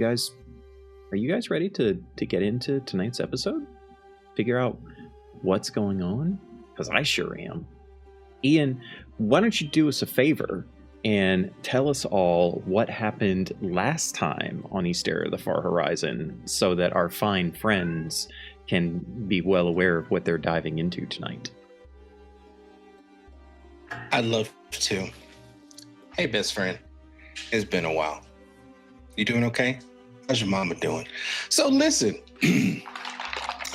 Are you guys ready to get into tonight's episode? Figure out what's going on? Because I sure am. Ian, why don't you do us a favor and tell us all what happened last time on Ysterra, the Far Horizon, so that our fine friends can be well aware of what they're diving into tonight. I'd love to. Hey, best friend. It's been a while. You doing okay? How's your mama doing? So listen,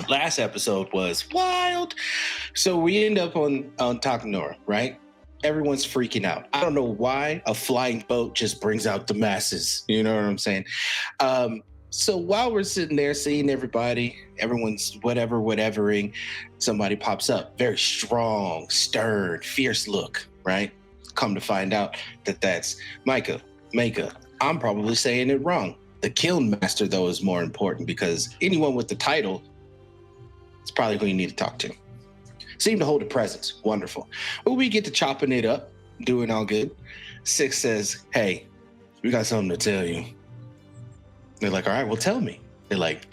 last episode was wild. So we end up on Takanoru, right? Everyone's freaking out. I don't know why a flying boat just brings out the masses. You know what I'm saying? So while we're sitting there seeing everybody, everyone's whatevering, somebody pops up. Very strong, stern, fierce look, right? Come to find out that that's Miko. I'm probably saying it wrong. The Kiln Master, though, is more important because anyone with the title is probably who you need to talk to. Seem to hold a presence. Wonderful. Well, we get to chopping it up, doing all good. Six says, hey, we got something to tell you. They're like, all right, well, tell me. They're like,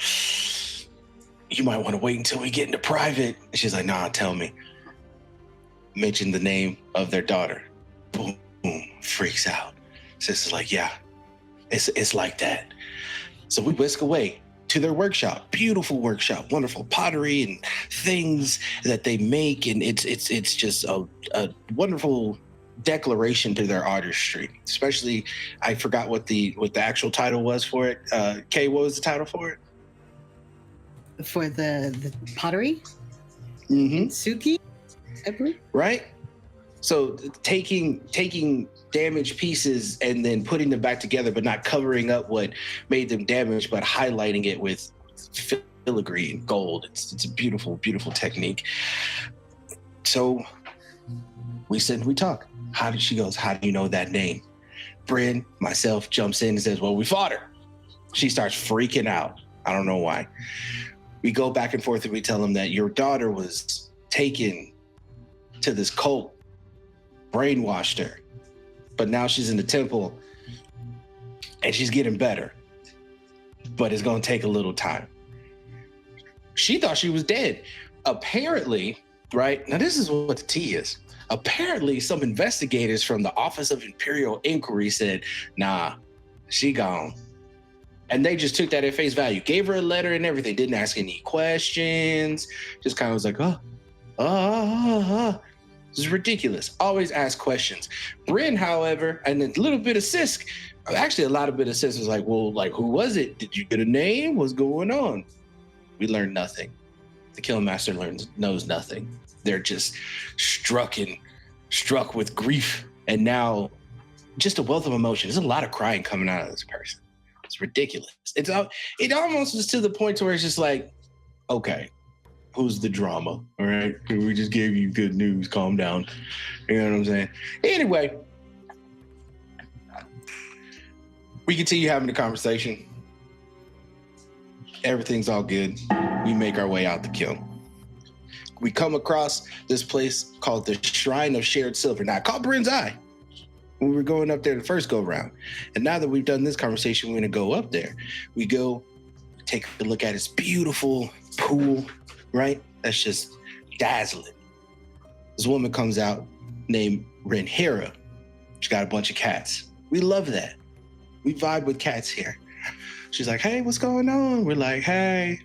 you might want to wait until we get into private. And she's like, nah, tell me. Mention the name of their daughter. Boom, freaks out. Sister's like, yeah, it's like that. So we whisk away to their workshop, beautiful workshop, wonderful pottery and things that they make, and it's just a wonderful declaration to their artistry. Especially, I forgot what the actual title was for it. Kay, what was the title for it? For the pottery? Mm-hmm. Suki, I believe. Right? So taking damaged pieces and then putting them back together, but not covering up what made them damaged, but highlighting it with filigree and gold. It's a beautiful, beautiful technique. So we sit and we talk. She goes, how do you know that name? Bryn, myself, jumps in and says, well, we fought her. She starts freaking out. I don't know why. We go back and forth and we tell him that your daughter was taken to this cult, brainwashed her, but now she's in the temple and she's getting better, but it's going to take a little time. She thought she was dead. Apparently, right? Now this is what the tea is. Apparently some investigators from the Office of Imperial Inquiry said, nah, she gone. And they just took that at face value, gave her a letter and everything, didn't ask any questions, just kind of was like, This is ridiculous. Always ask questions. Bryn, however, and a little bit of Sisk, actually a lot of bit of Sisk was like, well, like, who was it? Did you get a name? What's going on? We learned nothing. The Kiln Master knows nothing. They're just struck with grief. And now just a wealth of emotion. There's a lot of crying coming out of this person. It's ridiculous. It almost is to the point to where it's just like, okay, who's the drama? All right. We just gave you good news. Calm down. You know what I'm saying? Anyway, we continue having the conversation. Everything's all good. We make our way out the kiln. We come across this place called the Shrine of Shared Silver. Now, I caught Bryn's eye when we were going up there the first go round. And now that we've done this conversation, we're going to go up there. We go take a look at this beautiful pool, right? That's just dazzling. This woman comes out named Renhera. She's got a bunch of cats. We love that. We vibe with cats here. She's like, hey, what's going on? We're like, hey.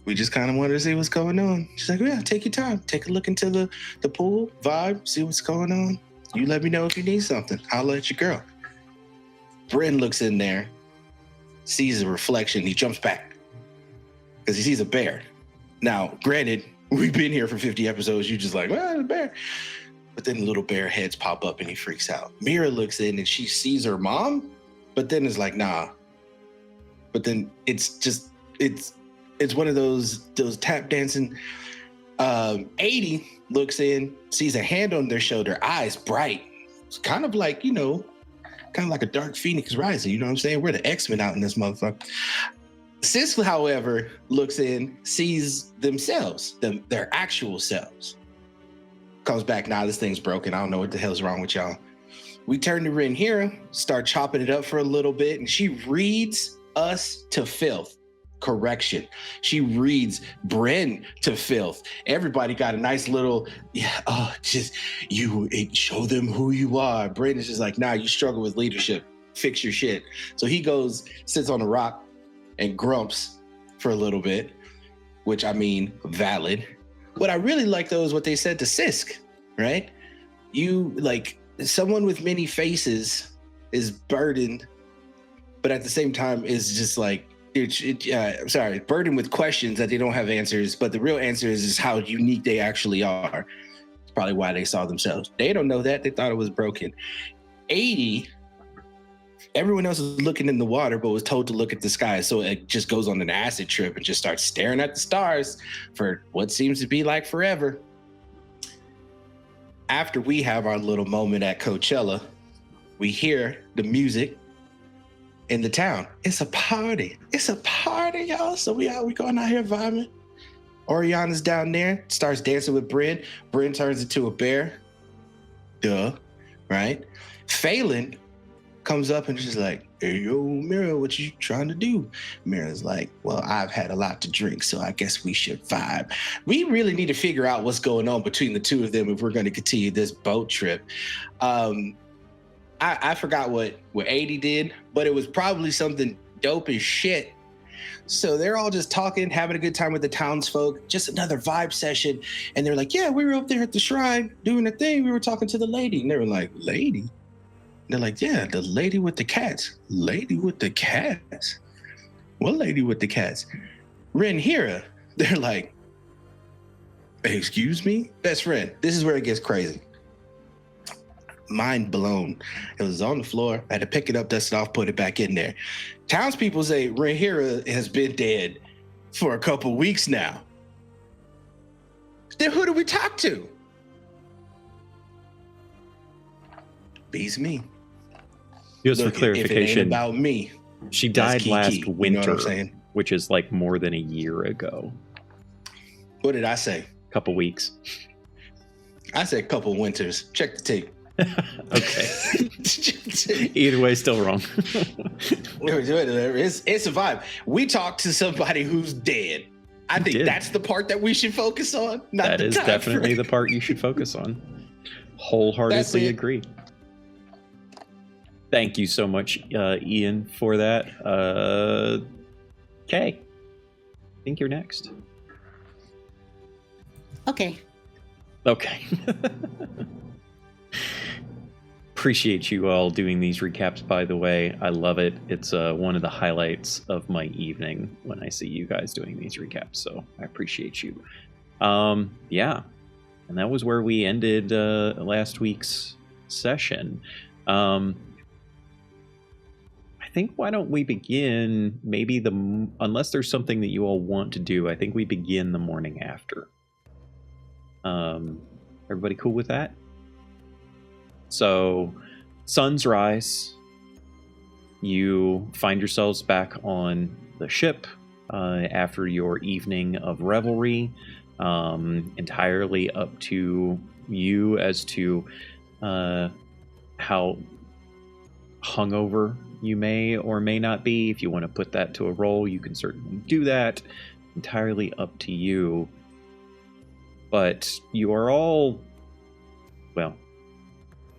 We just kind of wanted to see what's going on. She's like, yeah, take your time. Take a look into the pool, vibe, see what's going on. You let me know if you need something. I'll let your girl. Bryn looks in there, sees a reflection. He jumps back because he sees a bear. Now, granted, we've been here for 50 episodes. You're just like, well, a bear. But then little bear heads pop up and he freaks out. Mira looks in and she sees her mom, but then it's like, nah. But then it's one of those tap dancing. 80 looks in, sees a hand on their shoulder, eyes bright. It's kind of like, kind of like a dark phoenix rising. You know what I'm saying? We're the X-Men out in this motherfucker. Sisk, however, looks in, sees themselves, their actual selves. Comes back, nah, this thing's broken. I don't know what the hell's wrong with y'all. We turn to Rhaenyra, start chopping it up for a little bit, and she reads us to filth. Correction. She reads Bryn to filth. Everybody got a nice little, show them who you are. Bryn is just like, nah, you struggle with leadership. Fix your shit. So he goes, sits on a rock and grumps for a little bit, which I mean, valid. What I really like though is what they said to Sisk, right? You like, someone with many faces is burdened, but at the same time is just like, burdened with questions that they don't have answers, but the real answer is how unique they actually are. It's probably why they saw themselves. They don't know that. They thought it was broken. 80, everyone else was looking in the water, but was told to look at the sky. So it just goes on an acid trip and just starts staring at the stars for what seems to be like forever. After we have our little moment at Coachella, we hear the music in the town. It's a party. It's a party, y'all. So we going out here vibing. Oriana's down there, starts dancing with Bryn. Bryn turns into a bear. Duh, right? Phelan comes up and just like, hey, yo, Mira, what you trying to do? Mira's like, well, I've had a lot to drink, so I guess we should vibe. We really need to figure out what's going on between the two of them if we're going to continue this boat trip. I forgot what 80 did, but it was probably something dope as shit. So they're all just talking, having a good time with the townsfolk, just another vibe session. And they're like, yeah, we were up there at the shrine doing a thing. We were talking to the lady. And they were like, lady? And they're like, yeah, the lady with the cats. Lady with the cats? What lady with the cats? Rhaenyra. They're like, excuse me? Best friend, this is where it gets crazy. Mind blown. It was on the floor. I had to pick it up, dust it off, put it back in there. Townspeople say Rhaenyra has been dead for a couple weeks now. Then who do we talk to? Beats me. Just for clarification, if it ain't about me. She died last winter, you know what I'm saying? Which is like more than a year ago. What did I say? Couple weeks. I said couple winters. Check the tape. Okay. Either way, still wrong. It's a vibe. We talked to somebody who's dead. I think that's the part that we should focus on. That is definitely the part you should focus on. Wholeheartedly agree. Thank you so much, Ian, for that. Kay, I think you're next. Okay. Appreciate you all doing these recaps, by the way. I love it. It's one of the highlights of my evening when I see you guys doing these recaps, so I appreciate you. Yeah, and that was where we ended last week's session. I think why don't we begin maybe unless there's something that you all want to do, I think we begin the morning after. Everybody cool with that? So, suns rise. You find yourselves back on the ship after your evening of revelry. Entirely up to you as to how hungover you may or may not be. If you want to put that to a roll, you can certainly do that. Entirely up to you. But you are all, well,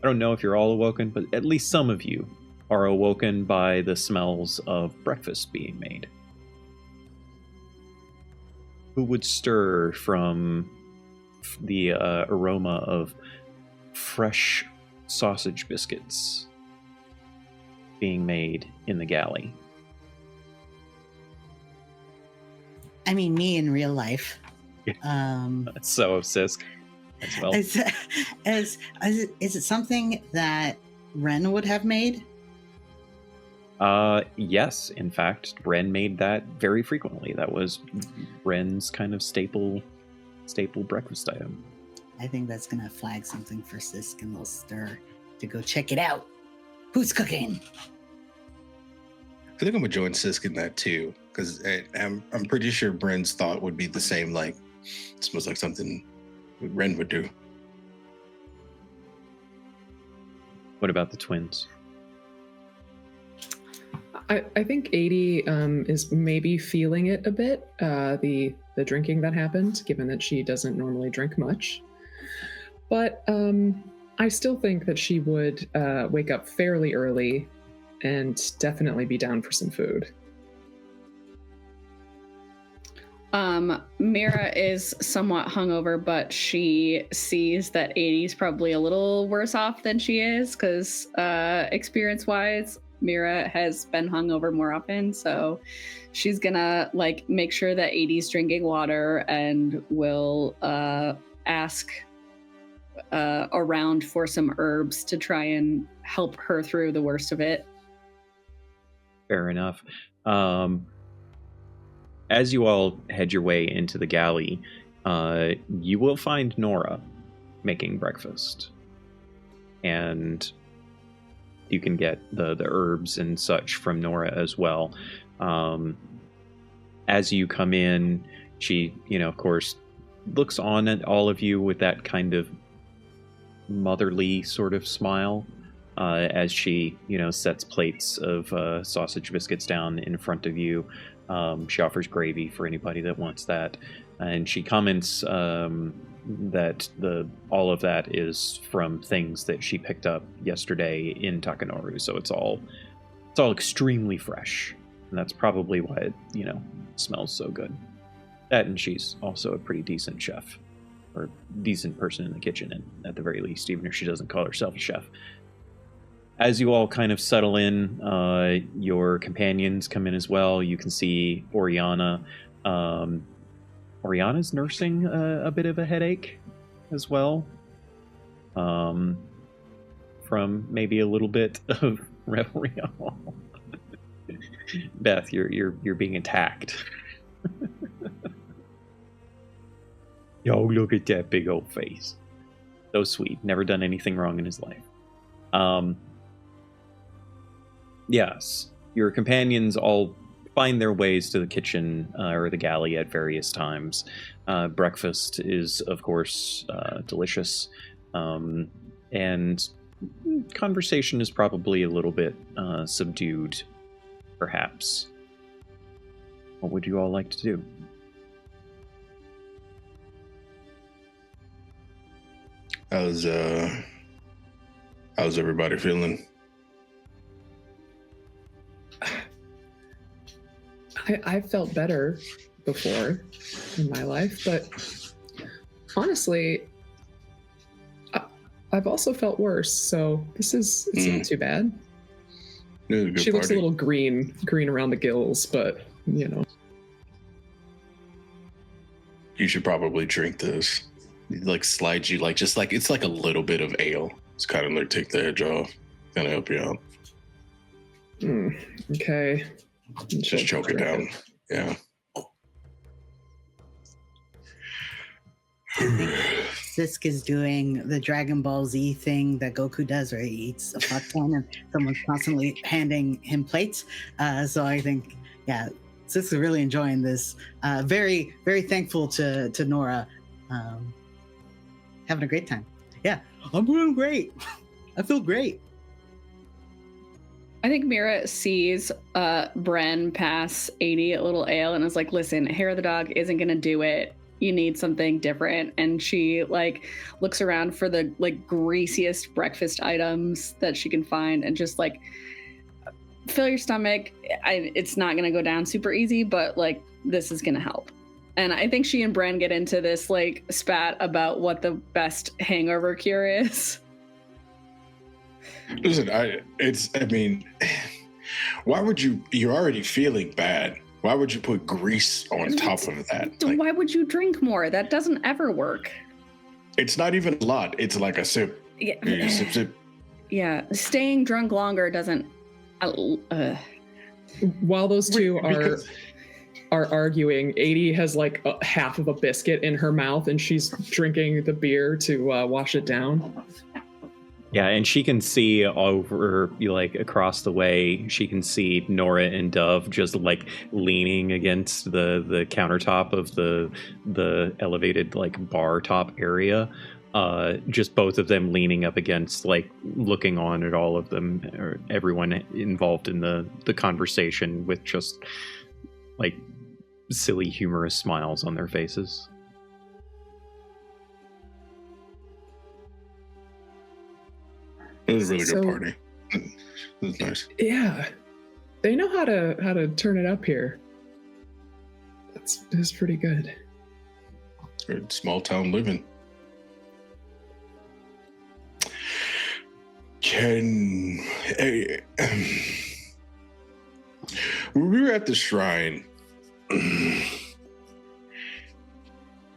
I don't know if you're all awoken, but at least some of you are awoken by the smells of breakfast being made. Who would stir from the aroma of fresh sausage biscuits being made in the galley? I mean, me in real life. So Sisk as well. Is it something that Ren would have made? Yes, in fact, Ren made that very frequently. That was Ren's kind of staple breakfast item. I think that's gonna flag something for Sisk and they'll stir to go check it out. Who's cooking? I think I'm gonna join Sisk in that too, because I'm pretty sure Bren's thought would be the same. Like, it smells like something Ren would do. What about the twins? I think 80 is maybe feeling it a bit, the drinking that happened, given that she doesn't normally drink much. But I still think that she would wake up fairly early and definitely be down for some food. Mira is somewhat hungover, but she sees that 80's probably a little worse off than she is, because experience-wise, Mira has been hungover more often, so she's gonna like make sure that 80's drinking water and will ask around for some herbs to try and help her through the worst of it. Fair enough. As you all head your way into the galley, you will find Nora making breakfast. And you can get the herbs and such from Nora as well. As you come in, she, of course, looks on at all of you with that kind of motherly sort of smile as she, sets plates of sausage biscuits down in front of you. She offers gravy for anybody that wants that, and she comments that all of that is from things that she picked up yesterday in Takanoru, so it's all extremely fresh, and that's probably why it smells so good. That, and she's also a pretty decent chef, or decent person in the kitchen, at the very least, even if she doesn't call herself a chef. As you all kind of settle in, your companions come in as well. You can see Oriana. Oriana's nursing a bit of a headache as well, from maybe a little bit of revelry. Beth, you're being attacked. Yo, look at that big old face. So sweet. Never done anything wrong in his life. Yes, your companions all find their ways to the kitchen or the galley at various times. Breakfast is, of course, delicious, and conversation is probably a little bit subdued, perhaps. What would you all like to do? How's everybody feeling? I felt better before in my life, but honestly, I've also felt worse, so it's not too bad. She looks a little green around the gills, but You should probably drink this. Like slide you, it's like a little bit of ale. It's kind of like take the edge off, kind of help you out. Okay. Just choke it down. Yeah. Sisk is doing the Dragon Ball Z thing that Goku does, where he eats a fuck ton and someone's constantly handing him plates. So I think, Sisk is really enjoying this. Very, very thankful to Nora. Having a great time. Yeah, I'm doing great. I feel great. I think Mira sees Bren pass 80 a little ale and is like, listen, hair of the dog isn't going to do it. You need something different. And she looks around for the greasiest breakfast items that she can find and just fill your stomach. It's not going to go down super easy, but this is going to help. And I think she and Bren get into this spat about what the best hangover cure is. Listen, why would you're already feeling bad. Why would you put grease on top of that? Why would you drink more? That doesn't ever work. It's not even a lot. It's like a sip. Yeah. Sip. Yeah. Staying drunk longer doesn't. While those two are arguing, 80 has half of a biscuit in her mouth and she's drinking the beer to wash it down. Yeah, and she can see over, across the way, she can see Nora and Dove just leaning against the countertop of the elevated bar top area, just both of them leaning up against, like, looking on at all of them, or everyone involved in the conversation with just, like, silly, humorous smiles on their faces. It was a really So- good party. It was nice. Yeah, they know how to turn it up here. That's pretty good. Good small town living. When we were at the shrine,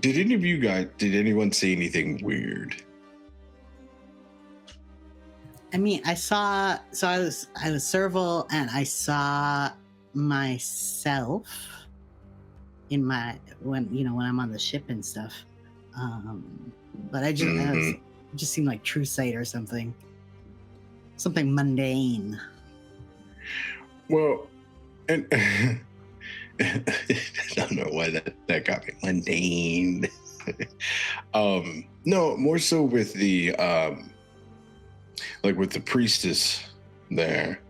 did anyone see anything weird? I mean, I was Serval, and I saw myself in when I'm on the ship and stuff. But it just seemed like true sight or something mundane. Well, and I don't know why that got me mundane. No, more so with the with the priestess there.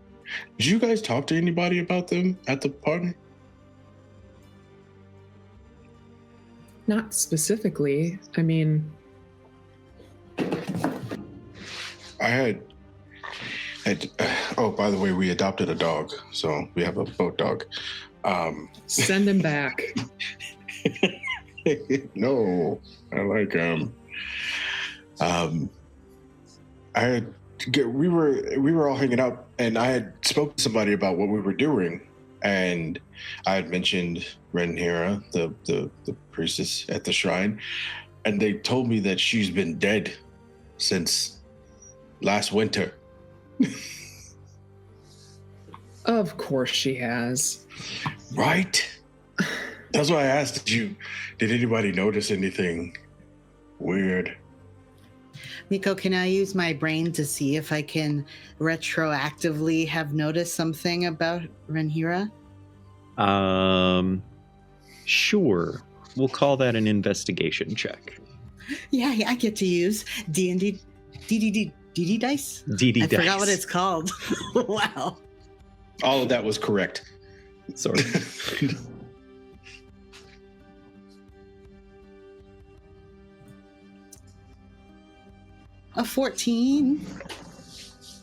Did you guys talk to anybody about them at the party? Not specifically. I mean, I had oh, by the way, we adopted a dog, so we have a boat dog. send him back. No, I like him. We were all hanging out, and I had spoken to somebody about what we were doing, and I had mentioned Rhaenyra, the priestess at the shrine, and they told me that she's been dead since last winter. Of course she has. Right? That's why I asked, did anybody notice anything weird? Miko, can I use my brain to see if I can retroactively have noticed something about Rhaenyra? Sure. We'll call that an investigation check. Yeah, I get to use D&D DD dice? DD I dice. forgot what it's called. Wow. All of that was correct. Sorry. A 14.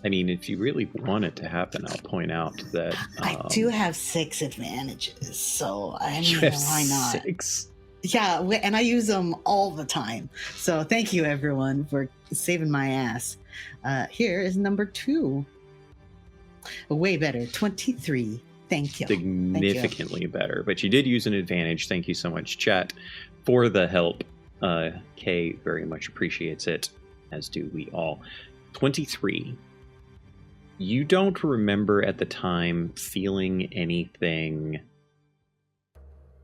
I mean, if you really want it to happen, I'll point out that I do have 6 advantages, so I you mean, have why not? 6. Yeah, and I use them all the time. So thank you, everyone, for saving my ass. Here is number 2. Way better, 23. Thank you. Significantly better, but you did use an advantage. Thank you so much, chat, for the help. Kay very much appreciates it, as do we all. 23. You don't remember at the time feeling anything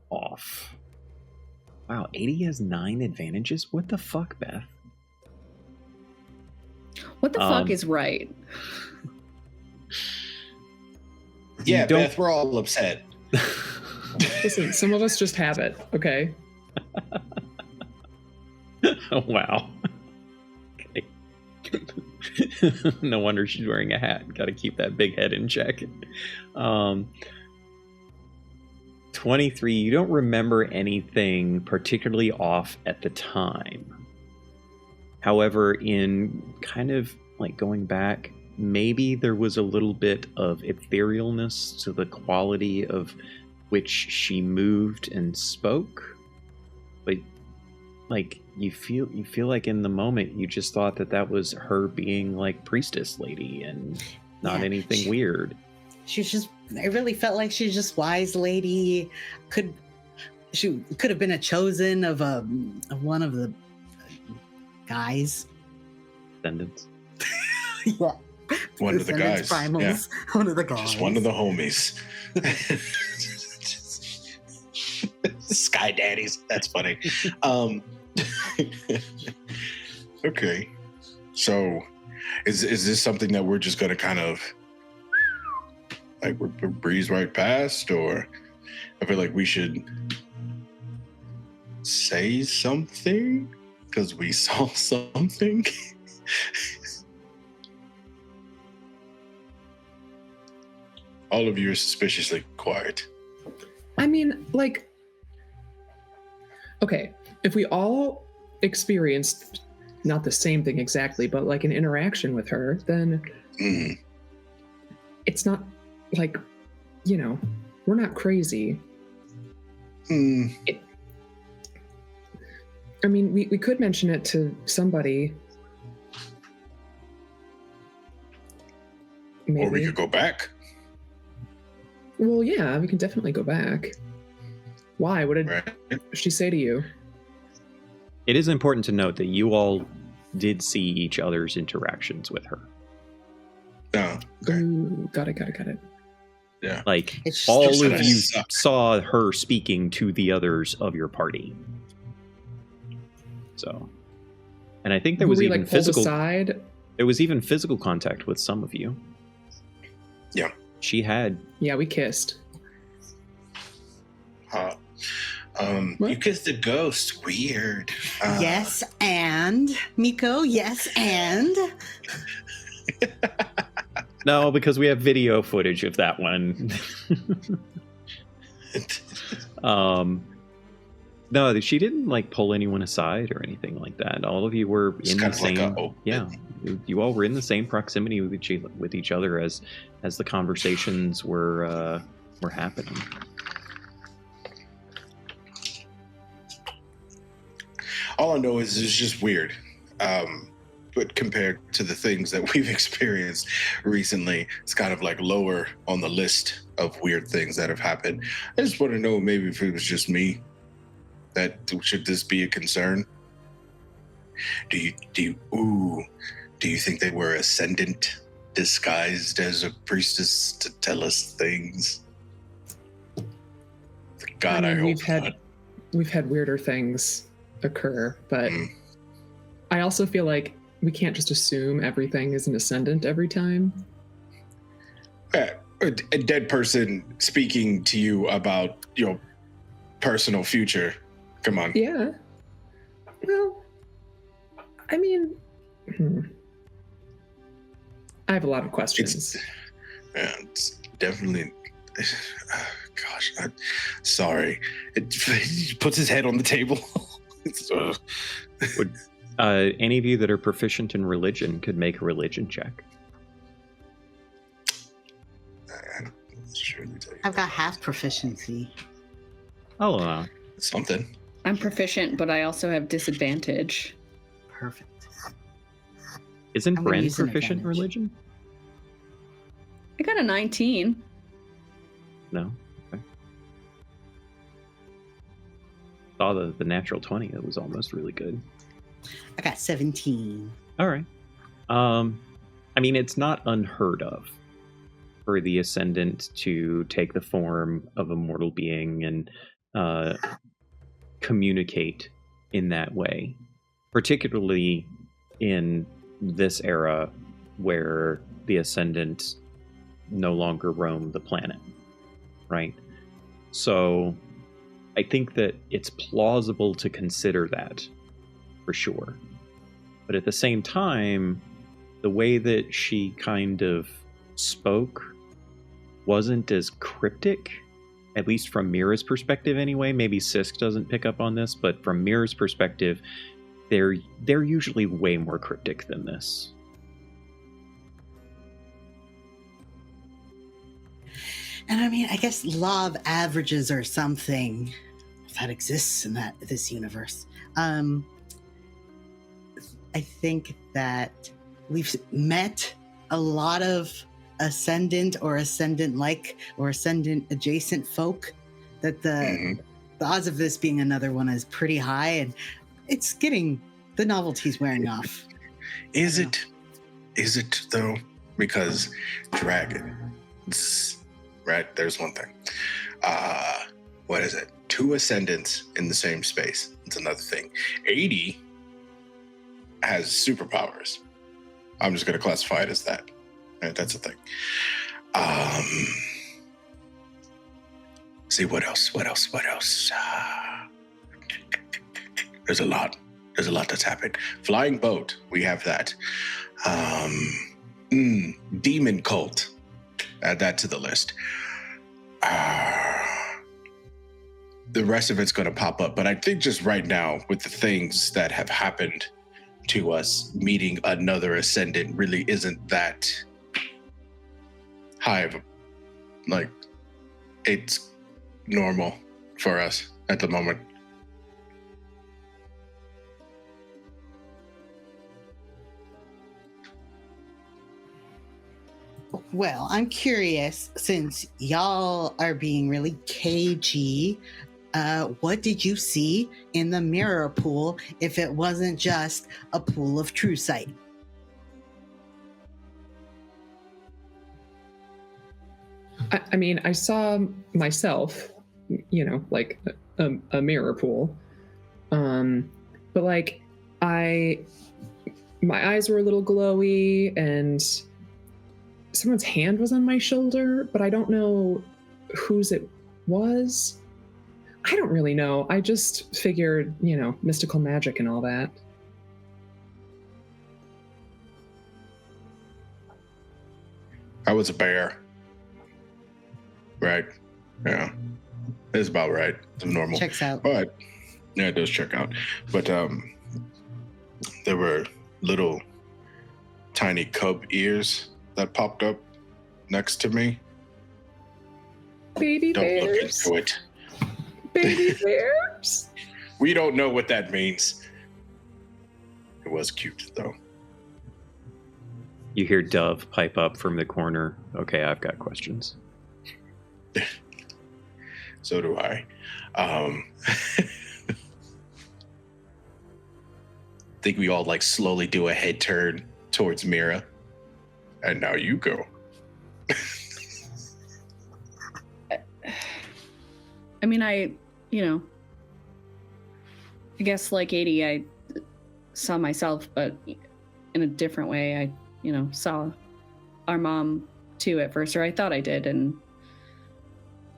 off. Wow, 80 has 9 advantages? What the fuck, Beth? What the fuck is right? Yeah, don't- Beth, we're all upset. Listen, some of us just have it, okay? Oh, wow. Okay. No wonder she's wearing a hat. Got to keep that big head in check. 23, you don't remember anything particularly off at the time. However, in kind of like going back, maybe there was a little bit of etherealness to the quality of which she moved and spoke. But like you feel like in the moment you just thought that was her being like priestess lady and not anything weird. She's just, I really felt like she's just wise lady. She could have been a chosen of one of the guys. Descendants. Yeah. One of the guys. Primals. Yeah. One of the guys. Just one of the homies. Sky daddies. That's funny. Okay. So is this something that we're just going to kind of like we're breeze right past, or I feel like we should say something? because we saw something. All of you are suspiciously quiet. I mean, like, okay, if we all experienced not the same thing exactly, but like an interaction with her, then it's not like, you know, we're not crazy. I mean, we could mention it to somebody. Maybe. Or we could go back. Well, yeah, we can definitely go back. Why? What did she say to you? It is important to note that you all did see each other's interactions with her. Oh, okay. Ooh, got it. Yeah. Like, It's just all that of I you suck. saw her speaking to the others of your party. So, and I think there Were was we, even like, pulled physical. aside? There was even physical contact with some of you. Yeah. She had. Yeah, we kissed. You kissed a ghost. Weird. Yes, and Miko. Yes, and No, because we have video footage of that one. No, she didn't like pull anyone aside or anything like that. All of you were It's in the kind of like same. a Yeah, you all were in the same proximity with each other as the conversations were happening. All I know is it's just weird. But compared to the things that we've experienced recently, it's kind of like lower on the list of weird things that have happened. I just want to know maybe if it was just me. Should this be a concern? Do you think they were ascendant disguised as a priestess to tell us things? God, I hope not. We've had weirder things occur, but I also feel like we can't just assume everything is an ascendant every time. A dead person speaking to you about your personal future. Come on. Yeah. Well, I mean, I have a lot of questions. It's definitely. Gosh, I'm sorry. He puts his head on the table. Would any of you that are proficient in religion could make a religion check? I've got half proficiency. I'll allow. Something. I'm proficient, but I also have disadvantage. Perfect. Isn't I'm gonna Bren use an proficient in advantage. religion? I got a 19. No. Okay. Saw the natural 20. It was almost really good. I got 17. All right. I mean, it's not unheard of for the Ascendant to take the form of a mortal being and communicate in that way, particularly in this era where the Ascendant no longer roam the planet, right? So I think that it's plausible to consider that for sure. But at the same time, the way that she kind of spoke wasn't as cryptic, at least from Mira's perspective anyway. Maybe Sisk doesn't pick up on this, but from Mira's perspective, they're usually way more cryptic than this. And I mean, I guess law of averages or something that exists in this universe. I think that we've met a lot of ascendant or ascendant-like or ascendant-adjacent folk. That the odds of this being another one is pretty high, and it's getting the novelty's wearing off. Is it though? Because dragons, right? There's one thing. What is it? 2 ascendants in the same space. It's another thing. 80 has superpowers. I'm just going to classify it as that. Right? That's a thing. See, what else? There's a lot. There's a lot that's happened. Flying boat, we have that. Demon cult. Add that to the list. The rest of it's going to pop up. But I think just right now, with the things that have happened to us, meeting another ascendant really isn't that high of a, like, it's normal for us at the moment. Well, I'm curious, since y'all are being really cagey, what did you see in the mirror pool if it wasn't just a pool of true sight? I mean, I saw myself, like a mirror pool. But like, my eyes were a little glowy and someone's hand was on my shoulder, but I don't know whose it was. I don't really know. I just figured, mystical magic and all that. I was a bear. Right. Yeah. It's about right. It's normal. Checks out. But, yeah, it does check out. But there were little tiny cub ears that popped up next to me. Baby Don't bears. look into it. Baby bears. We don't know what that means. It was cute, though. You hear Dove pipe up from the corner. Okay, I've got questions. So do I. Think we all like slowly do a head turn towards Mira. And now you go. I mean, I guess like 80, I saw myself, but in a different way. I, saw our mom too at first, or I thought I did, and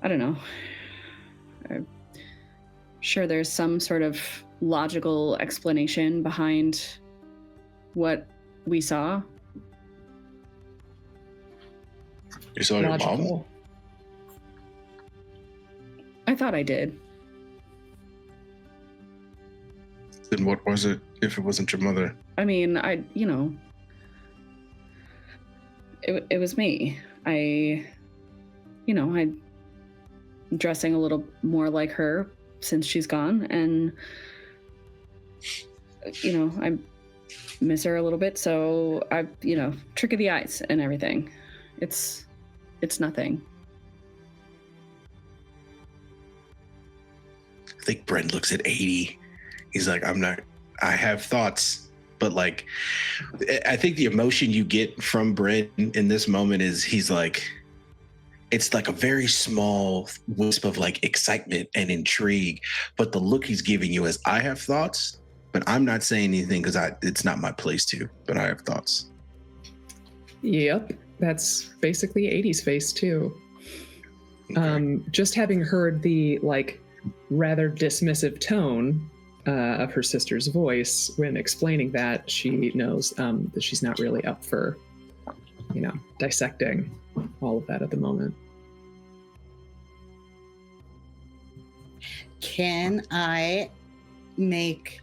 I don't know. I'm sure there's some sort of logical explanation behind what we saw. You saw your mom? I thought I did. Then what was it if it wasn't your mother? I mean, it was me. I'm dressing a little more like her since she's gone, and I miss her a little bit, so I trick of the eyes and everything. It's nothing. I think Brent looks at 80. He's like, I have thoughts, but like, I think the emotion you get from Brent in this moment is he's like, it's like a very small wisp of like excitement and intrigue, but the look he's giving you is, I have thoughts, but I'm not saying anything because it's not my place to, but I have thoughts. Yep, that's basically 80's face too. Okay. Just having heard the like rather dismissive tone of her sister's voice when explaining that, she knows that she's not really up for, dissecting all of that at the moment. Can I make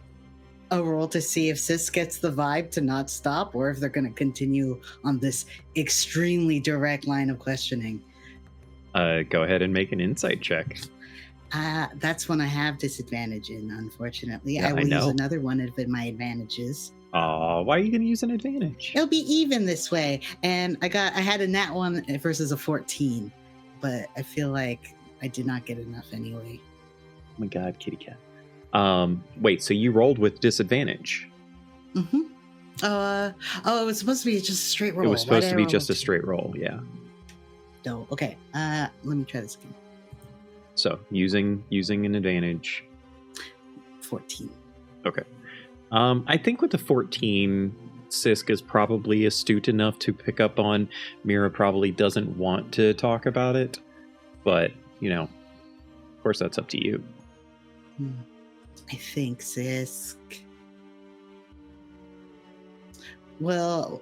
a roll to see if Sis gets the vibe to not stop, or if they're going to continue on this extremely direct line of questioning? Go ahead and make an insight check. That's when I have disadvantage in, unfortunately. Yeah, I will I know. use another one of my advantages. Why are you going to use an advantage? It'll be even this way. And I had a nat 1 versus a 14, but I feel like I did not get enough anyway. Oh my god, kitty cat. Wait, so you rolled with disadvantage? Mm-hmm. It was supposed to be just a straight roll. It was supposed to be just a straight roll, yeah. No, okay. Let me try this again. So using an advantage. 14. Okay. I think with the 14, Sisk is probably astute enough to pick up on Mira probably doesn't want to talk about it, but of course that's up to you. I think, Sisk, will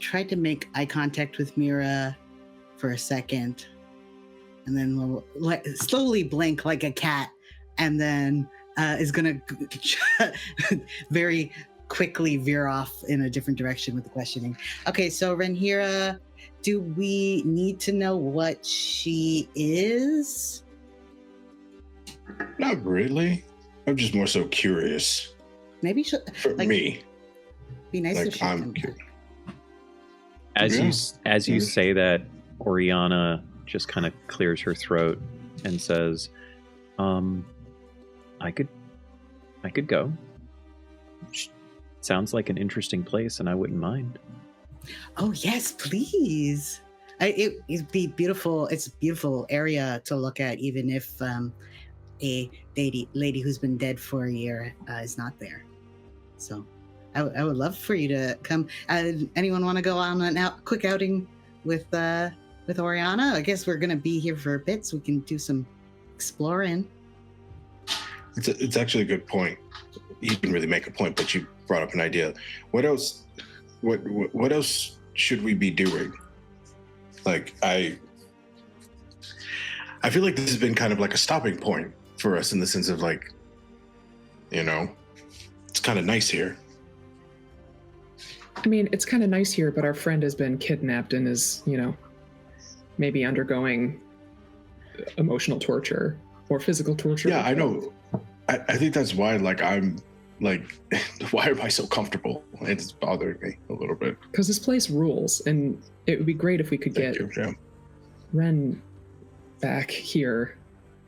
try to make eye contact with Mira for a second, and then we'll slowly blink like a cat, and then is going to very quickly veer off in a different direction with the questioning. Okay, so Rhaenyra, do we need to know what she is? Not really. I'm just more so curious. Maybe she'll, For me. be nice if Like, she I'm come curious. back. As you say that, Oriana just kind of clears her throat and says, I could go. Sounds like an interesting place, and I wouldn't mind. Oh yes, please. It'd be beautiful. It's a beautiful area to look at, even if a lady who's been dead for a year is not there. So I would love for you to come. Anyone want to go on a quick outing with Oriana? I guess we're gonna be here for a bit, so we can do some exploring. It's actually a good point. You didn't really make a point, but you brought up an idea. What else? What else should we be doing? Like, I feel like this has been kind of like a stopping point for us in the sense of, like, you know, it's kind of nice here. I mean, it's kind of nice here, but our friend has been kidnapped and is, maybe undergoing emotional torture or physical torture. Yeah, I know. I think that's why, like, I'm like, why am I so comfortable? It's bothering me a little bit. Because this place rules, and it would be great if we could get Ren back here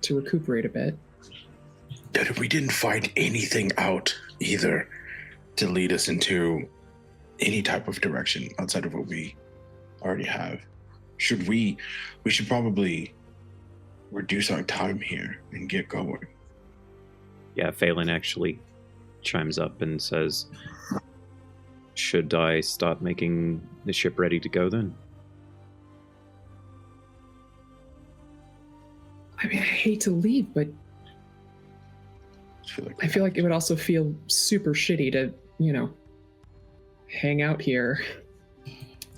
to recuperate a bit. That we didn't find anything out either to lead us into any type of direction outside of what we already have. We should probably reduce our time here and get going. Yeah, Phelan actually chimes up and says, should I start making the ship ready to go then? I mean, I hate to leave, but I feel like it would also feel super shitty to, hang out here.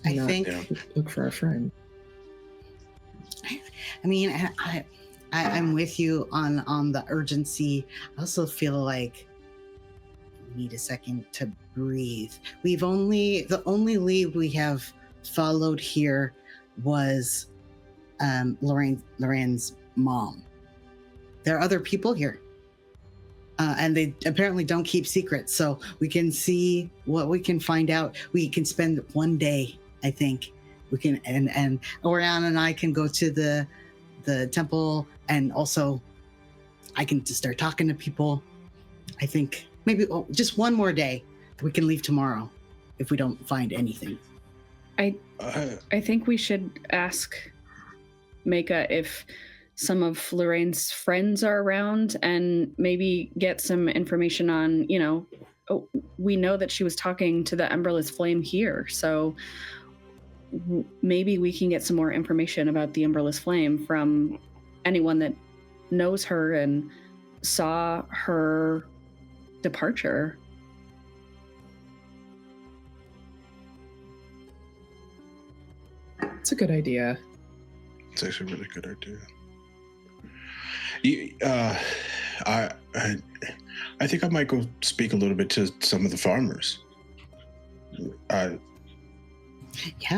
I think look for our friend. I mean, I'm with you on the urgency. I also feel like we need a second to breathe. The only lead we have followed here was Lorraine's mom. There are other people here. And they apparently don't keep secrets, so we can see what we can find out. We can spend one day, I think. We can, and Oriana and I can go to the temple, and also I can just start talking to people. I think maybe just one more day. We can leave tomorrow if we don't find anything. I think we should ask Mika if some of Lorraine's friends are around and maybe get some information on, we know that she was talking to the Emberless Flame here, so maybe we can get some more information about the Emberless Flame from anyone that knows her and saw her departure. It's a good idea. It's actually a really good idea. I think I might go speak a little bit to some of the farmers.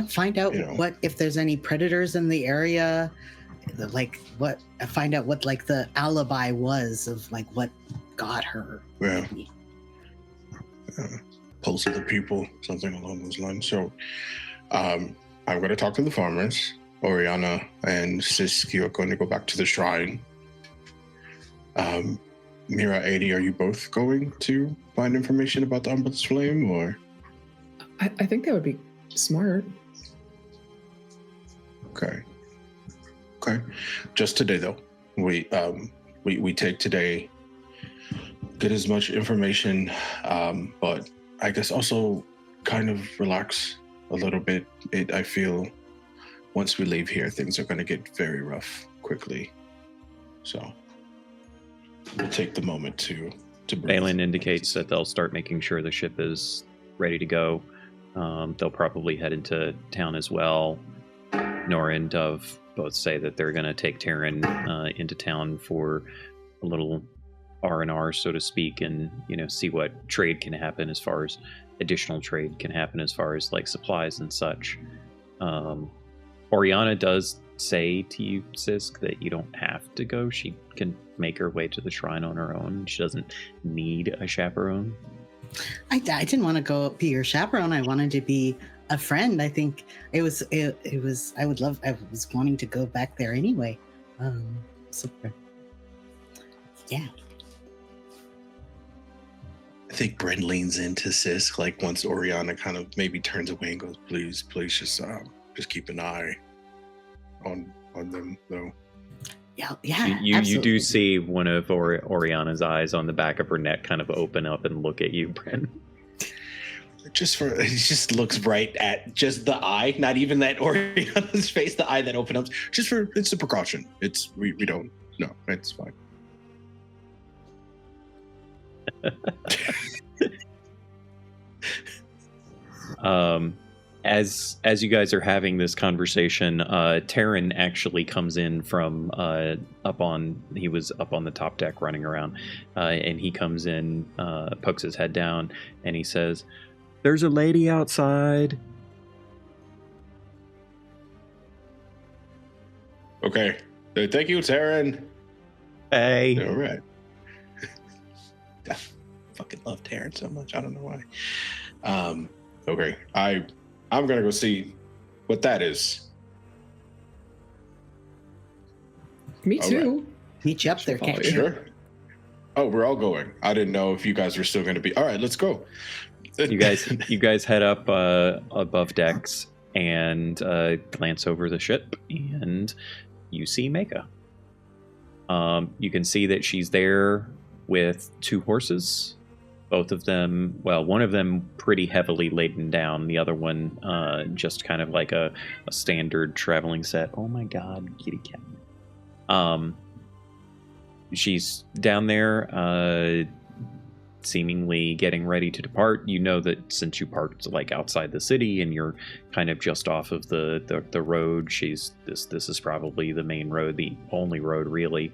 Find out what if there's any predators in the area, find out what like the alibi was of like what got her. Yeah. Pulse of the people, something along those lines. So, I'm going to talk to the farmers. Oriana and Siski are going to go back to the shrine. Mira, Adi, are you both going to find information about the Emberless Flame, or? I think that would be smart. Okay. Just today, though, we take today, get as much information, but I guess also kind of relax a little bit. I feel once we leave here, things are going to get very rough quickly. So we'll take the moment to breathe. Phelan indicates that they'll start making sure the ship is ready to go. They'll probably head into town as well. Nora and Dove both say that they're going to take Taryn into town for a little R&R, so to speak, and see what trade can happen as far as additional trade can happen as far as like supplies and such. Oriana does say to you, Sisk, that you don't have to go. She can make her way to the shrine on her own. She doesn't need a chaperone. I didn't want to go be your chaperone. I wanted to be a friend. I think it was I was wanting to go back there anyway. So yeah. I think Bren leans into Sisk, like once Oriana kind of maybe turns away and goes, please just keep an eye on them though. Yeah, you do see one of Oriana's eyes on the back of her neck kind of open up and look at you, Bren. It just looks right at just the eye, not even that Oriana's face, the eye that opened up. It's a precaution. We don't, no, it's fine. As you guys are having this conversation, Taryn actually comes in from he was up on the top deck running around, and he comes in, pokes his head down, and he says, "There's a lady outside." Okay. Thank you, Taryn. Hey. All right. I fucking love Taryn so much. I don't know why. Okay. I'm gonna go see what that is. Me too. Right. Meet you up there, can't you? Sure. Oh, we're all going. I didn't know if you guys were still going to be. All right, let's go. You guys head up above decks and glance over the ship, and you see Mika. You can see that she's there with 2 horses. Both of them, well, one of them pretty heavily laden down. The other one just kind of like a standard traveling set. Oh my god, kitty cat. She's down there, seemingly getting ready to depart. You know that since you parked like outside the city and you're kind of just off of the road, this is probably the main road, the only road really,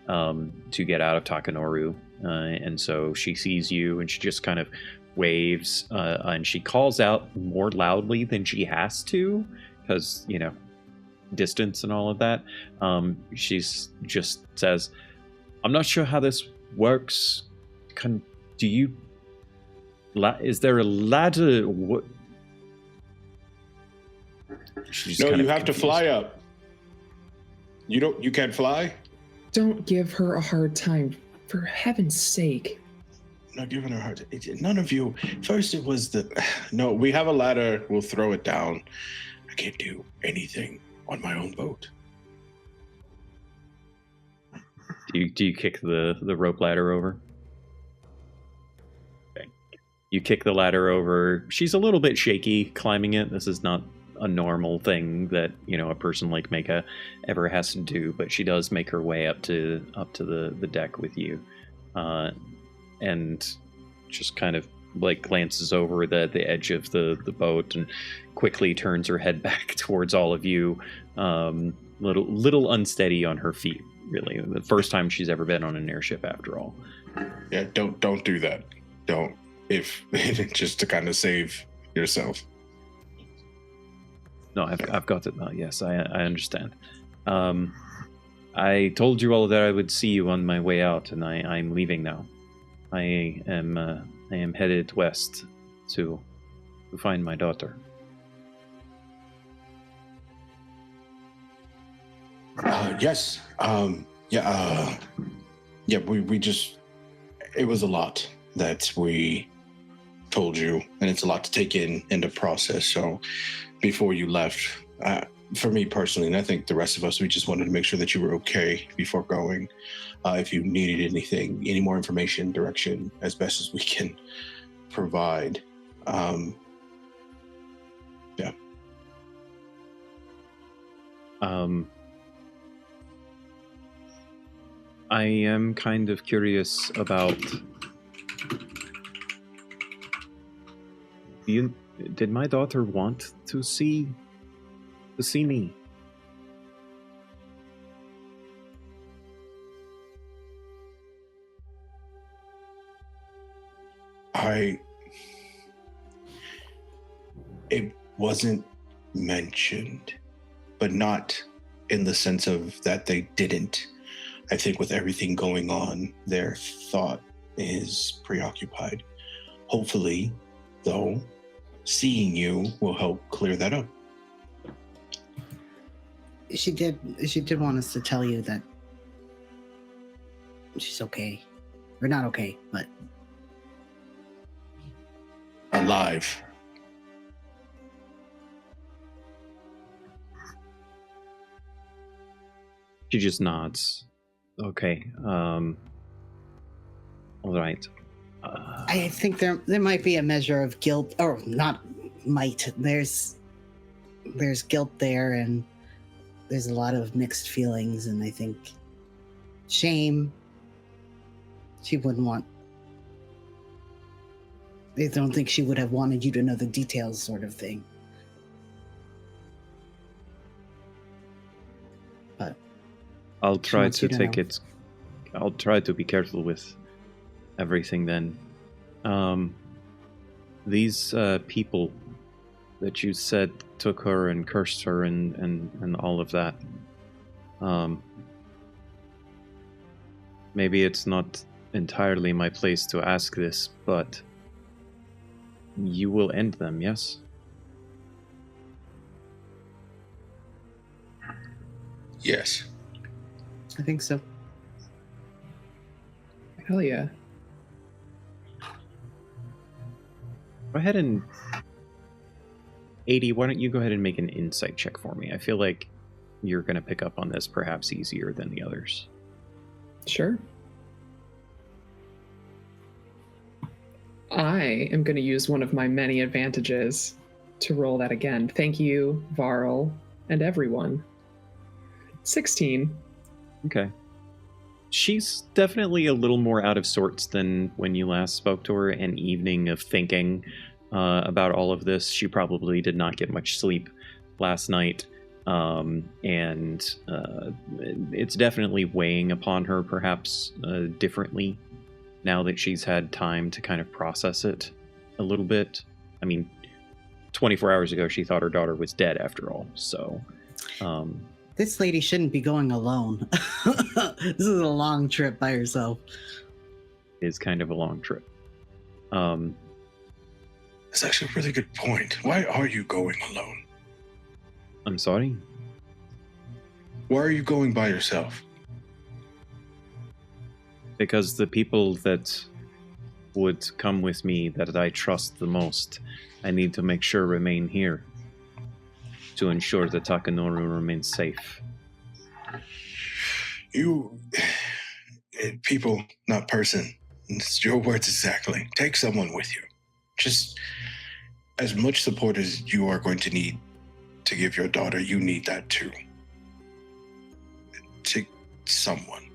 to get out of Takanoru. And so she sees you and she just kind of waves, and she calls out more loudly than she has to because, distance and all of that. She's just says, "I'm not sure how this works. Is there a ladder?" What? No, you have to fly up. You can't fly? Don't give her a hard time, for heaven's sake. I'm not giving her a hard time. None of you. First it was no, we have a ladder. We'll throw it down. I can't do anything on my own boat. Do you kick the rope ladder over? Okay. You kick the ladder over. She's a little bit shaky climbing it. This is not a normal thing that a person like Mika ever has to do, but she does make her way up to the deck with you, and just kind of like glances over the edge of the boat and quickly turns her head back towards all of you, little unsteady on her feet. Really, the first time she's ever been on an airship, after all. Yeah, don't do that. Don't. If just to kind of save yourself. No, I've got it now. Yes, I understand. I told you all that I would see you on my way out, and I'm leaving now. I am headed west to find my daughter. Yes. We just, it was a lot that we told you, and it's a lot to take in the process. So before you left, for me personally, and I think the rest of us, we just wanted to make sure that you were okay before going. If you needed anything, any more information, direction, as best as we can provide. I am kind of curious about Did my daughter want to see me? It wasn't mentioned, but not in the sense of that they didn't. I think with everything going on, their thought is preoccupied. Hopefully, though, seeing you will help clear that up. She did want us to tell you that she's okay. Or not okay, but Alive. She just nods. Okay. All right. I think there might be a measure of guilt, or not might. There's guilt there, and there's a lot of mixed feelings, and I think shame. She wouldn't want. I don't think she would have wanted you to know the details, sort of thing. But I'll try wants to you to take know. it. I'll try to be careful with everything then. These people that you said took her and cursed her and all of that. Maybe it's not entirely my place to ask this, but you will end them, yes? Yes. I think so. Hell yeah. Go ahead and 80, why don't you go ahead and make an insight check for me? I feel like you're going to pick up on this perhaps easier than the others. Sure. I am going to use one of my many advantages to roll that again. Thank you, Varl, and everyone. 16. Okay. She's definitely a little more out of sorts than when you last spoke to her. An evening of thinking about all of this. She probably did not get much sleep last night. And it's definitely weighing upon her perhaps differently now that she's had time to kind of process it a little bit. I mean, 24 hours ago, she thought her daughter was dead after all. So, This lady shouldn't be going alone. This is a long trip by herself. is kind of a long trip. That's actually a really good point. Why are you going alone? I'm sorry. Why are you going by yourself? Because the people that would come with me that I trust the most, I need to make sure remain here to ensure that Takanoru remains safe. You, people, not person. It's your words exactly. Take someone with you. Just as much support as you are going to need to give your daughter, you need that too. Take someone.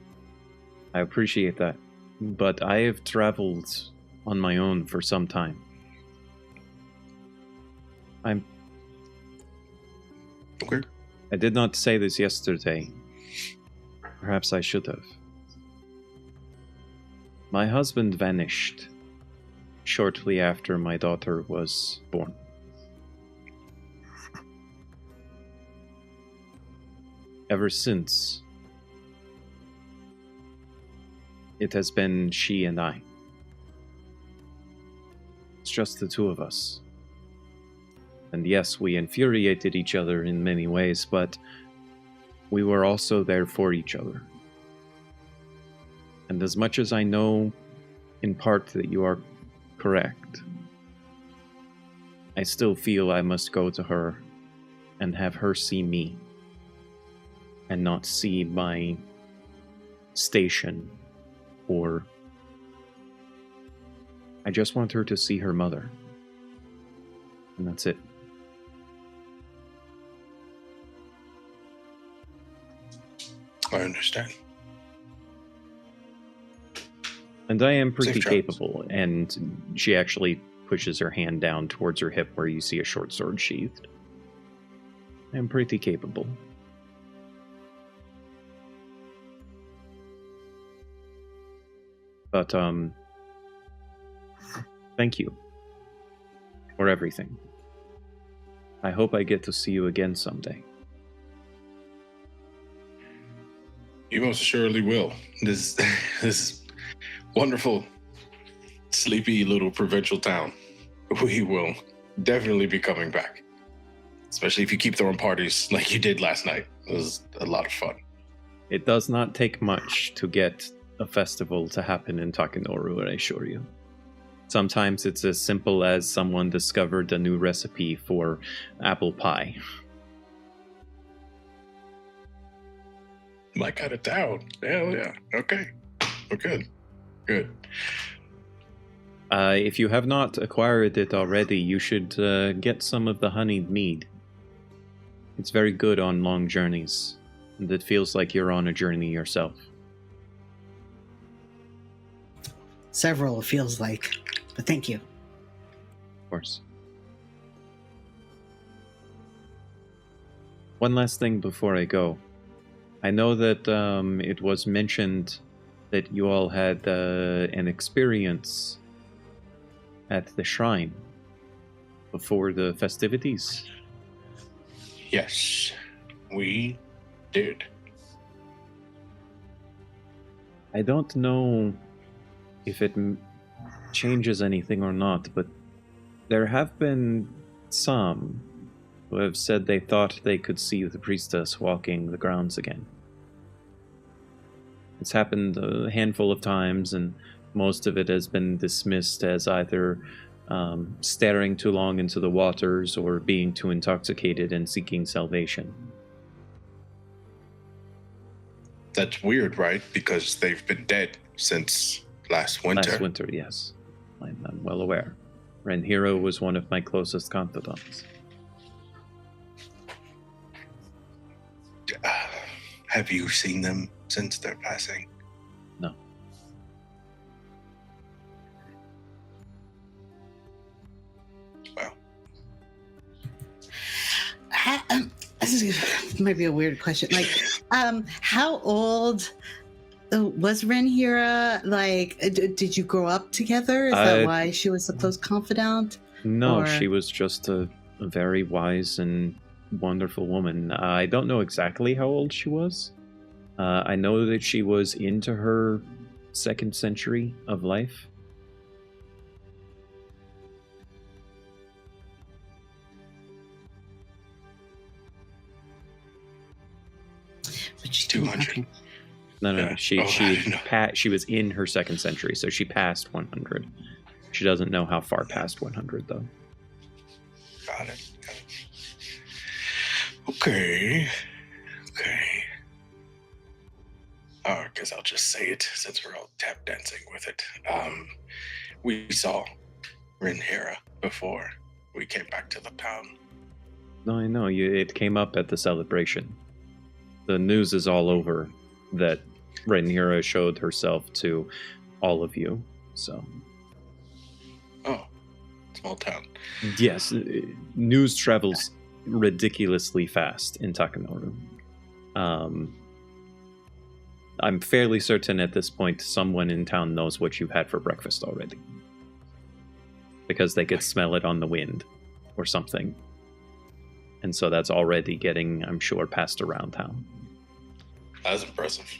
I appreciate that, but I have traveled on my own for some time. Okay. I did not say this yesterday. Perhaps I should have. My husband vanished shortly after my daughter was born. Ever since, it has been she and I. It's just the two of us. And yes, we infuriated each other in many ways, but we were also there for each other. And as much as I know in part that you are correct, I still feel I must go to her and have her see me and not see my station, or I just want her to see her mother. And that's it. I understand. And I am pretty Safe travels. capable, and she actually pushes her hand down towards her hip where you see a short sword sheathed. I'm pretty capable. But, thank you for everything. I hope I get to see you again someday. You most assuredly will. This wonderful, sleepy little provincial town. We will definitely be coming back. Especially if you keep throwing parties like you did last night. It was a lot of fun. It does not take much to get a festival to happen in Takanoru, I assure you. Sometimes it's as simple as someone discovered a new recipe for apple pie. My kind of town. Hell yeah. Okay. We're good. Good. If you have not acquired it already, you should get some of the honeyed mead. It's very good on long journeys, and it feels like you're on a journey yourself. Several, it feels like. But thank you. Of course. One last thing before I go. I know that it was mentioned that you all had an experience at the shrine before the festivities. Yes, we did. I don't know if it changes anything or not, but there have been some who have said they thought they could see the priestess walking the grounds again. It's happened a handful of times, and most of it has been dismissed as either staring too long into the waters or being too intoxicated and seeking salvation. That's weird, right? Because they've been dead since last winter. Last winter, yes. I'm well aware. Renhiro was one of my closest confidants. Have you seen them since their passing? No. Well. This might be a weird question. Like, how old was Renhira? Like, did you grow up together? Is that why she was a close confidant? No, Or- she was just a very wise and wonderful woman. I don't know exactly how old she was. I know that she was into her second century of life. But she 200. okay. No, Yeah. she was in her second century, so she passed 100. She doesn't know how far past 100 though. Got it. Okay. I guess I'll just say it since we're all tap dancing with it. We saw Renhira before we came back to the town. No, I know. It came up at the celebration. The news is all over that Renhira showed herself to all of you. So, Oh, small town. yes, news travels ridiculously fast in Takanoru. I'm fairly certain at this point someone in town knows what you've had for breakfast already. Because they could smell it on the wind or something. And so that's already getting, I'm sure, passed around town. That's impressive.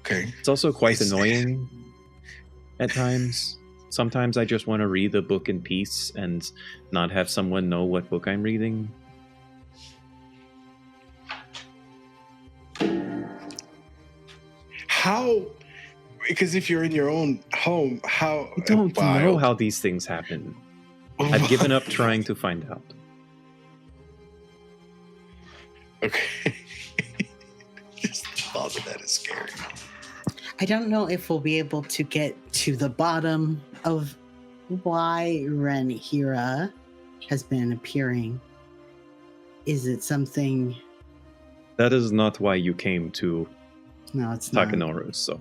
Okay. It's also quite It's- annoying at times. Sometimes I just want to read a book in peace and not have someone know what book I'm reading. How? Because if you're in your own home, how? I don't know wild. how these things happen. I've given up trying to find out. Okay. Just the thought of that is scary. I don't know if we'll be able to get to the bottom of why Renhira has been appearing. Is it something? That is not why you came to No, it's not. Takanoru, so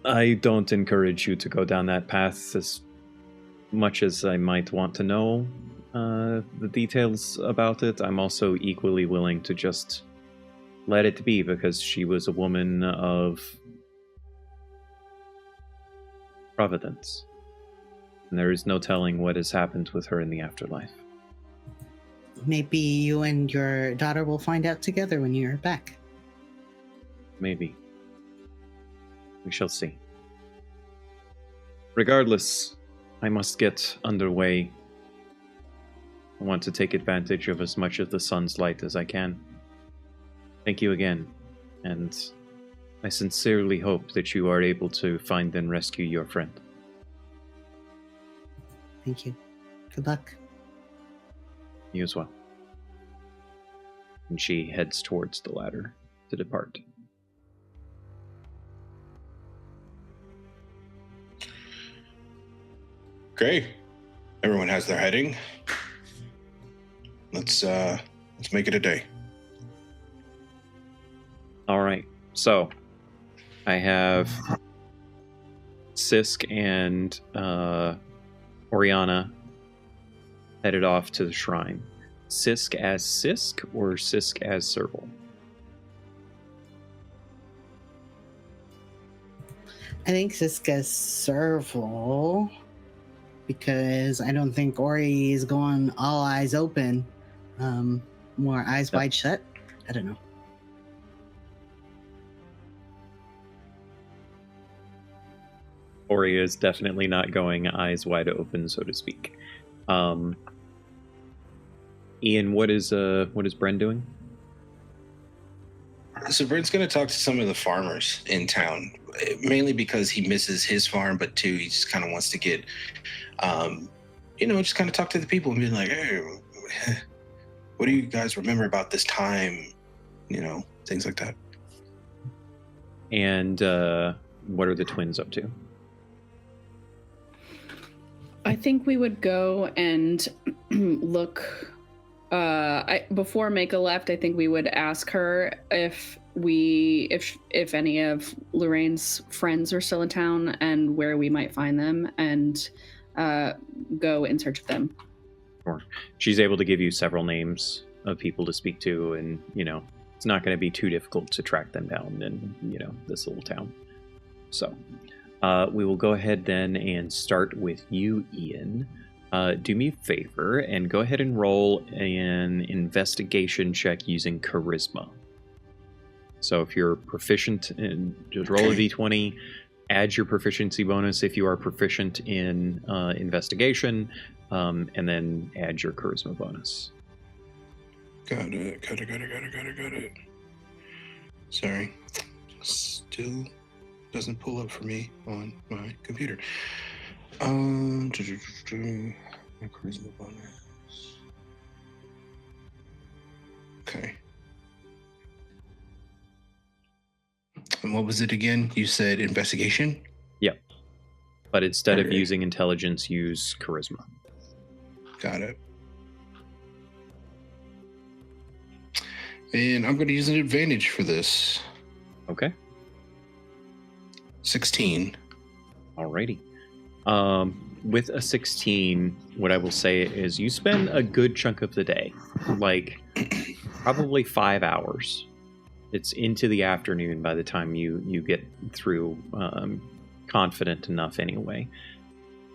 I don't encourage you to go down that path as much as I might want to know the details about it. I'm also equally willing to just let it be, because she was a woman of providence. And there is no telling what has happened with her in the afterlife. Maybe you and your daughter will find out together when you're back. Maybe. We shall see. Regardless, I must get underway. I want to take advantage of as much of the sun's light as I can. Thank you again, and I sincerely hope that you are able to find and rescue your friend. Thank you. Good luck. You as well. And she heads towards the ladder to depart. Great. Everyone has their heading. Let's make it a day. All right. So I have Sisk and Oriana headed off to the shrine. Sisk as Sisk or Sisk as Serval? I think Siska's Serval, because I don't think Ori is going all eyes open. More eyes wide shut. I don't know. Ori is definitely not going eyes wide open, so to speak. Ian, what is Bren doing? So Brent's going to talk to some of the farmers in town, mainly because he misses his farm, but two, he just kind of wants to get, just kind of talk to the people and be like, hey, what do you guys remember about this time? Things like that. And what are the twins up to? I think we would go and look. Before Mako left, I think we would ask her if any of Lorraine's friends are still in town and where we might find them, and go in search of them. Sure. She's able to give you several names of people to speak to, and it's not going to be too difficult to track them down in this little town. So we will go ahead then and start with you, Ian. Do me a favor and go ahead and roll an investigation check using charisma. So if you're proficient in, just roll a d20, add your proficiency bonus if you are proficient in investigation, and then add your charisma bonus. Got it. Sorry. Still doesn't pull up for me on my computer. My charisma bonus. Okay. And what was it again? You said investigation? Yep. But instead of using intelligence, use charisma. Got it. And I'm going to use an advantage for this. Okay. 16. Alrighty. With a 16, what I will say is you spend a good chunk of the day, like probably 5 hours. It's into the afternoon by the time you get through, confident enough anyway.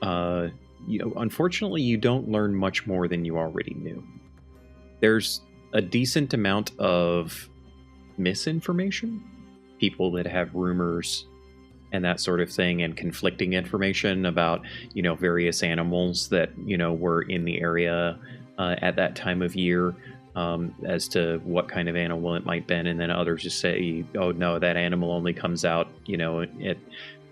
Unfortunately, you don't learn much more than you already knew. There's a decent amount of misinformation, people that have rumors and that sort of thing, and conflicting information about, various animals that, were in the area at that time of year, as to what kind of animal it might have been. And then others just say, oh no, that animal only comes out, at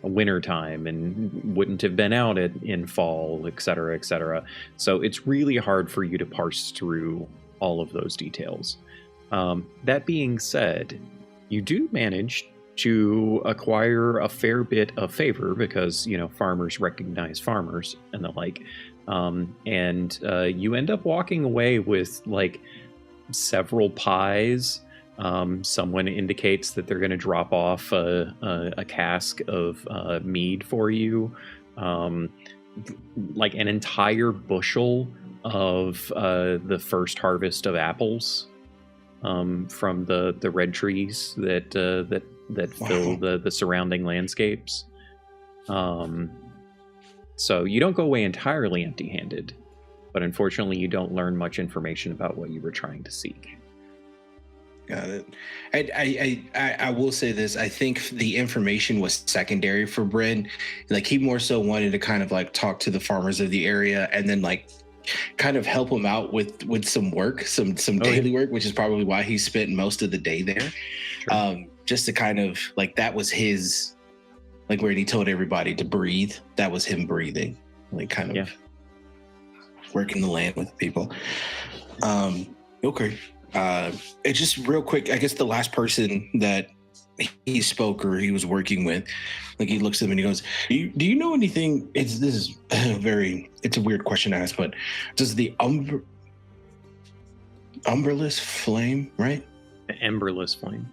winter time and wouldn't have been out in fall, et cetera, et cetera. So it's really hard for you to parse through all of those details. That being said, you do manage to acquire a fair bit of favor because, farmers recognize farmers and the like. And you end up walking away with like several pies Someone indicates that they're going to drop off a cask of mead for you, like an entire bushel of the first harvest of apples from the red trees that fill the surrounding landscapes. So you don't go away entirely empty-handed, but unfortunately you don't learn much information about what you were trying to seek. Got it. I will say this. I think the information was secondary for Bryn. Like, he more so wanted to kind of like talk to the farmers of the area and then like kind of help them out with some work, some daily work, which is probably why he spent most of the day there. Sure. Just to kind of like, that was his, like, where he told everybody to breathe. That was him breathing, like kind of working the land with people. Okay. It's just real quick. I guess the last person that he spoke or he was working with, like, he looks at him and he goes, "Do you know anything?" It's a weird question to ask, but does the umberless flame, right? The emberless flame.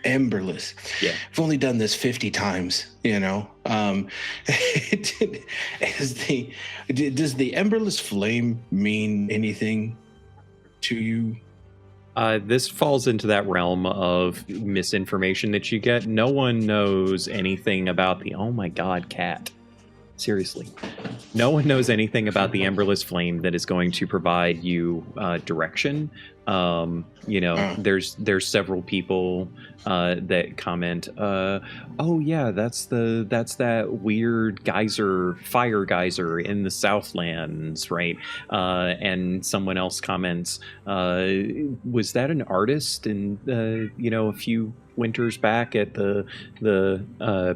Emberless. Yeah. I've only done this 50 times, you know. Does the emberless flame mean anything to you? This falls into that realm of misinformation that you get. No one knows anything about the... Oh my god, cat. Seriously. No one knows anything about the emberless flame that is going to provide you direction. There's several people that comment, oh yeah, that's that weird fire geyser in the Southlands, right? And someone else comments, was that an artist in a few winters back at the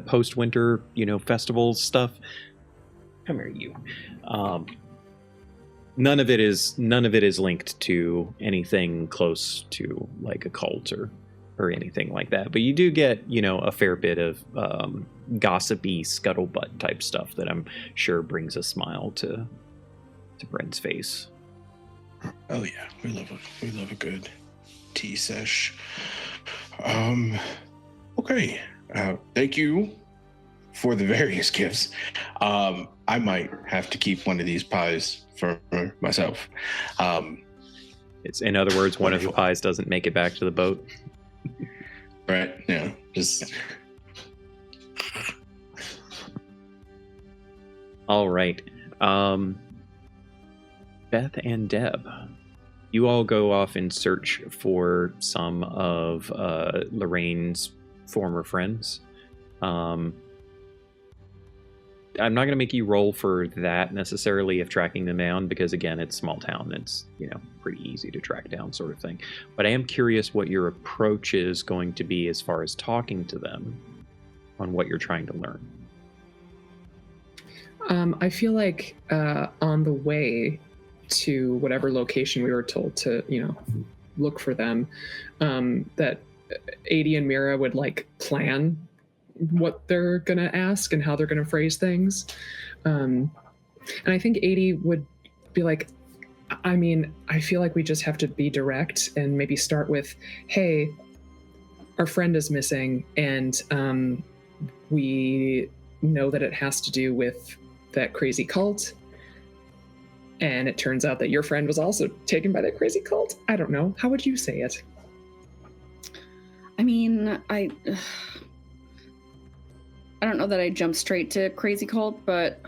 post-winter festival stuff? Come here, you. None of it is linked to anything close to like a cult or anything like that. But you do get a fair bit of gossipy scuttlebutt type stuff that I'm sure brings a smile to Brent's face. Oh yeah, we love a good tea sesh. Okay. Thank you for the various gifts. I might have to keep one of these pies for myself. It's, in other words, one of the pies doesn't make it back to the boat. Right. Yeah. Just. All right. Beth and Deb, you all go off in search for some of Lorraine's former friends. I'm not going to make you roll for that necessarily, if tracking them down, because again, it's small town. It's, pretty easy to track down sort of thing. But I am curious what your approach is going to be as far as talking to them on what you're trying to learn. I feel like on the way to whatever location we were told to, look for them, that Adi and Mira would like plan what they're gonna ask and how they're gonna phrase things, and I think Adi would be like, I feel like we just have to be direct and maybe start with, hey, our friend is missing, and we know that it has to do with that crazy cult, and it turns out that your friend was also taken by that crazy cult. I don't know, how would you say it? I don't know that I jump straight to crazy cult, but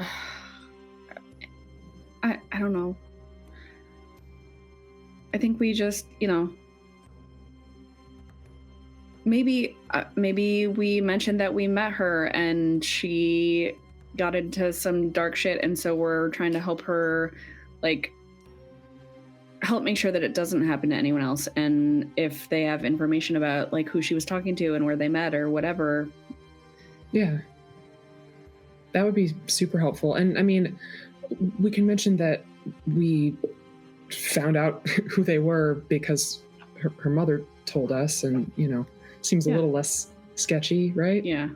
I don't know. I think we just, maybe we mentioned that we met her and she got into some dark shit, and so we're trying to help her, help make sure that it doesn't happen to anyone else. And if they have information about who she was talking to and where they met or whatever. Yeah, that would be super helpful. And we can mention that we found out who they were because her mother told us, and seems a little less sketchy, right? Yeah.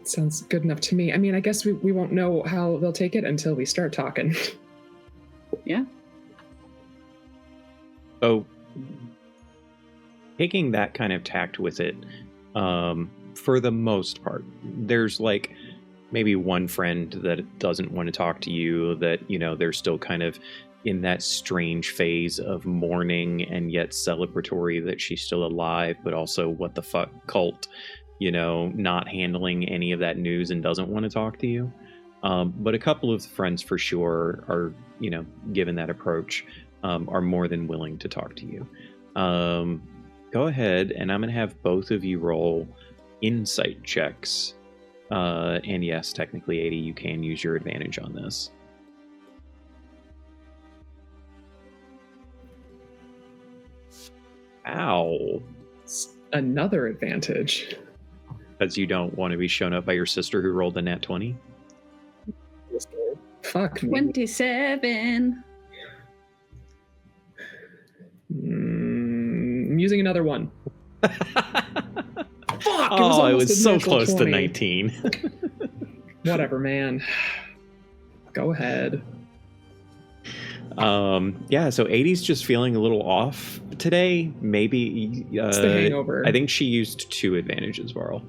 Sounds good enough to me. I guess we won't know how they'll take it until we start talking. Yeah. So, taking that kind of tact with it, for the most part, there's like maybe one friend that doesn't want to talk to you, that, you know, they're still kind of in that strange phase of mourning and yet celebratory that she's still alive, but also what the fuck cult, you know, not handling any of that news and doesn't want to talk to you. But a couple of friends for sure are, you know, given that approach, are more than willing to talk to you. Go ahead, and I'm going to have both of you roll insight checks. And yes, technically, 80, you can use your advantage on this. Ow. Another advantage. Because you don't want to be shown up by your sister who rolled a nat 20? Fuck me. 27. I'm using another one. Fuck! It was so close 20. to 19. Whatever, man. Go ahead. Yeah, so 80's just feeling a little off today. Maybe It's the hangover. I think she used 2 advantages, Varl.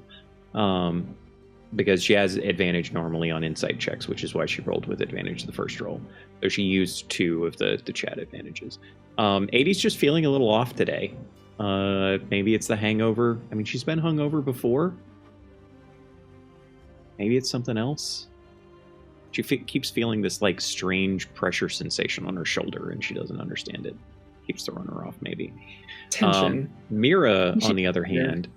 Because she has advantage normally on insight checks, which is why she rolled with advantage the first roll. So she used 2 of the chat advantages. 80's just feeling a little off today. Maybe it's the hangover. I mean, she's been hungover before. Maybe it's something else. She keeps feeling this like strange pressure sensation on her shoulder, and she doesn't understand it. Keeps throwing her off, maybe. Tension. Mira, on the other hand,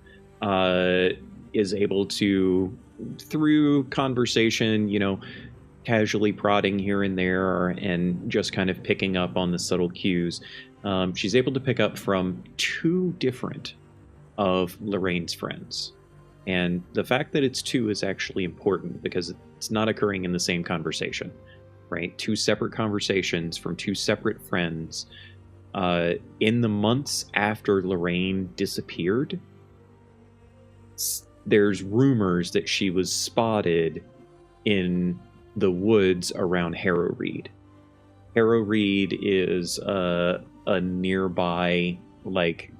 is able to, through conversation, you know, casually prodding here and there and just kind of picking up on the subtle cues. She's able to pick up from 2 different of Lorraine's friends. And the fact that it's 2 is actually important because it's not occurring in the same conversation, right? 2 separate conversations from 2 separate friends. In the months after Lorraine disappeared, there's rumors that she was spotted in the woods around Harrowreed. Harrowreed is a nearby, like,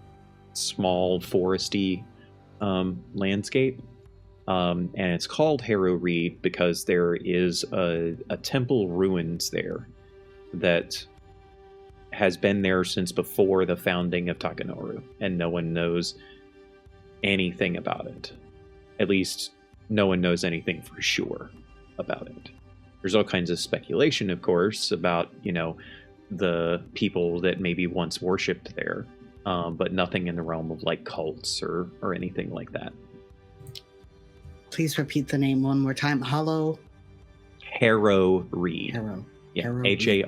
small foresty landscape. And it's called Harrowreed because there is a temple ruins there that has been there since before the founding of Takanoru, and no one knows anything about it. At least no one knows anything for sure about it. There's all kinds of speculation, of course, about, you know, the people that maybe once worshipped there, but nothing in the realm of like cults or anything like that. Please repeat the name one more time. Harrowreed. Harrow. Yeah, Harrowreed.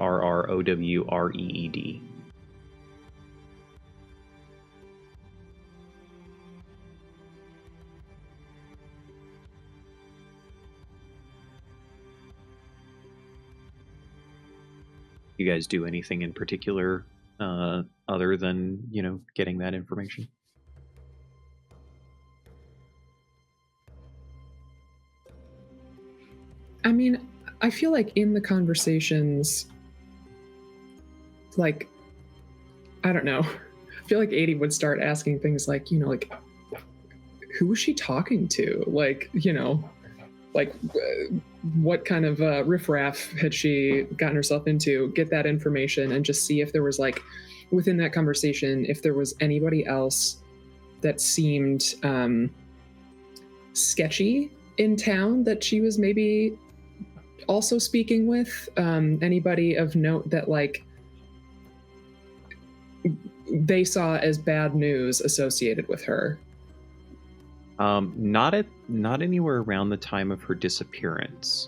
Harrowreed. You guys do anything in particular other than, you know, getting that information? I mean, I feel like in the conversations, like, I don't know, I feel like 80 would start asking things like, you know, like, who was she talking to? Like, you know, like, what kind of riffraff had she gotten herself into? Get that information and just see if there was, like, within that conversation, if there was anybody else that seemed sketchy in town that she was maybe also speaking with. Anybody of note that, like, they saw as bad news associated with her. Not anywhere around the time of her disappearance,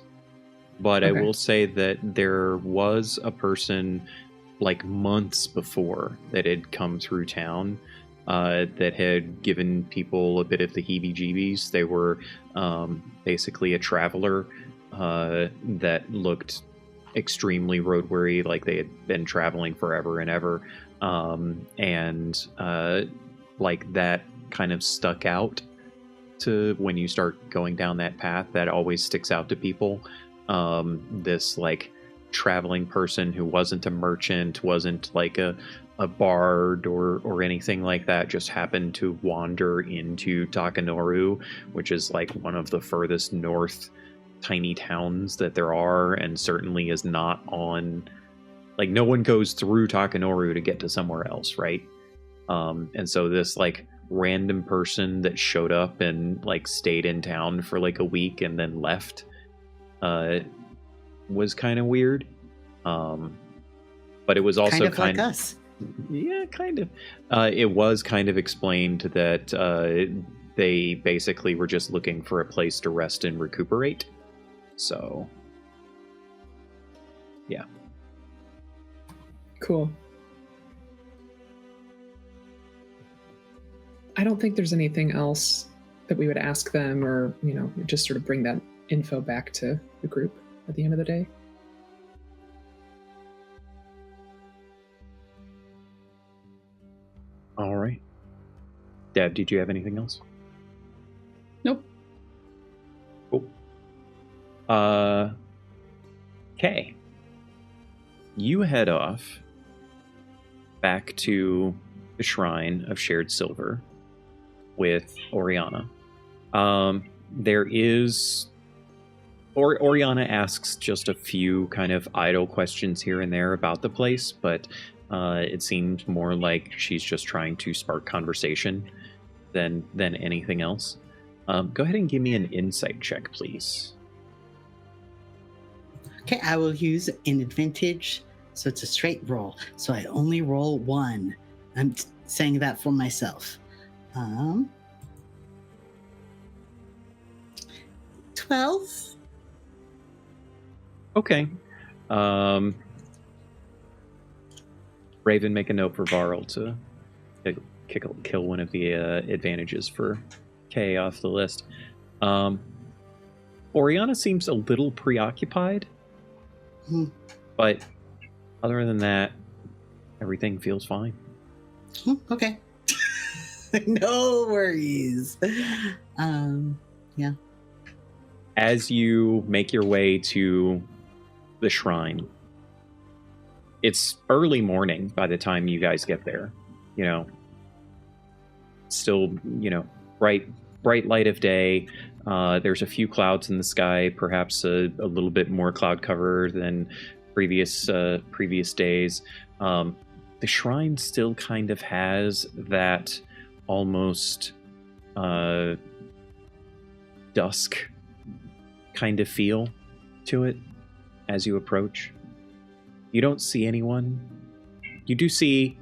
but okay. I will say that there was a person like months before that had come through town that had given people a bit of the heebie-jeebies. They were basically a traveler that looked extremely road weary, like they had been traveling forever and ever, and like that kind of stuck out to when you start going down that path. That always sticks out to people. This like traveling person who wasn't a merchant, wasn't like a bard or anything like that, just happened to wander into Takanoru, which is like one of the furthest north tiny towns that there are, and certainly is not on, like, no one goes through Takanoru to get to somewhere else, right? And so this like random person that showed up and like stayed in town for like a week and then left was kind of weird. But it was also kind of like us. Yeah, kind of. It was kind of explained that they basically were just looking for a place to rest and recuperate. So, yeah. Cool. I don't think there's anything else that we would ask them, or, you know, just sort of bring that info back to the group at the end of the day. All right. Deb, did you have anything else? Nope. Cool. Okay. You head off back to the Shrine of Shared Silver with Oriana. There is... Oriana asks just a few kind of idle questions here and there about the place, but it seems more like she's just trying to spark conversation than anything else. Go ahead and give me an insight check, please. Okay, I will use an advantage, so it's a straight roll. So I only roll 1. I'm saying that for myself. 12. Okay. Raven, make a note for Varl to kill one of the advantages for K off the list. Oriana seems a little preoccupied, but other than that, everything feels fine. Okay. No worries. Yeah. As you make your way to the shrine, it's early morning by the time you guys get there. You know, still, you know, bright light of day. There's a few clouds in the sky, perhaps a little bit more cloud cover than previous days. The shrine still kind of has that almost dusk kind of feel to it as you approach. You don't see anyone. You do see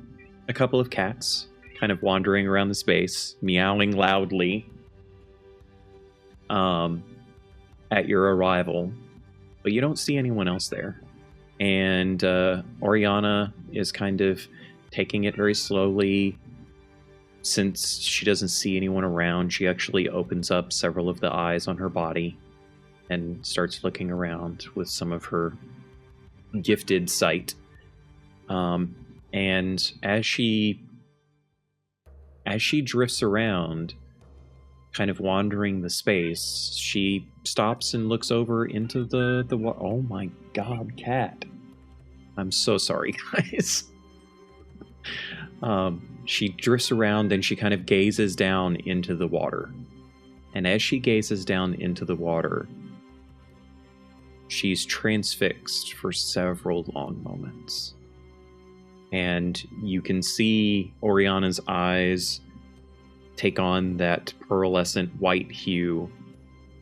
a couple of cats kind of wandering around the space, meowing loudly at your arrival, but you don't see anyone else there. And Oriana is kind of taking it very slowly. Since she doesn't see anyone around, she actually opens up several of the eyes on her body and starts looking around with some of her gifted sight. And as she drifts around, kind of wandering the space, she stops and looks over into the oh my god, cat. I'm so sorry, guys. She drifts around and she kind of gazes down into the water. And as she gazes down into the water, she's transfixed for several long moments. And you can see Oriana's eyes take on that pearlescent white hue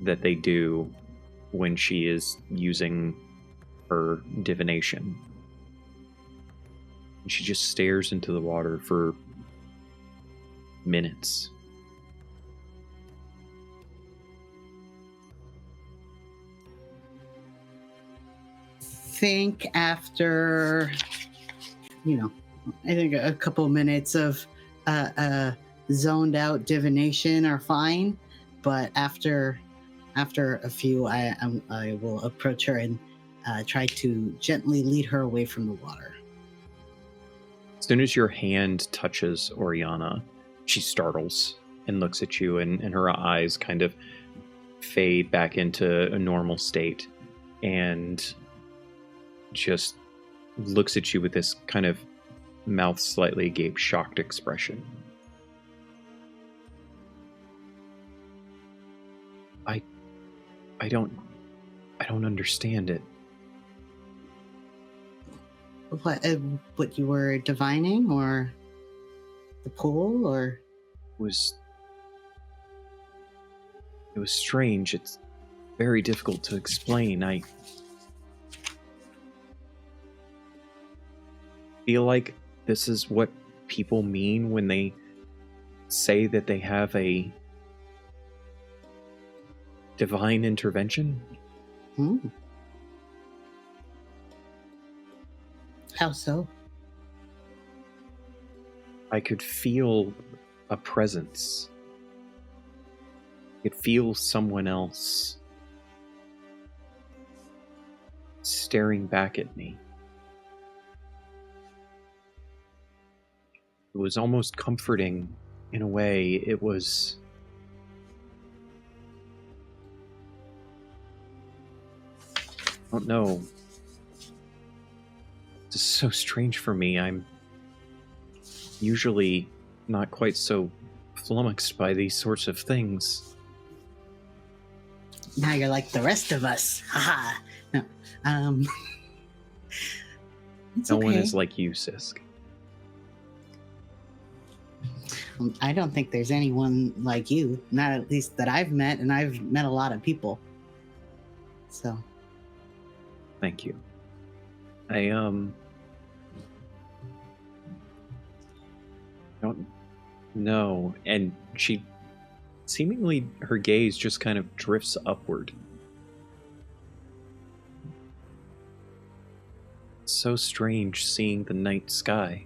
that they do when she is using her divination. And she just stares into the water for minutes. Think after, you know, I think a couple minutes of zoned out divination are fine, but after a few, I will approach her and try to gently lead her away from the water. As soon as your hand touches Oriana, she startles and looks at you, and her eyes kind of fade back into a normal state. And just looks at you with this kind of mouth slightly agape, shocked expression. I don't understand it. What you were divining, or the pool, or It was strange. It's very difficult to explain. I feel like this is what people mean when they say that they have a divine intervention. How so? I could feel a presence. I could feel someone else staring back at me. It was almost comforting in a way. It was... I don't know. It's so strange for me. I'm usually not quite so flummoxed by these sorts of things. Now you're like the rest of us. Haha. No. It's No okay. one is like you, Sisk. I don't think there's anyone like you. Not at least that I've met, and I've met a lot of people. So. Thank you. I don't know. And she seemingly, her gaze just kind of drifts upward. It's so strange seeing the night sky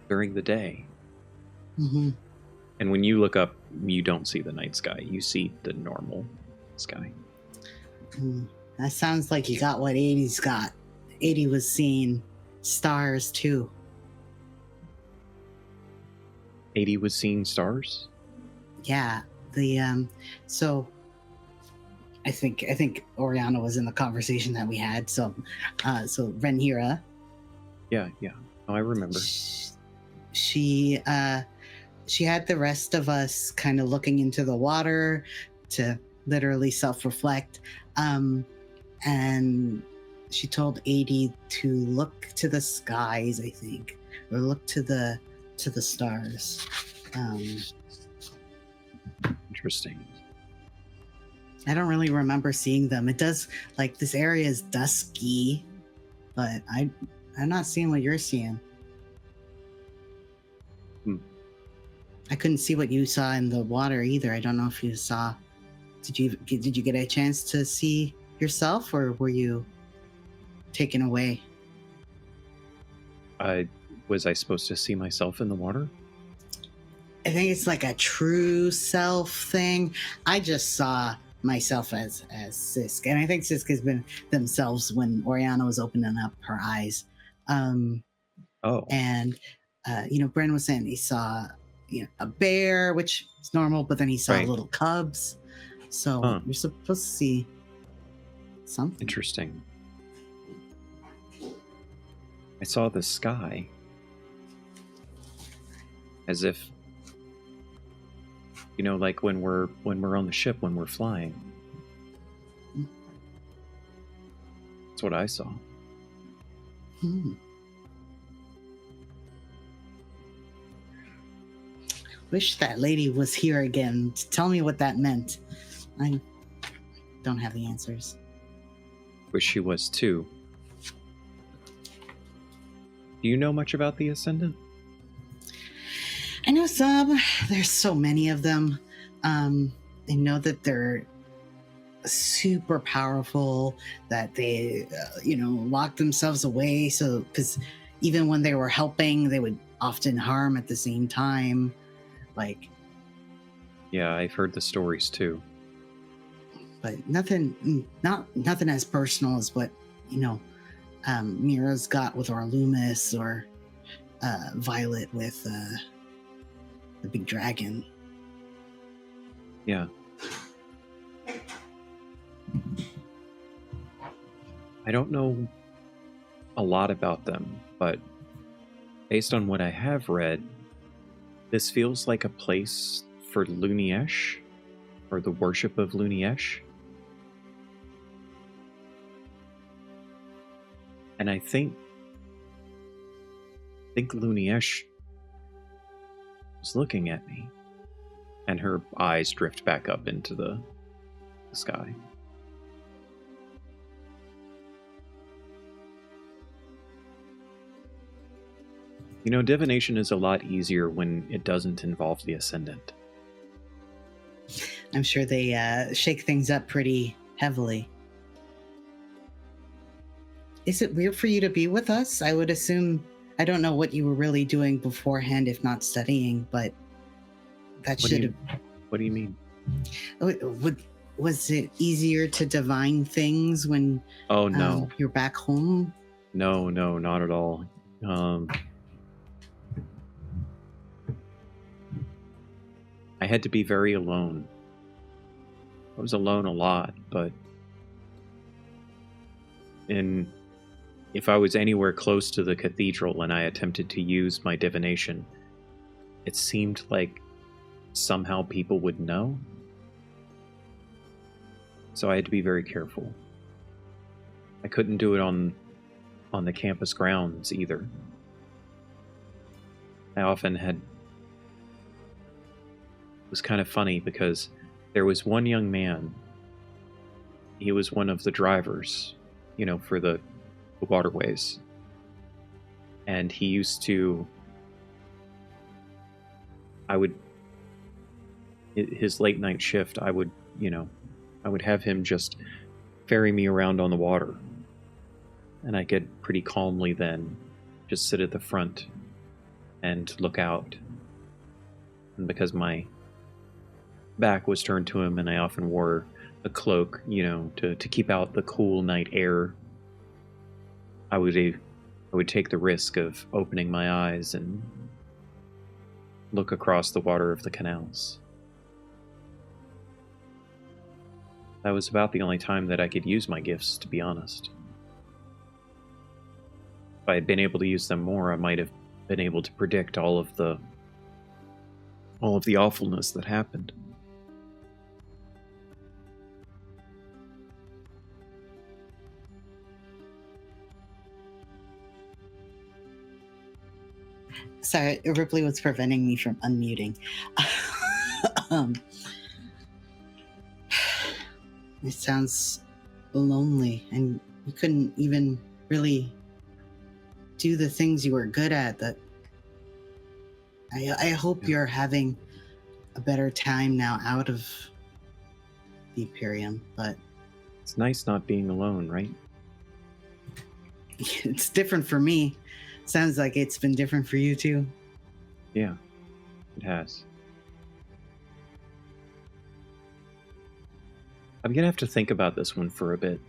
during the day. Mm-hmm. And when you look up, you don't see the night sky. You see the normal sky. That sounds like you got what 80's got. 80 was seeing stars too. 80 was seeing stars? Yeah. So I think Oriana was in the conversation that we had. So Rhaenyra. Yeah. Oh, I remember. She had the rest of us kind of looking into the water to literally self-reflect. And she told 80 to look to the skies, I think, or look to the stars. Interesting. I don't really remember seeing them. It does, like, this area is dusky, but I'm not seeing what you're seeing. I couldn't see what you saw in the water either. I don't know if you saw. Did you get a chance to see yourself, or were you taken away? Was I supposed to see myself in the water? I think it's like a true self thing. I just saw myself as Sisk, and I think Sisk has been themselves when Oriana was opening up her eyes. And Bren was saying he saw a bear, which is normal, but then he saw little cubs. So you're supposed to see something. Interesting. I saw the sky as if, like when we're on the ship, when we're flying. That's what I saw. Wish that lady was here again to tell me what that meant. I don't have the answers. Wish she was too. Do you know much about the Ascendant? I know some. There's so many of them. I know that they're super powerful, that they, lock themselves away. So, because even when they were helping, they would often harm at the same time. Yeah, I've heard the stories too. But nothing as personal as what, Mira's got with Orlumis, or Violet with the big dragon. Yeah. I don't know a lot about them, but based on what I have read, this feels like a place for Luniesh, or the worship of Luniesh. And I think Luniesh was looking at me, and her eyes drift back up into the sky. You know, divination is a lot easier when it doesn't involve the Ascendant. I'm sure they shake things up pretty heavily. Is it weird for you to be with us? I would assume, I don't know what you were really doing beforehand if not studying, but that should have... What do you mean? Was it easier to divine things when Oh, no. You're back home? No, not at all. I had to be very alone. I was alone a lot, but if I was anywhere close to the cathedral and I attempted to use my divination, it seemed like somehow people would know. So I had to be very careful. I couldn't do it on the campus grounds either. I often had... It was kind of funny because there was one young man. He was one of the drivers, for the waterways. And he used to... His late night shift, I would have him just ferry me around on the water. And I could pretty calmly then just sit at the front and look out. And because my back was turned to him and I often wore a cloak, to keep out the cool night air, I would take the risk of opening my eyes and look across the water of the canals. That was about the only time that I could use my gifts, to be honest. If I had been able to use them more, I might have been able to predict all of the awfulness that happened. Sorry, Ripley was preventing me from unmuting. It sounds lonely, and you couldn't even really do the things you were good at. That I hope you're having a better time now out of the Imperium, but it's nice not being alone, right? It's different for me. Sounds like it's been different for you too. Yeah, it has. I'm gonna have to think about this one for a bit.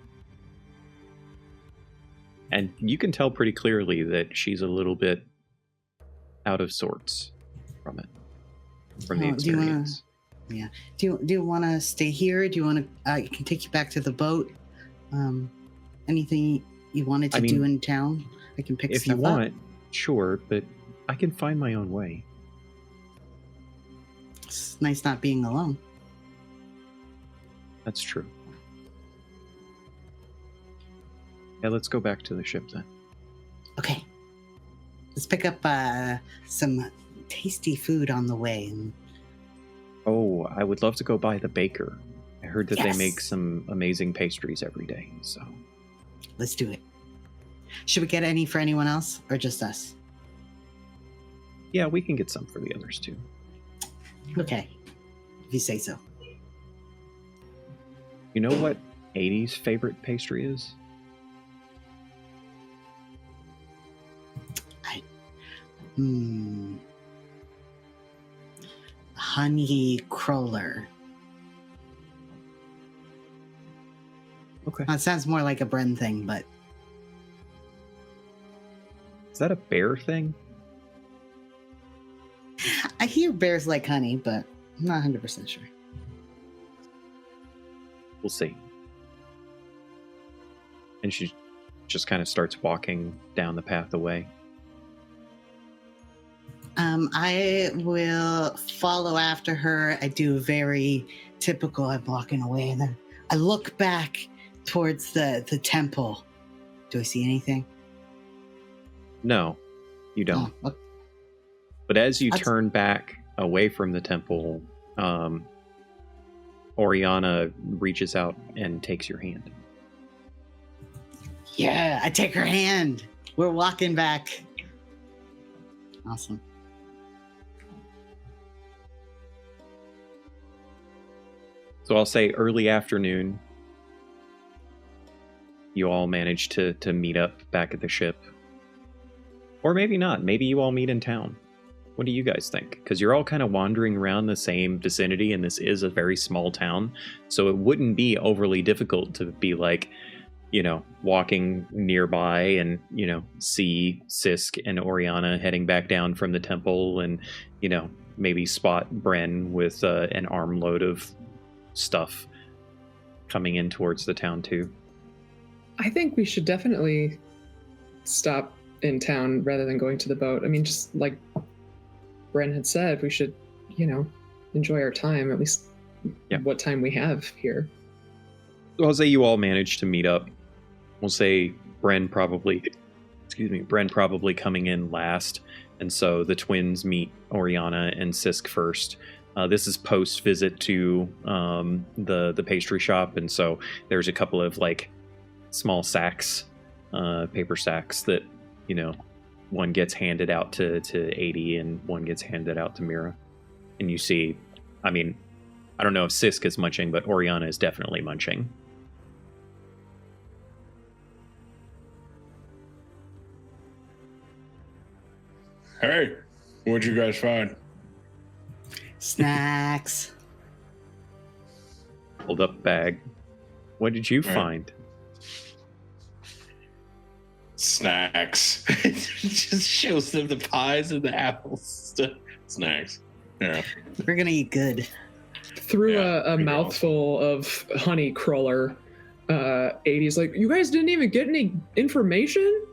And you can tell pretty clearly that she's a little bit out of sorts from it, from the experience. Do you want to stay here? Do you want to? I can take you back to the boat. Anything you wanted to do in town? I can pick if stuff you want, up. Sure, but I can find my own way. It's nice not being alone. That's true. Yeah, let's go back to the ship then. Okay. Let's pick up some tasty food on the way. Oh, I would love to go by the baker. I heard that Yes. they make some amazing pastries every day, so... Let's do it. Should we get any for anyone else, or just us? Yeah, we can get some for the others too. Okay. If you say so. You know what 80's favorite pastry is? Honey cruller. Okay. It sounds more like a Bren thing, but... Is that a bear thing? I hear bears like honey, but I'm not 100% sure. We'll see. And just kind of starts walking down the path away. I will follow after her. I do very typical, I'm walking away, and then I look back towards the temple. Do I see anything? No, you don't. Oh, But as you turn back away from the temple, Oriana reaches out and takes your hand. yeah, I take her hand. We're walking back. Awesome. So I'll say early afternoon, you all manage to meet up back at the ship. Or maybe not. Maybe you all meet in town. What do you guys think? Because you're all kind of wandering around the same vicinity, and this is a very small town. So it wouldn't be overly difficult to be like, walking nearby and, see Sisk and Oriana heading back down from the temple and, maybe spot Bren with an armload of stuff coming in towards the town too. I think we should definitely stop in town rather than going to the boat. I mean, just like Bren had said, we should, enjoy our time, at least what time we have here. I'll say you all managed to meet up. We'll say Bren probably coming in last. And so the twins meet Oriana and Sisk first. This is post visit to the pastry shop. And so there's a couple of small sacks, paper sacks that, one gets handed out to 80 and one gets handed out to Mira. And you see, I don't know if Sisk is munching, but Oriana is definitely munching. Hey, what'd you guys find? Snacks. Hold up bag. What did you find? Snacks. It just shows them the pies and the apples. Snacks. Yeah. We're gonna eat good. Through a mouthful of honey cruller, 80's like, you guys didn't even get any information?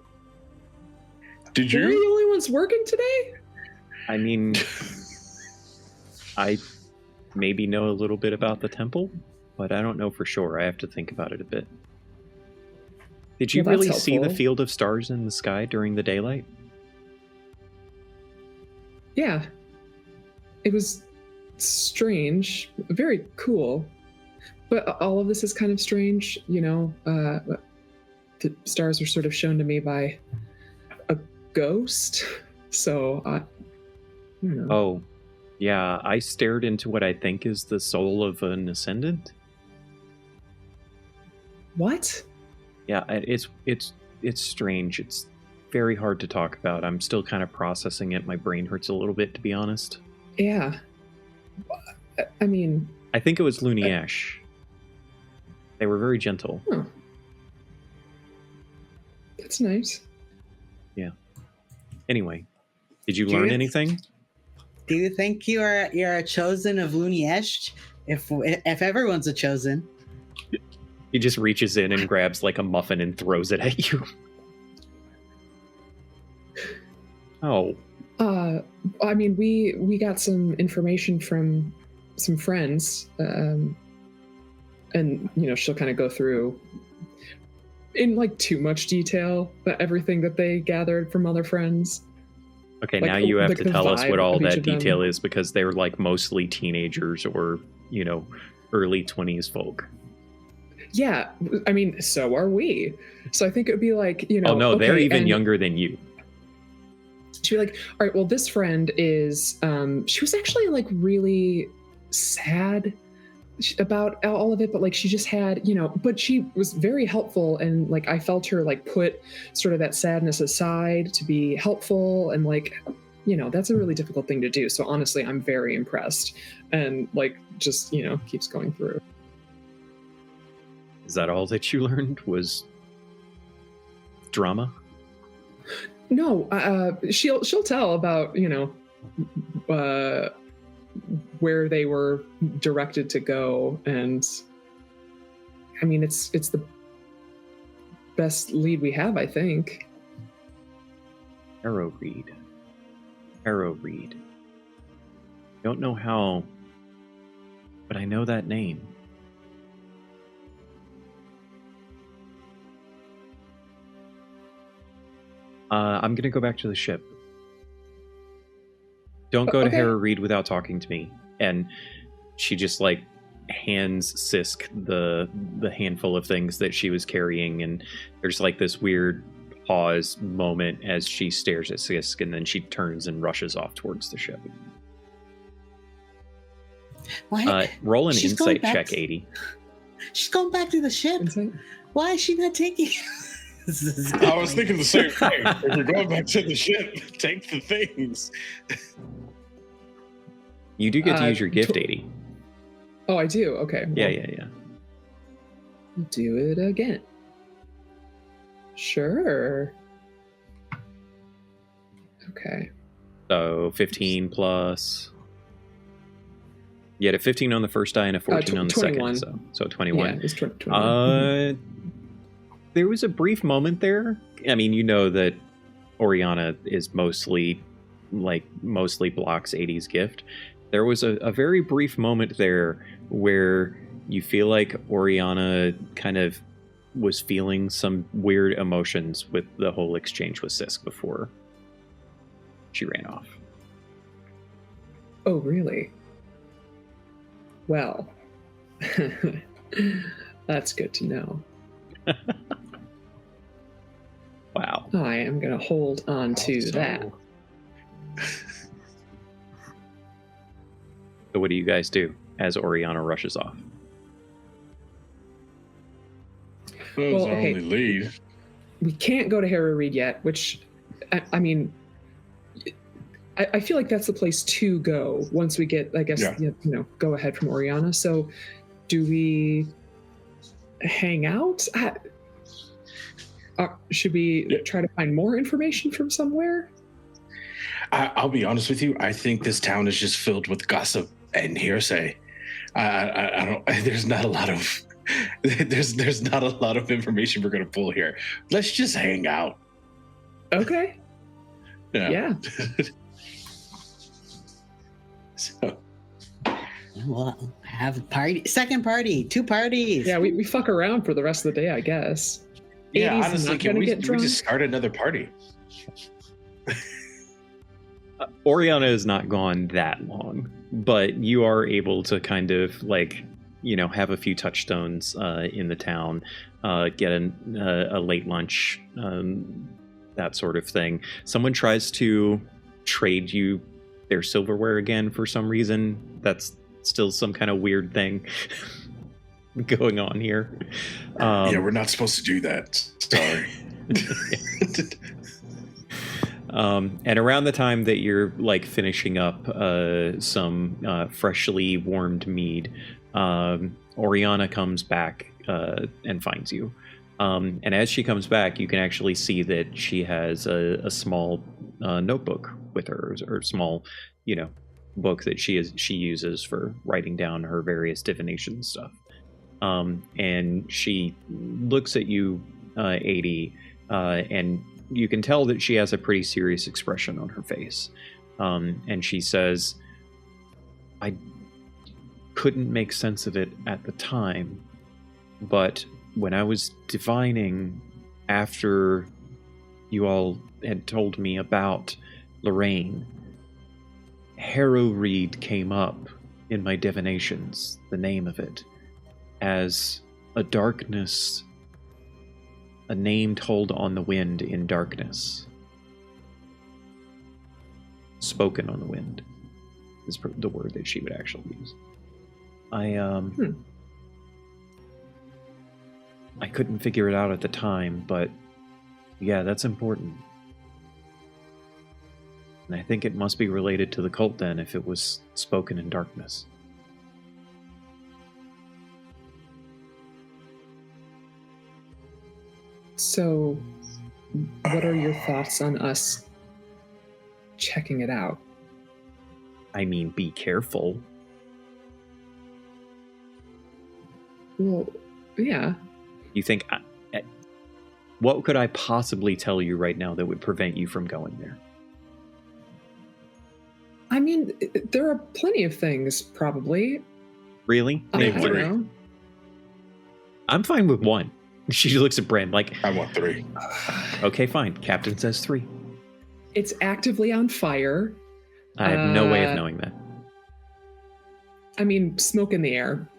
Did Were we you? the only ones working today? I maybe know a little bit about the temple, but I don't know for sure. I have to think about it a bit. Did you really see the field of stars in the sky during the daylight? Yeah. It was strange, very cool. But all of this is kind of strange, the stars were sort of shown to me by a ghost. So, I don't know. Oh, yeah. I stared into what I think is the soul of an ascendant. What? Yeah, it's strange. It's very hard to talk about. I'm still kind of processing it. My brain hurts a little bit, to be honest. Yeah. I think it was Luniash. They were very gentle. Oh. That's nice. Yeah. Anyway, did you learn anything? Do you think you're a chosen of Luniesh? If everyone's a chosen. He just reaches in and grabs a muffin and throws it at you. Oh. We got some information from some friends, and she'll kind of go through in too much detail everything that they gathered from other friends. Okay, now you have to tell us what all that detail is, because they're mostly teenagers or early 20s folk. Yeah, so are we. So I think it would be Oh no, they're even younger than you. She'd be like, all right, well, this friend is, she was actually really sad about all of it, but she just had, but she was very helpful, and I felt her put sort of that sadness aside to be helpful, and that's a really difficult thing to do. So honestly, I'm very impressed, and just keeps going through. Is that all that you learned was drama? No, she'll tell about where they were directed to go, and it's the best lead we have, I think. Harrow Reed. Don't know how, but I know that name. I'm gonna go back to the ship. Don't go to Okay. Harrow Reed without talking to me. And she just like hands Sisk the handful of things that she was carrying, and there's like this weird pause moment as she stares at Sisk, and then she turns and rushes off towards the ship. Why? Roll an She's going insight back check, to- 80. She's going back to the ship. Insight? Why is she not taking? I was thinking the same thing. If you're going back to the ship, take the things. You do get to use your gift, tw- 80. Oh, I do? Okay. Yeah. Do it again. Sure. Okay. So 15 plus. You had a 15 on the first die and a 14 on the 21. second. So 21. Yeah, it's 21. There was a brief moment there. I mean, you know that Oriana is mostly blocks 80's gift. There was a very brief moment there where you feel like Oriana kind of was feeling some weird emotions with the whole exchange with Sisk before she ran off. Oh, really? Well, that's good to know. Wow. I am going to hold on to that. So what do you guys do as Oriana rushes off? That was Well, our okay. only lead. We can't go to Harrow Reed yet, which, I mean, I feel like that's the place to go once we get, I guess, go ahead from Oriana. So do we hang out? Should we try to find more information from somewhere? I'll be honest with you. I think this town is just filled with gossip and hearsay. I don't. There's not a lot of. There's not a lot of information we're gonna pull here. Let's just hang out. Okay. Yeah. So. Well, have a party. Second party. 2 parties. Yeah, we fuck around for the rest of the day, I guess. Yeah, 80's honestly, not can gonna we get drunk. just start another party? Oriana is not gone that long, but you are able to kind of have a few touchstones in the town, get a late lunch, that sort of thing. Someone tries to trade you their silverware again for some reason. That's still some kind of weird thing going on here. Yeah, we're not supposed to do that. Sorry. And around the time that you're finishing up some freshly warmed mead, Oriana comes back and finds you. And as she comes back, you can actually see that she has a small notebook with her, or small, book that she uses for writing down her various divination stuff. And she looks at you, 80, and you can tell that she has a pretty serious expression on her face. And she says, I couldn't make sense of it at the time, but when I was divining after you all had told me about Lorraine, Harrow Reed came up in my divinations, the name of it, as a darkness, a name told on the wind in darkness. Spoken on the wind is the word that she would actually use. I couldn't figure it out at the time, but yeah, that's important. And I think it must be related to the cult then, if it was spoken in darkness. So, what are your thoughts on us checking it out? I mean, be careful. Well, yeah. You think What could I possibly tell you right now that would prevent you from going there? I mean, there are plenty of things, probably. Really? Name I three. don't know. I'm fine with one. She looks at Bren like, I want 3. okay, fine. Captain says 3. It's actively on fire. I have no way of knowing that. I mean, smoke in the air.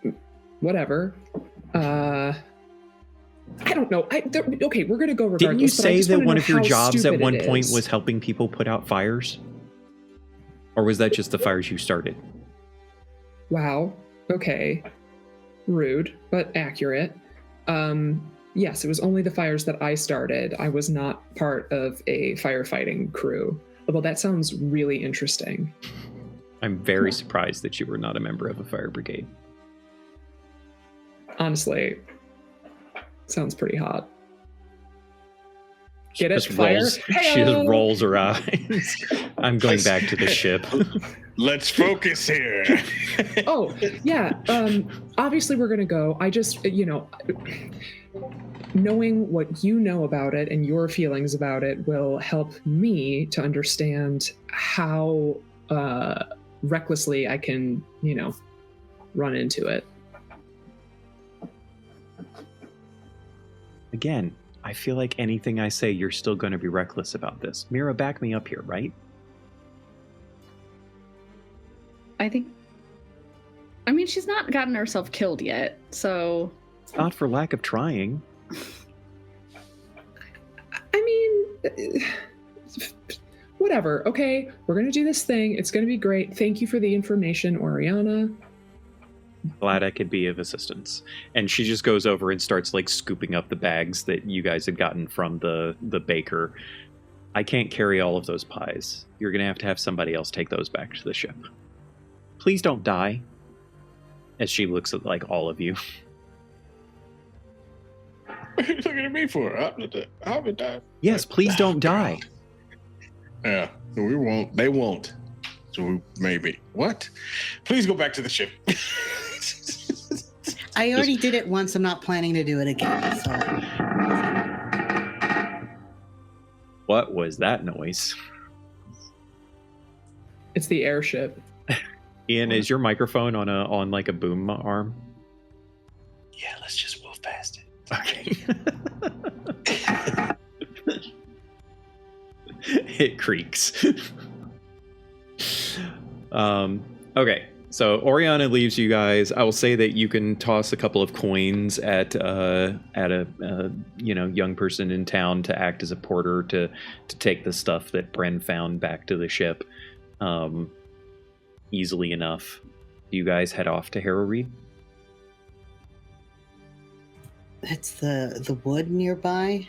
Whatever. I don't know. Okay, we're going to go regardless. Didn't you say that one of your jobs at one point is. was helping people put out fires? Or was that just the fires you started? Wow. Okay. Rude, but accurate. Yes, it was only the fires that I started. I was not part of a firefighting crew. Although that sounds really interesting. I'm very surprised that you were not a member of a fire brigade. Honestly, sounds pretty hot. Get it? Just Fire? rolls, she Hey-o! just rolls her eyes. I'm going back to the ship. Let's focus here. Oh, yeah. Obviously, we're going to go. I just, knowing what you know about it and your feelings about it will help me to understand how recklessly I can, run into it. Again, I feel like anything I say, you're still going to be reckless about this. Mira, back me up here, right? I mean, she's not gotten herself killed yet, so... It's not for lack of trying. I mean, whatever, okay? We're going to do this thing. It's going to be great. Thank you for the information, Oriana. Glad I could be of assistance. And she just goes over and starts like scooping up the bags that you guys had gotten from the baker. I can't carry all of those pies. You're going to have somebody else take those back to the ship. Please don't die. As she looks at like all of you. What are you looking at me for? I haven't died. Yes, please don't die. Yeah, we won't. They won't. So maybe. What? Please go back to the ship. I already did it once. I'm not planning to do it again. So. What was that noise? It's the airship. Ian, is your microphone on like a boom arm? Yeah, let's just move past it. Okay. It creaks. Okay, so Oriana leaves you guys. I will say that you can toss a couple of coins at a young person in town to act as a porter to take the stuff that Bren found back to the ship. Easily enough. You guys head off to Harrowreed? It's the wood nearby.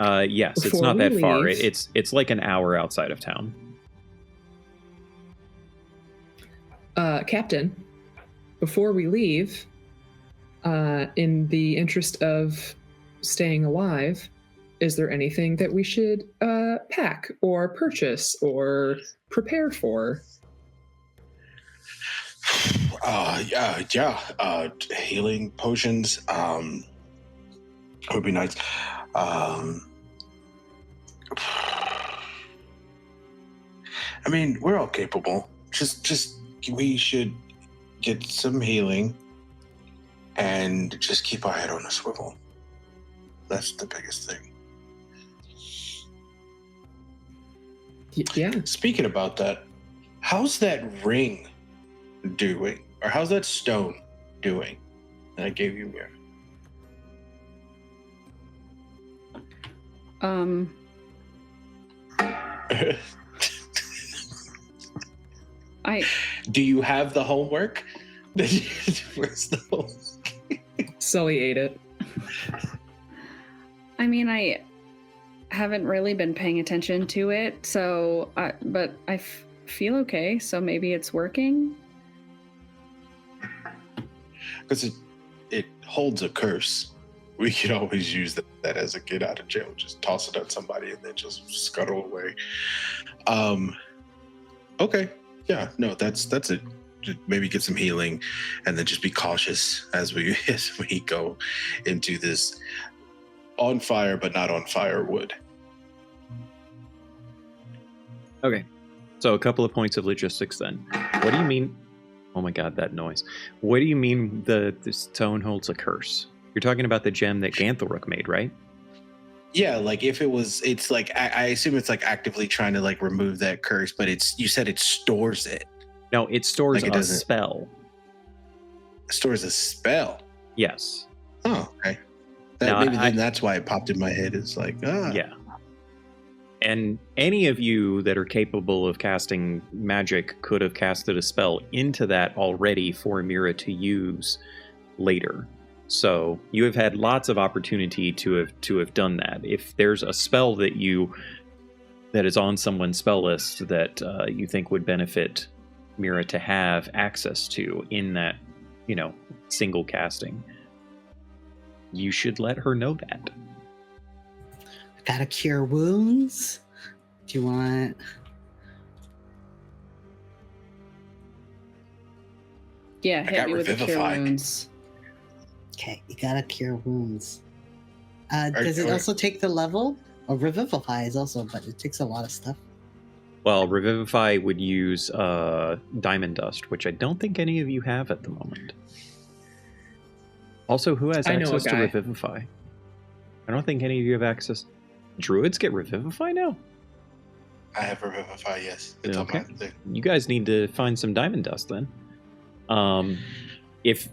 Yes, it's Before not we that far. leave- It's like an hour outside of town. Captain, before we leave, in the interest of staying alive, is there anything that we should pack or purchase or prepare for? Healing potions would be nice. I mean, we're all capable. Just we should get some healing and just keep our head on a swivel. That's the biggest thing. Yeah. Speaking about that, how's that ring doing? Or how's that stone doing that I gave you, Mira? Do you have the homework? Where's the homework? Sully ate it. I mean, I haven't really been paying attention to it, so but I feel okay, so maybe it's working. Because it holds a curse. We could always use that as a get out of jail. Just toss it at somebody and then just scuttle away. Okay. Yeah, no, that's it. Just maybe get some healing and then just be cautious as we go into this on fire, but not on firewood. Okay. So a couple of points of logistics then. What do you mean? Oh my god, that noise. What do you mean the stone holds a curse? You're talking about the gem that Ganthelrook made, right? Yeah, like if it's like, I assume it's like actively trying to like remove that curse, but you said it stores it. No, it stores Like it a doesn't- spell. It stores a spell. Yes. Oh, okay. Then that's why it popped in my head. It's like, Yeah. And any of you that are capable of casting magic could have casted a spell into that already for Mira to use later. So you have had lots of opportunity to have done that. If there's a spell that is on someone's spell list that you think would benefit Mira to have access to in that, single casting, you should let her know that. Gotta cure wounds. Do you want? Yeah, I hit got me with the cure Revivify. wounds. Okay, you gotta cure wounds. Does it also take the level? Or Revivify is also, but it takes a lot of stuff. Well, Revivify would use Diamond Dust, which I don't think any of you have at the moment. Also, who has I know a access to guy. Revivify? I don't think any of you have access. Druids get Revivify now? I have Revivify, yes. It's Okay. on my thing. You guys need to find some Diamond Dust then. If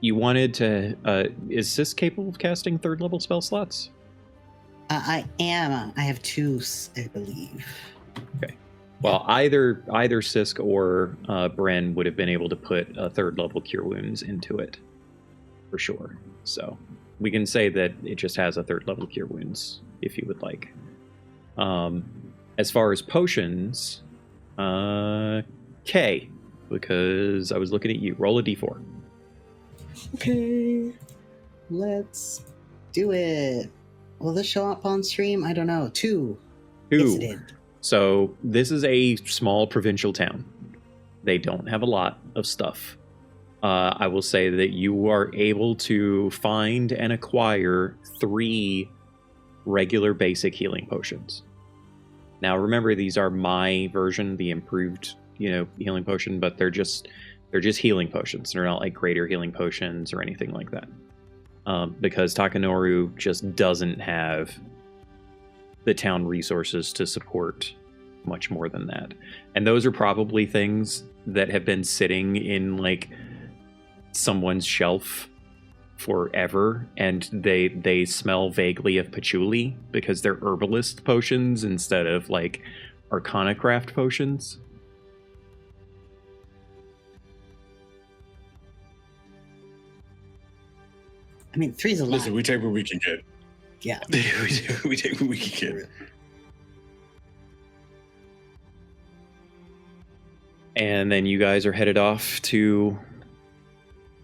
you wanted to... is Sis capable of casting 3rd level spell slots? I am. I have 2, I believe. Okay. Well, either Sisk or Bren would have been able to put a 3rd level Cure Wounds into it. For sure. So we can say that it just has a 3rd level Cure Wounds, if you would like. As far as potions, K, because I was looking at you. Roll a d4. Okay. Let's do it. Will this show up on stream? I don't know. 2. Yes, it did. So this is a small provincial town. They don't have a lot of stuff. I will say that you are able to find and acquire 3 regular basic healing potions. Now remember, these are my version, the improved, healing potion, but they're just healing potions. They're not like greater healing potions or anything like that. Because Takanoru just doesn't have the town resources to support much more than that. And those are probably things that have been sitting in like someone's shelf forever, and they smell vaguely of patchouli because they're herbalist potions instead of like arcana craft potions. I mean, 3's a lot. Listen, we take what we can get. Yeah. we take what we can get. And then you guys are headed off to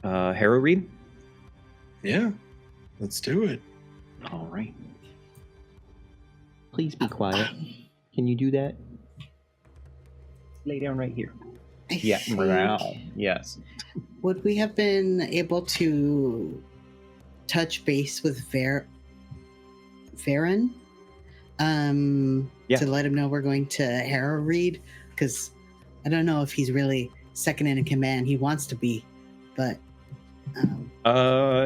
Harrowreed? Yeah, let's do it. All right. Please be quiet. Can you do that? Lay down right here. I Yeah, think- meow. Yes. Would we have been able to touch base with Varen? Yeah. To let him know we're going to Harrowreed? Because I don't know if he's really second in command. He wants to be, but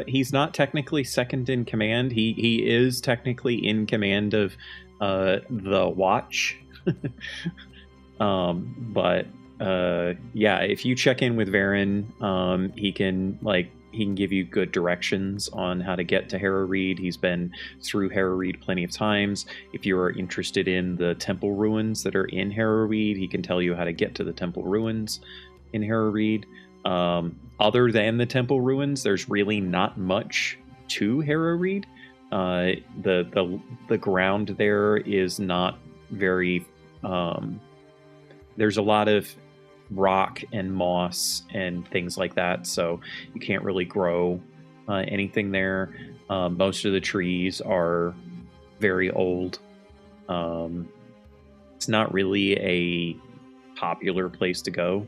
He's not technically second in command. He is technically in command of the Watch. But yeah, if you check in with Varen, he can give you good directions on how to get to Harrowreed. He's been through Harrowreed plenty of times. If you are interested in the temple ruins that are in Harrowreed, he can tell you how to get to the temple ruins in Harrowreed. Other than the temple ruins, there's really not much to Harrowreed. The ground there is not very. There's a lot of rock and moss and things like that, so you can't really grow anything there. Most of the trees are very old. It's not really a popular place to go.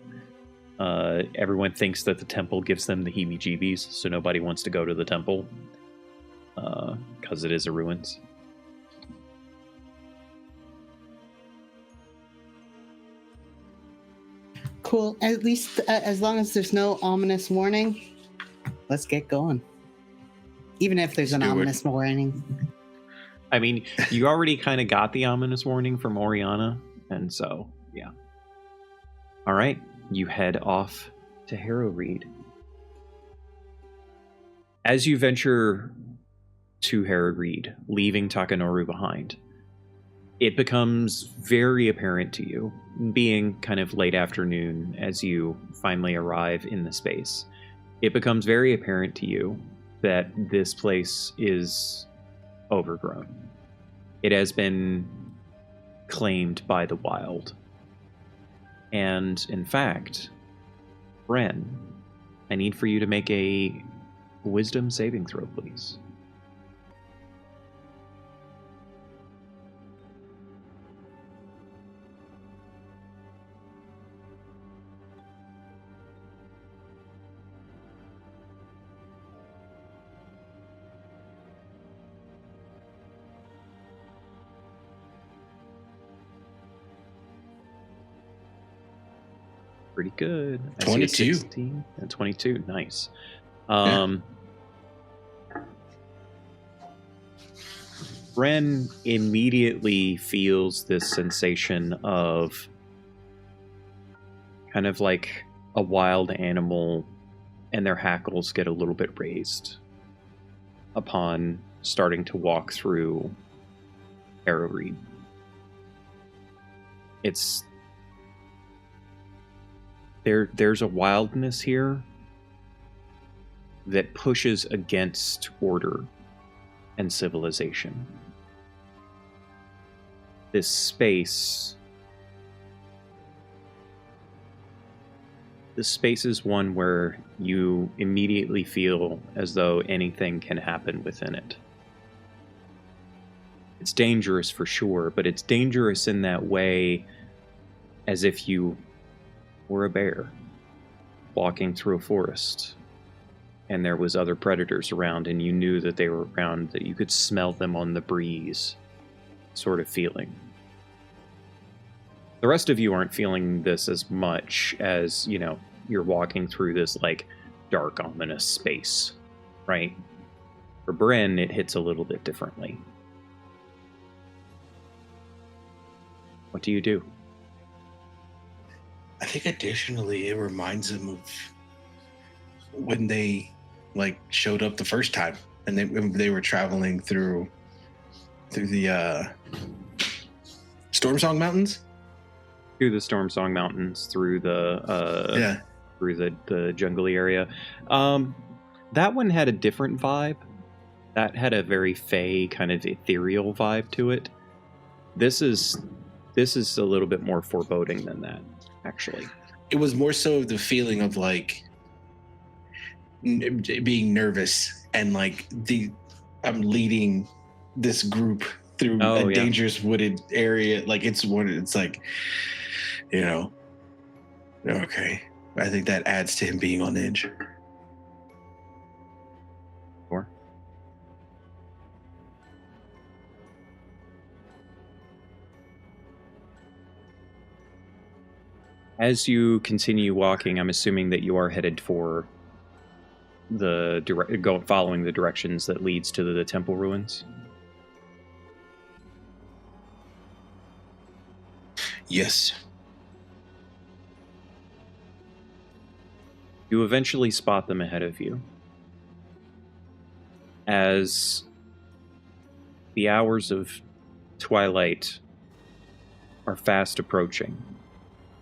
Everyone thinks that the temple gives them the heebie-jeebies, so nobody wants to go to the temple. because it is a ruins. Cool. At least as long as there's no ominous warning, let's get going. Even if there's an ominous warning. I mean, you already kind of got the ominous warning from Oriana, and so, yeah. All right, you head off to Harrowreed. As you venture to Harrowreed, leaving Takanoru behind, it becomes very apparent to you, being kind of late afternoon as you finally arrive in the space, it becomes very apparent to you that this place is overgrown. It has been claimed by the wild. And in fact, Bren, I need for you to make a wisdom saving throw, please. Pretty good. 22. 16 and 22. Nice. Bren immediately feels this sensation of kind of like a wild animal, and their hackles get a little bit raised upon starting to walk through Harrowreed. It's there's a wildness here that pushes against order and civilization. This space is one where you immediately feel as though anything can happen within it. It's dangerous for sure, but it's dangerous in that way as if you were a bear walking through a forest and there was other predators around and you knew that they were around, that you could smell them on the breeze sort of feeling. The rest of you aren't feeling this as much as, you know, you're walking through this like dark, ominous space, right? For Bren, it hits a little bit differently. What do you do? I think additionally it reminds them of when they like showed up the first time and they were traveling through the Storm Song Mountains. Through the Storm Song Mountains, through the through the jungly area. That one had a different vibe. That had a very fey kind of ethereal vibe to it. This is a little bit more foreboding than that, actually. It was more so the feeling of like being nervous and like I'm leading this group through a dangerous wooded area. Like it's like, you know, okay. I think that adds to him being on edge. Sure. As you continue walking, I'm assuming that you are headed for following the directions that leads to the temple ruins. Yes. You eventually spot them ahead of you. As the hours of twilight are fast approaching,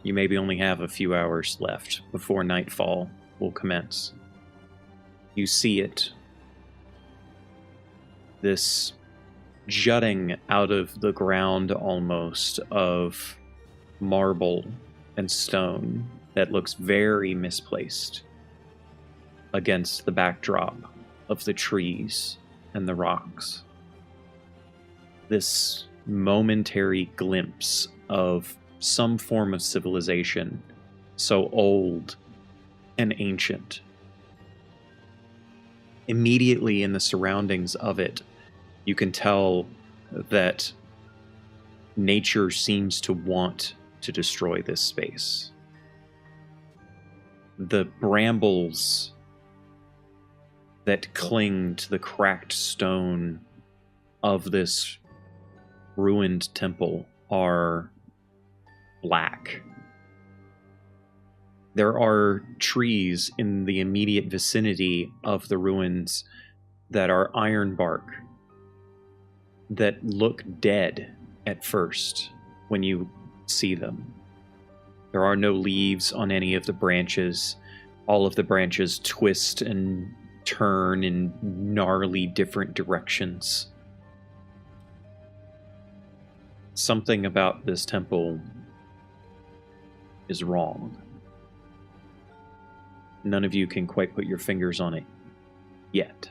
you maybe only have a few hours left before nightfall will commence. You see it. This jutting out of the ground almost of marble and stone that looks very misplaced against the backdrop of the trees and the rocks. This momentary glimpse of some form of civilization so old and ancient. immediately in the surroundings of it, you can tell that nature seems to want to destroy this space. The brambles that cling to the cracked stone of this ruined temple are black. There are trees in the immediate vicinity of the ruins that are iron bark that look dead at first when you see them. There are no leaves on any of the branches. All of the branches twist and turn in gnarly different directions. Something about this temple is wrong. None of you can quite put your fingers on it yet.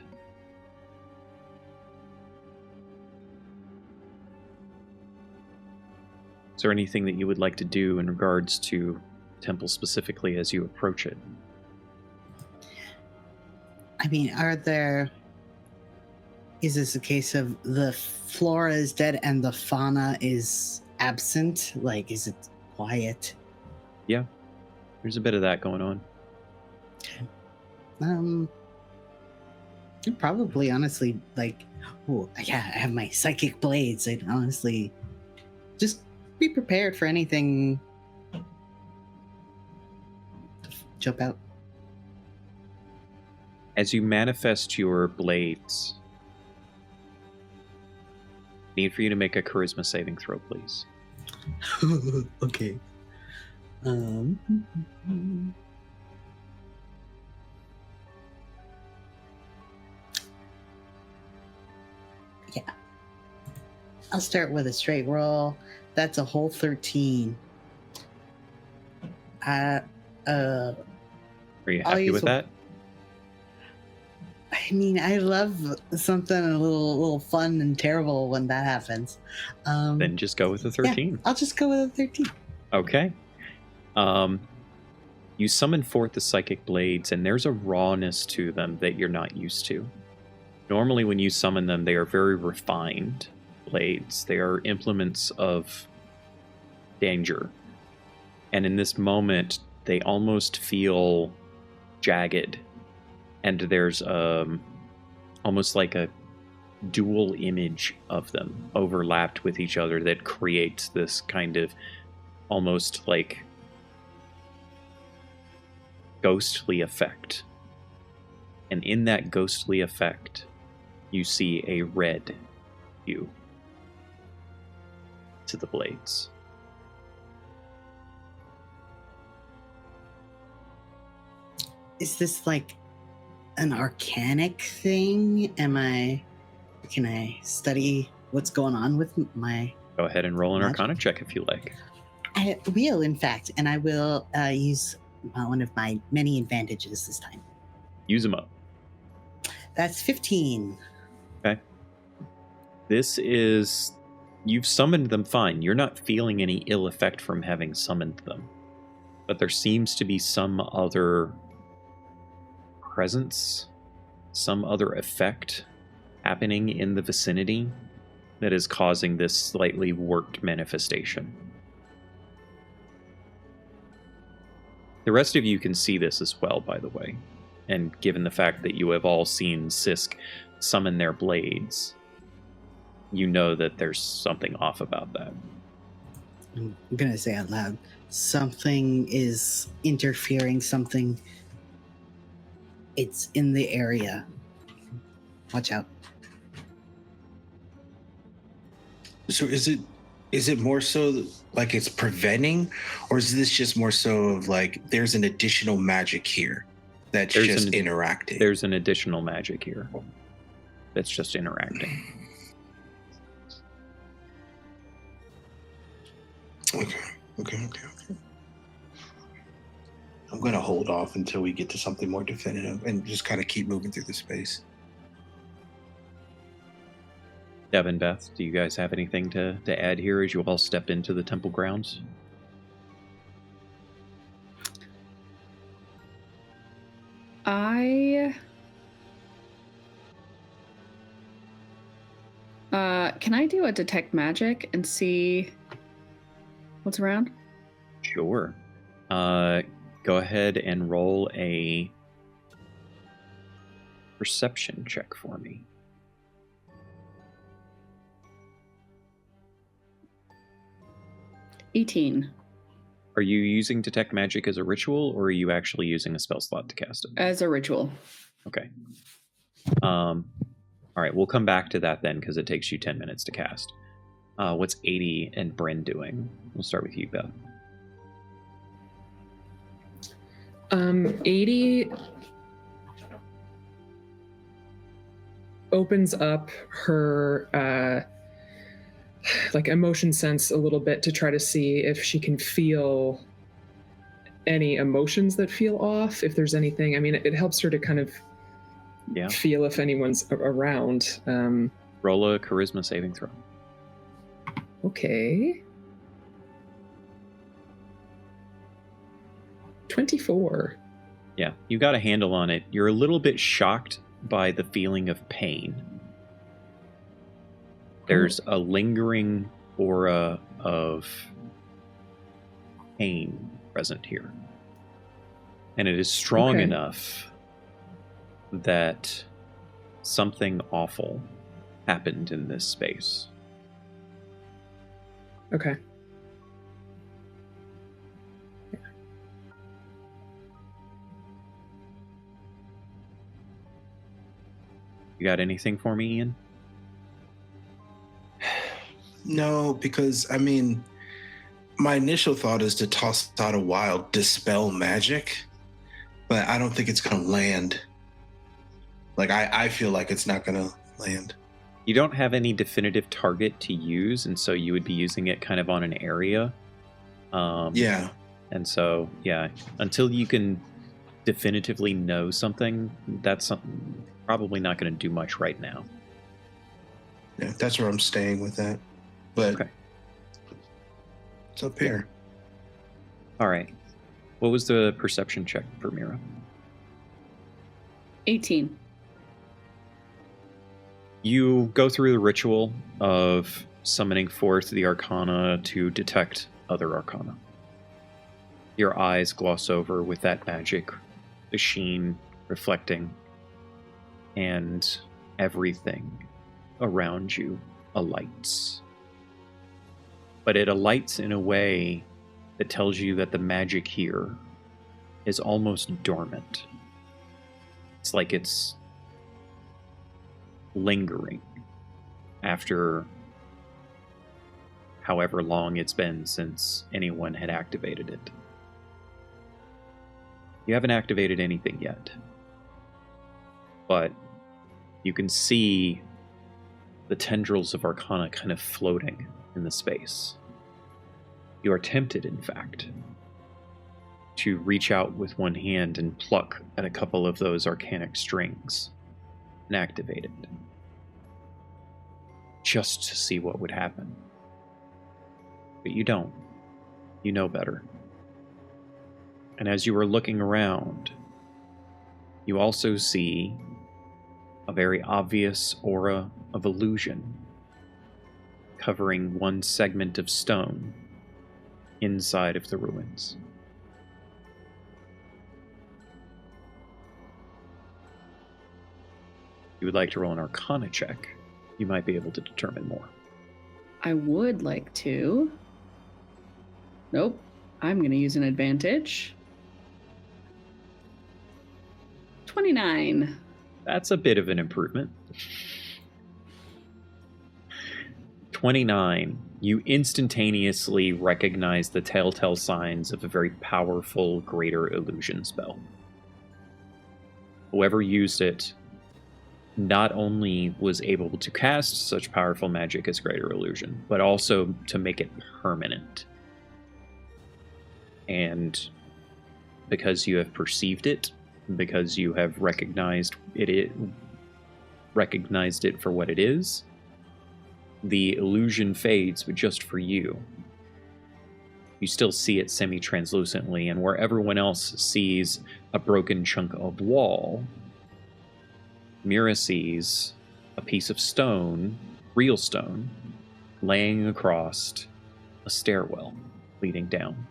Is there anything that you would like to do in regards to temple specifically as you approach it? I mean, is this a case of the flora is dead and the fauna is absent? Like, is it quiet? Yeah, there's a bit of that going on. Probably, honestly, like, oh, yeah, I have my psychic blades. I'd honestly just be prepared for anything to jump out. As you manifest your blades, need for you to make a charisma saving throw, please. Okay. Yeah. I'll start with a straight roll. That's a whole 13. Are you happy with that? I mean, I love something a little fun and terrible when that happens. Then just go with the 13. Yeah, I'll just go with a 13. Okay. You summon forth the psychic blades, and there's a rawness to them that you're not used to. Normally, when you summon them, they are very refined blades. They are implements of danger. And in this moment, they almost feel jagged. And there's almost like a dual image of them overlapped with each other that creates this kind of almost like ghostly effect. And in that ghostly effect, you see a red hue to the blades. Is this like an arcanic thing? Can I study what's going on with my... Go ahead and roll an magic? Arcana check if you like. I will, in fact, and I will use one of my many advantages this time. Use them up. That's 15. Okay. This is... You've summoned them fine. You're not feeling any ill effect from having summoned them. But there seems to be some other presence, some other effect happening in the vicinity that is causing this slightly warped manifestation. The rest of you can see this as well, by the way. And given the fact that you have all seen Sisk summon their blades, you know that there's something off about that. I'm going to say out loud, something is interfering, it's in the area. Watch out. So is it more so like it's preventing, or is this just more so of like there's an additional magic here that's just interacting? There's an additional magic here that's just interacting. Okay. I'm going to hold off until we get to something more definitive and just kind of keep moving through the space. Devin, Beth, do you guys have anything to add here as you all step into the temple grounds? I Can I do a detect magic and see what's around? Sure. Go ahead and roll a perception check for me. $18. Are you using detect magic as a ritual, or are you actually using a spell slot to cast it? As a ritual. Okay. All right, we'll come back to that then, because it takes you 10 minutes to cast. What's 80 and Bryn doing? We'll start with you, Beth. 80 opens up her like emotion sense a little bit to try to see if she can feel any emotions that feel off, if there's anything. I mean, it helps her to kind of feel if anyone's around. Roll a charisma saving throw. Okay. 24. Yeah, you got a handle on it. You're a little bit shocked by the feeling of pain. There's a lingering aura of pain present here. And it is strong enough that something awful happened in this space. Okay. You got anything for me, Ian? No, because, I mean, my initial thought is to toss out a wild dispel magic, but I don't think it's going to land. Like, I feel like it's not going to land. You don't have any definitive target to use, and so you would be using it kind of on an area. Yeah. And so, yeah, until you can definitively know something, that's probably not going to do much right now. Yeah, that's where I'm staying with that. But it's up here. All right. What was the perception check for Mira? 18. You go through the ritual of summoning forth the arcana to detect other arcana. Your eyes gloss over with that magic, the sheen reflecting, and everything around you alights. But it alights in a way that tells you that the magic here is almost dormant. It's like it's lingering after however long it's been since anyone had activated it. You haven't activated anything yet, but you can see the tendrils of Arcana kind of floating in the space. You are tempted, in fact, to reach out with one hand and pluck at a couple of those arcanic strings and activate it, just to see what would happen. But you don't. You know better. And as you are looking around, you also see a very obvious aura of illusion covering one segment of stone inside of the ruins. If you would like to roll an Arcana check, you might be able to determine more. I would like to. Nope. I'm going to use an advantage. 29. That's a bit of an improvement. 29. You instantaneously recognize the telltale signs of a very powerful greater illusion spell. Whoever used it not only was able to cast such powerful magic as greater illusion, but also to make it permanent. And because you have perceived it, because you have recognized it for what it is, the illusion fades, but just for you. You still see it semi-translucently, and where everyone else sees a broken chunk of wall, Mira sees a piece of stone real stone laying across a stairwell leading down.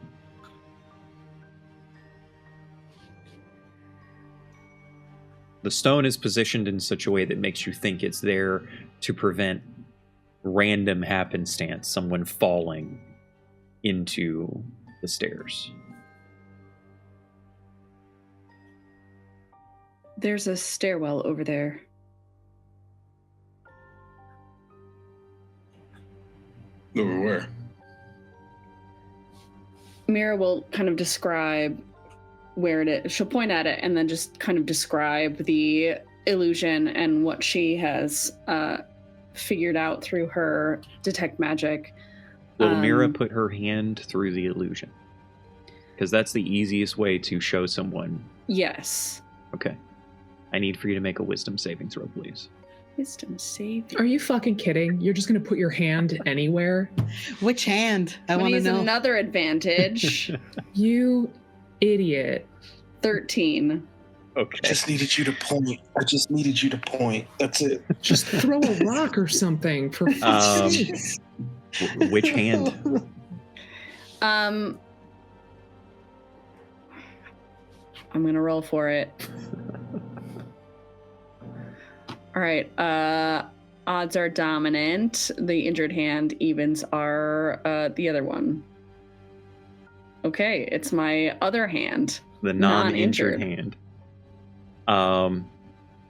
The stone is positioned in such a way that makes you think it's there to prevent random happenstance, someone falling into the stairs. There's a stairwell over there. Over where? Mira will kind of describe where it is. She'll point at it and then just kind of describe the illusion and what she has figured out through her detect magic. Will Mira put her hand through the illusion? Because that's the easiest way to show someone. Yes. Okay. I need for you to make a wisdom saving throw, please. Wisdom saving. Are you fucking kidding? You're just gonna put your hand anywhere? Which hand? I want to use know. another advantage. You idiot. 13. Okay. I just needed you to point. That's it. Just throw a rock or something for fuck's sake. Which hand? I'm gonna roll for it. All right. Odds are dominant. The injured hand. Evens are the other one. Okay, it's my other hand. The non-injured hand.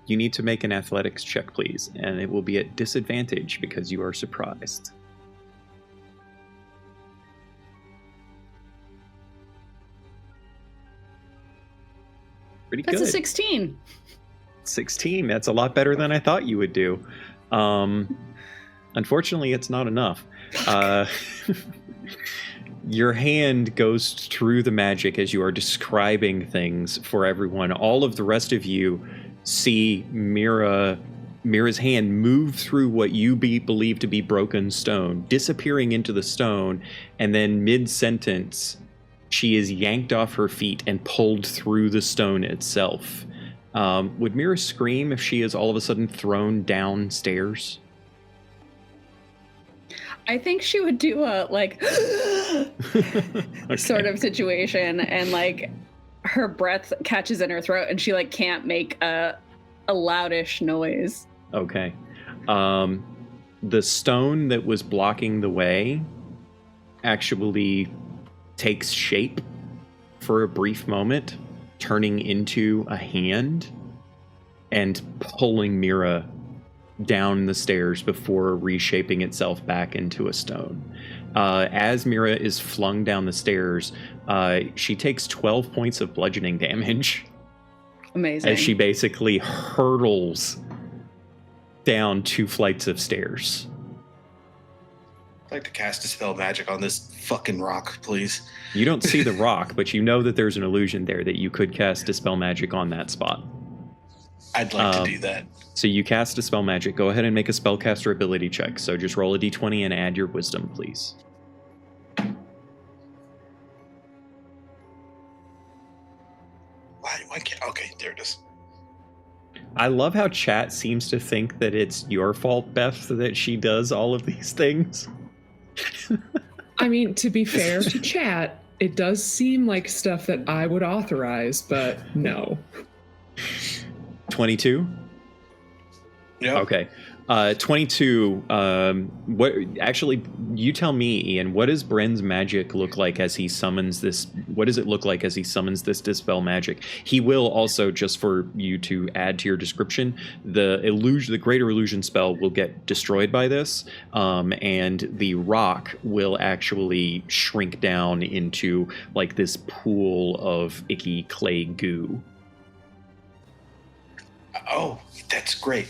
You need to make an athletics check, please, and it will be at disadvantage because you are surprised. Pretty good. That's a 16. 16. That's a lot better than I thought you would do. Unfortunately, it's not enough. Your hand goes through the magic as you are describing things for everyone. All of the rest of you see Mira's hand move through what you believe to be broken stone, disappearing into the stone, and then mid-sentence, she is yanked off her feet and pulled through the stone itself. Would Mira scream if she is all of a sudden thrown downstairs? I think she would do a Okay. sort of situation, and like her breath catches in her throat and she like can't make a loudish noise. Okay. The stone that was blocking the way actually takes shape for a brief moment, turning into a hand and pulling Mira down the stairs before reshaping itself back into a stone. As Mira is flung down the stairs, she takes 12 points of bludgeoning damage. Amazing. As she basically hurtles down 2 flights of stairs. I'd like to cast Dispel Magic on this fucking rock, please. You don't see the rock, but you know that there's an illusion there that you could cast Dispel Magic on that spot. I'd like to do that. So you cast Dispel Magic. Go ahead and make a spellcaster ability check. So just roll a d20 and add your wisdom, please. Why can't... Okay, there it is. I love how chat seems to think that it's your fault, Beth, that she does all of these things. I mean, to be fair to chat, it does seem like stuff that I would authorize, but no. 22? Yeah. Okay. 22. What? Actually, you tell me, Ian. What does Bren's magic look like as he summons this? What does it look like as he summons this Dispel Magic? He will also, just for you to add to your description, the Greater Illusion spell will get destroyed by this, and the rock will actually shrink down into like this pool of icky clay goo. Oh, that's great.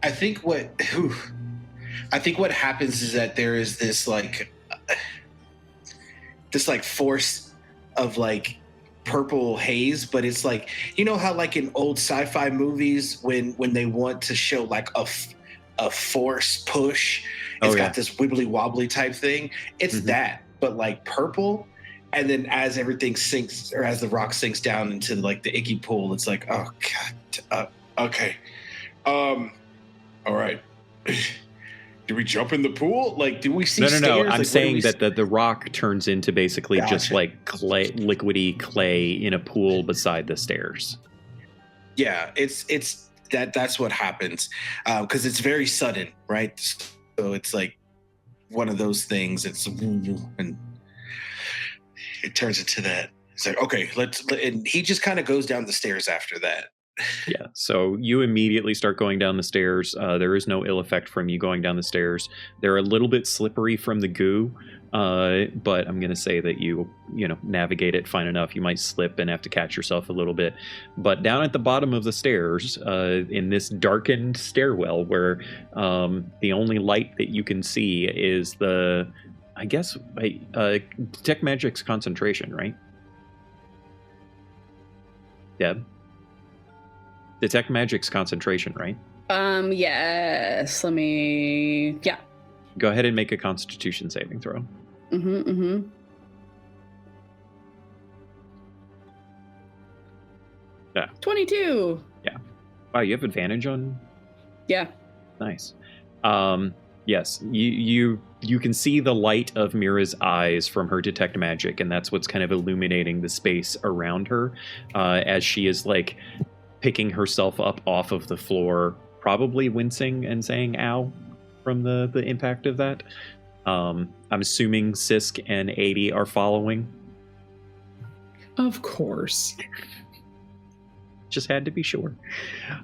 I think what happens is that there is this force of like purple haze, but it's like, you know how like in old sci-fi movies when they want to show like a force push, it's got this wibbly wobbly type thing. It's that, but like purple. And then as everything sinks, or as the rock sinks down into like the icky pool, it's like, oh god, okay, all right. Do we jump in the pool? Like, do we see No. stairs? I'm Like, what saying do we that the rock turns into basically just Gotcha. like clay, liquidy clay in a pool beside the stairs. Yeah, it's that's what happens because it's very sudden, right? So it's like one of those things. It's and it turns into that. It's like, okay, and he just kind of goes down the stairs after that. Yeah, so you immediately start going down the stairs. There is no ill effect from you going down the stairs. They're a little bit slippery from the goo, but I'm going to say that you navigate it fine enough. You might slip and have to catch yourself a little bit. But down at the bottom of the stairs, in this darkened stairwell where the only light that you can see is detect magic's concentration, right? Deb? Detect magic's concentration, right? Yes. Yeah. Go ahead and make a Constitution saving throw. Mm-hmm. Yeah. 22. Yeah. Wow, you have advantage on. Yeah. Nice. Yes, you can see the light of Mira's eyes from her detect magic, and that's what's kind of illuminating the space around her as she is like picking herself up off of the floor, probably wincing and saying "ow" from the impact of that. I'm assuming Sisk and 80 are following. Of course. Just had to be sure.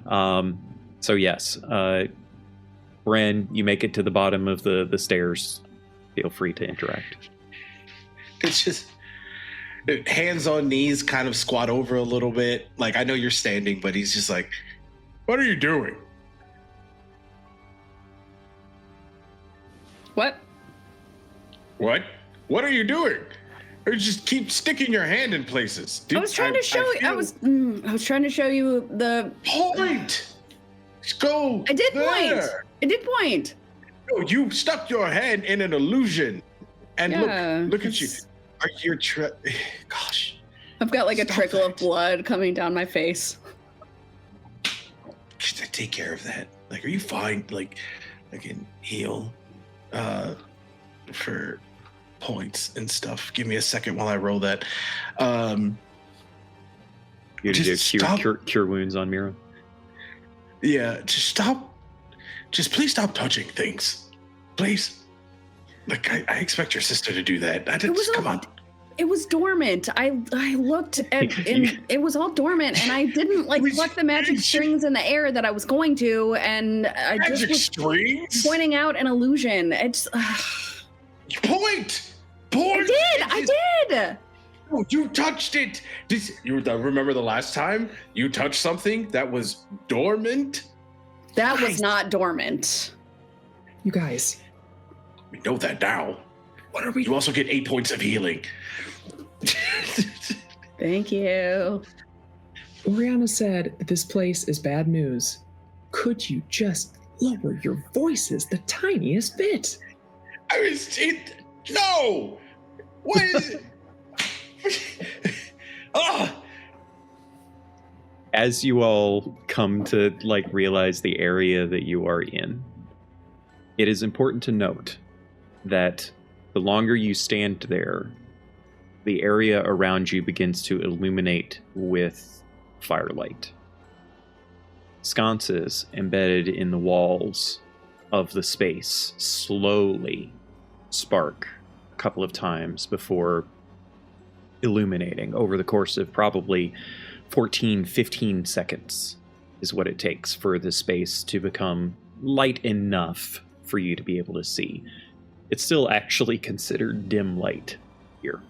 So yes, Bren, you make it to the bottom of the stairs. Feel free to interact. It's just hands on knees, kind of squat over a little bit. Like, I know you're standing, but he's just like, "What are you doing?" What? What are you doing? Or just keep sticking your hand in places. I was trying to show you. I was trying to show you the point. Let's go. I did there. point. I did point. No, you stuck your hand in an illusion, and Yeah, look at you. Are you gosh? I've got like a Stop trickle it. of blood coming down my face. Should I take care of that? Like, are you fine? Like, I can heal for points and stuff. Give me a second while I roll that. You're gonna do cure wounds on Mira. Yeah, just stop. Just please stop touching things, please. Like, I expect your sister to do that. Come on. It was dormant. I looked at and it was all dormant, and I didn't pluck the magic strings in the air that I was going to, and I just was strings? pointing out an illusion. It's Point. I did. Oh, you touched it. You remember the last time you touched something that was dormant? That was not dormant. You guys. We know that now. What are we? You also get 8 points of healing. Thank you. Oriana said this place is bad news. Could you just lower your voices the tiniest bit? No. What is it? As you all come to realize the area that you are in, it is important to note that the longer you stand there, the area around you begins to illuminate with firelight. Sconces embedded in the walls of the space slowly spark a couple of times before illuminating over the course of probably 15 seconds is what it takes for the space to become light enough for you to be able to see. It's still actually considered dim light here.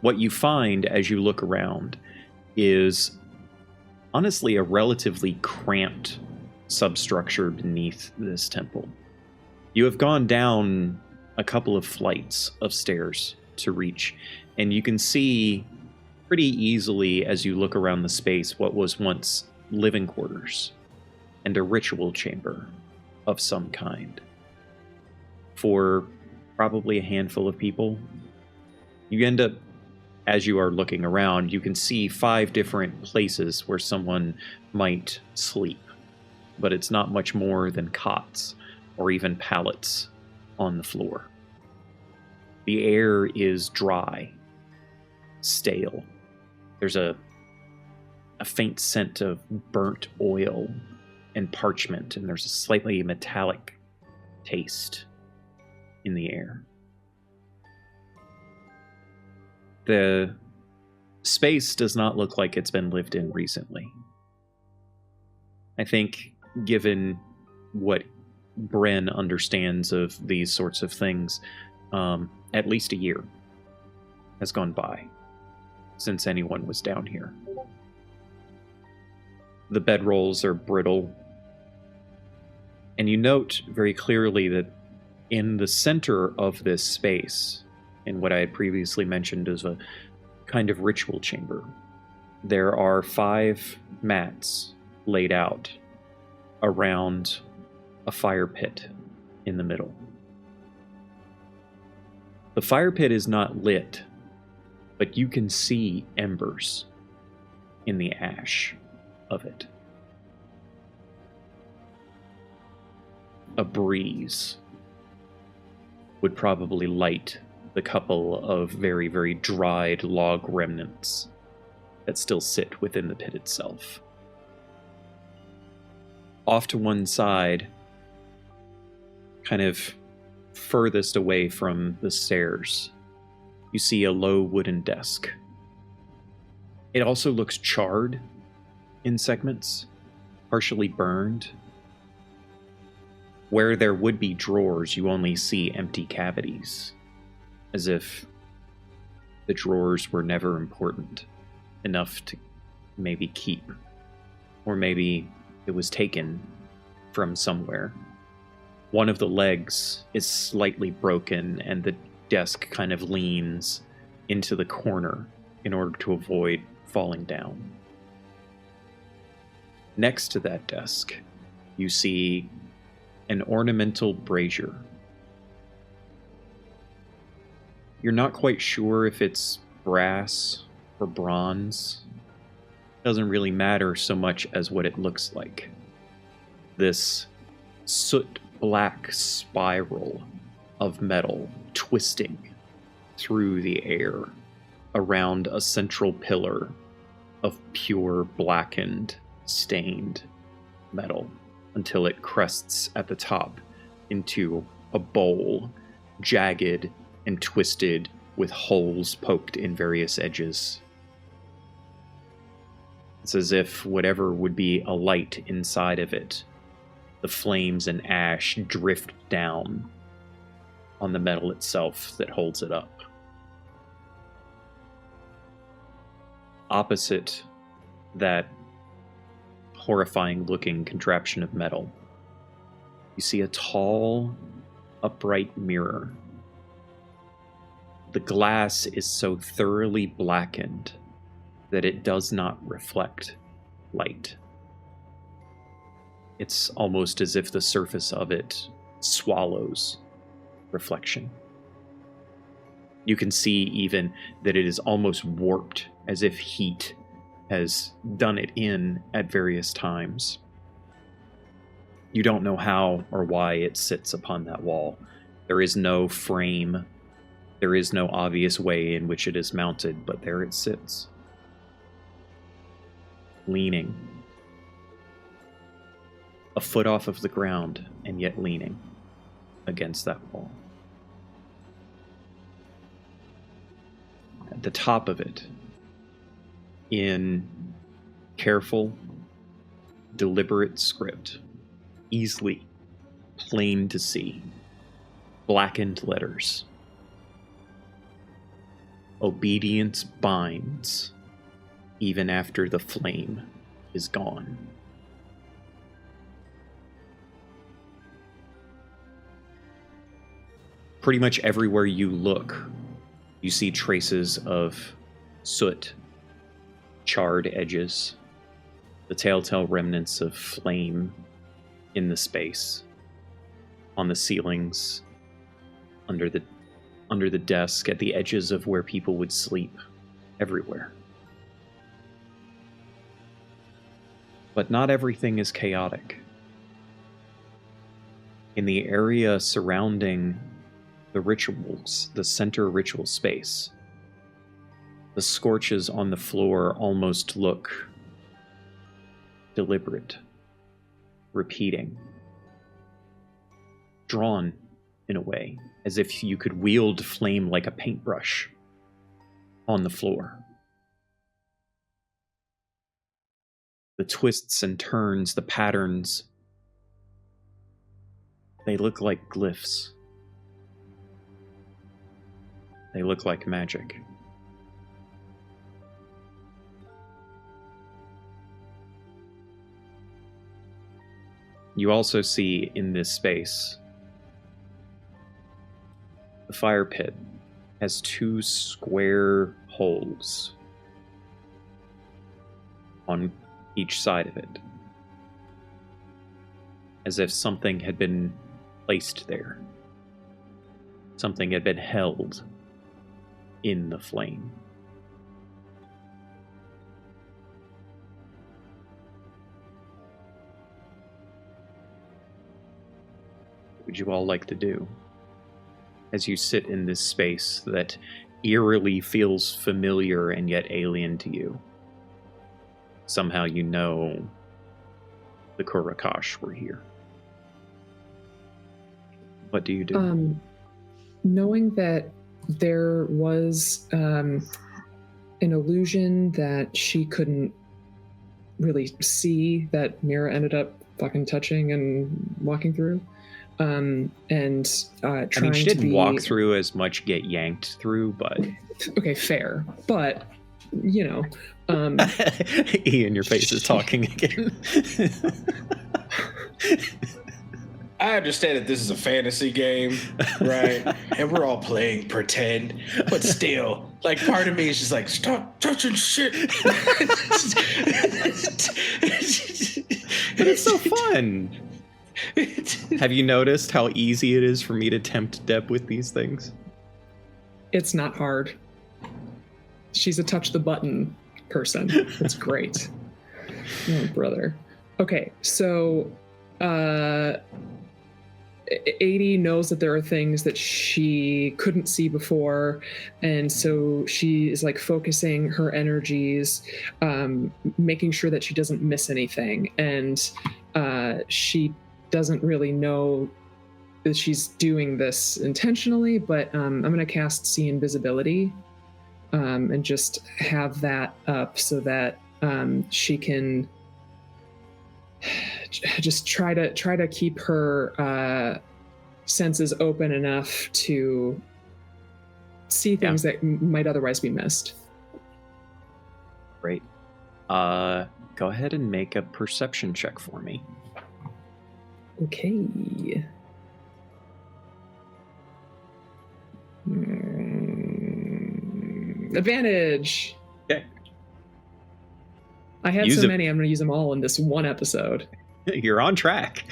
What you find as you look around is honestly a relatively cramped substructure beneath this temple. You have gone down a couple of flights of stairs to reach, and you can see pretty easily as you look around the space what was once living quarters and a ritual chamber of some kind. For probably a handful of people, you end up, as you are looking around, you can see 5 different places where someone might sleep. but it's not much more than cots or even pallets on the floor. The air is dry, stale. There's a faint scent of burnt oil and parchment, and there's a slightly metallic taste in the air. The space does not look like it's been lived in recently. I think, given what Bren understands of these sorts of things, at least a year has gone by since anyone was down here. The bedrolls are brittle, and you note very clearly that in the center of this space, in what I had previously mentioned as a kind of ritual chamber, there are 5 mats laid out around a fire pit in the middle. The fire pit is not lit, but you can see embers in the ash of it. A breeze would probably light the couple of very, very dried log remnants that still sit within the pit itself. Off to one side, kind of furthest away from the stairs, you see a low wooden desk. It also looks charred in segments, partially burned. Where there would be drawers, you only see empty cavities, as if the drawers were never important enough to maybe keep, or maybe it was taken from somewhere. One of the legs is slightly broken, and the desk kind of leans into the corner in order to avoid falling down. Next to that desk, you see an ornamental brazier. You're not quite sure if it's brass or bronze. Doesn't really matter so much as what it looks like. This soot-black spiral of metal twisting through the air around a central pillar of pure blackened, stained metal until it crests at the top into a bowl, jagged and twisted with holes poked in various edges. It's as if whatever would be a light inside of it, the flames and ash drift down on the metal itself that holds it up. Opposite that horrifying-looking contraption of metal, you see a tall, upright mirror. The glass is so thoroughly blackened that it does not reflect light. It's almost as if the surface of it swallows reflection. You can see even that it is almost warped, as if heat has done it in at various times. You don't know how or why it sits upon that wall. There is no frame. There is no obvious way in which it is mounted, but there it sits, leaning, a foot off of the ground, and yet leaning against that wall. At the top of it, in careful, deliberate script, easily plain to see, blackened letters, "Obedience binds, even after the flame is gone." Pretty much everywhere you look, you see traces of soot, charred edges, the telltale remnants of flame in the space, on the ceilings, under the desk, at the edges of where people would sleep, everywhere. But not everything is chaotic. in the area surrounding the rituals, the center ritual space, the scorches on the floor almost look deliberate, repeating, drawn in a way, as if you could wield flame like a paintbrush on the floor. The twists and turns, the patterns, they look like glyphs. They look like magic. You also see in this space, the fire pit has 2 square holes on each side of it, as if something had been placed there. Something had been held in the flame. What would you all like to do as you sit in this space that eerily feels familiar and yet alien to you? Somehow you know the Kurakash were here. What do you do? Knowing that there was an illusion that she couldn't really see, that Mira ended up fucking touching and walking through, and trying I mean, she didn't to walk through as much, get yanked through, but... Okay, fair. But, you know... Ian, your face is talking again. I understand that this is a fantasy game, right? And we're all playing pretend, but still, like, part of me is just like, stop touching shit. But it's so fun. Have you noticed how easy it is for me to tempt Deb with these things? It's not hard. She's a touch the button person. It's great. Oh, brother. Okay, so 80 knows that there are things that she couldn't see before, and so she is like focusing her energies, making sure that she doesn't miss anything, and she doesn't really know that she's doing this intentionally, but I'm going to cast See Invisibility and just have that up so that she can just try to keep her senses open enough to see things that might otherwise be missed. Great. Go ahead and make a perception check for me. Okay. Advantage. Okay. I had so many, I'm going to use them all in this one episode. You're on track.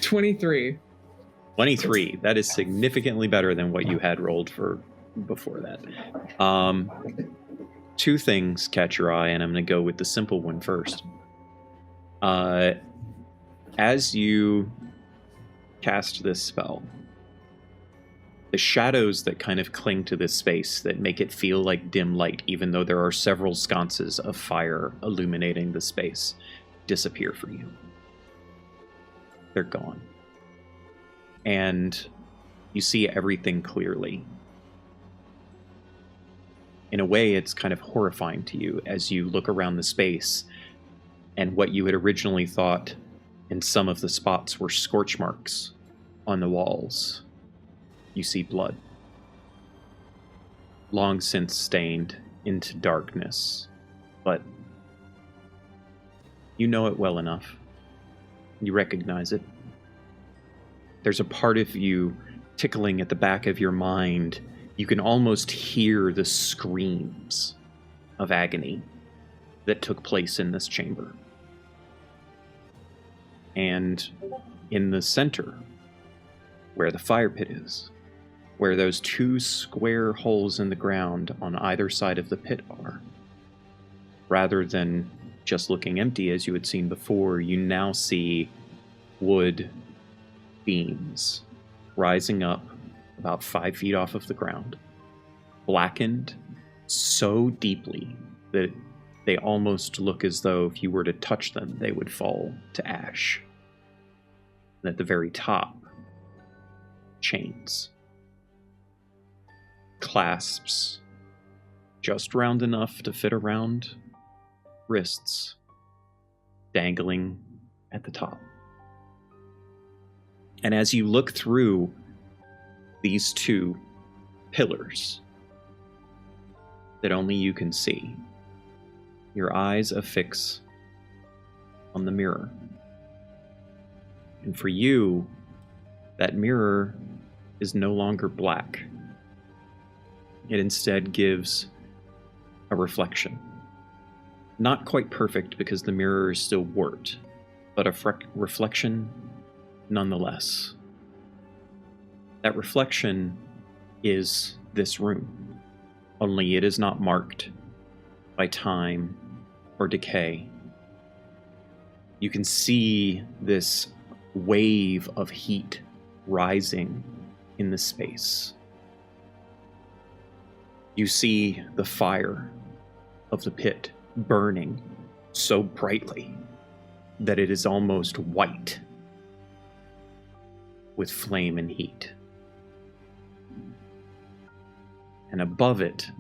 23. 23. That is significantly better than what you had rolled for before that. 2 things catch your eye, and I'm going to go with the simple one first. As you cast this spell, the shadows that kind of cling to this space that make it feel like dim light, even though there are several sconces of fire illuminating the space, disappear for you. They're gone. And you see everything clearly. In a way, it's kind of horrifying to you as you look around the space, and what you had originally thought in some of the spots were scorch marks on the walls. You see blood, long since stained into darkness, but you know it well enough. You recognize it. There's a part of you tickling at the back of your mind. You can almost hear the screams of agony that took place in this chamber. And in the center, where the fire pit is, where those 2 square holes in the ground on either side of the pit are, rather than just looking empty as you had seen before, you now see wood beams rising up about 5 feet off of the ground, blackened so deeply that they almost look as though if you were to touch them, they would fall to ash. And at the very top, chains. Clasps just round enough to fit around wrists, dangling at the top. And as you look through these two pillars that only you can see, your eyes affix on the mirror. And for you, that mirror is no longer black. It instead gives a reflection. Not quite perfect because the mirror is still warped, but a reflection nonetheless. That reflection is this room, only it is not marked by time or decay. You can see this wave of heat rising in the space. You see the fire of the pit burning so brightly that it is almost white with flame and heat. And above it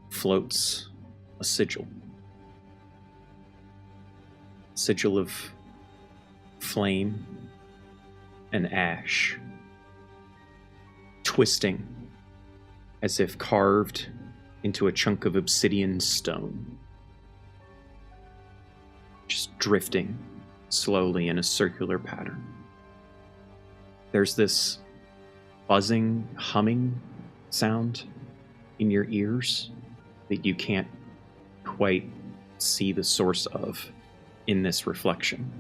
floats a sigil. Sigil of flame and ash, twisting as if carved into a chunk of obsidian stone, just drifting slowly in a circular pattern. There's this buzzing, humming sound in your ears that you can't quite see the source of in this reflection.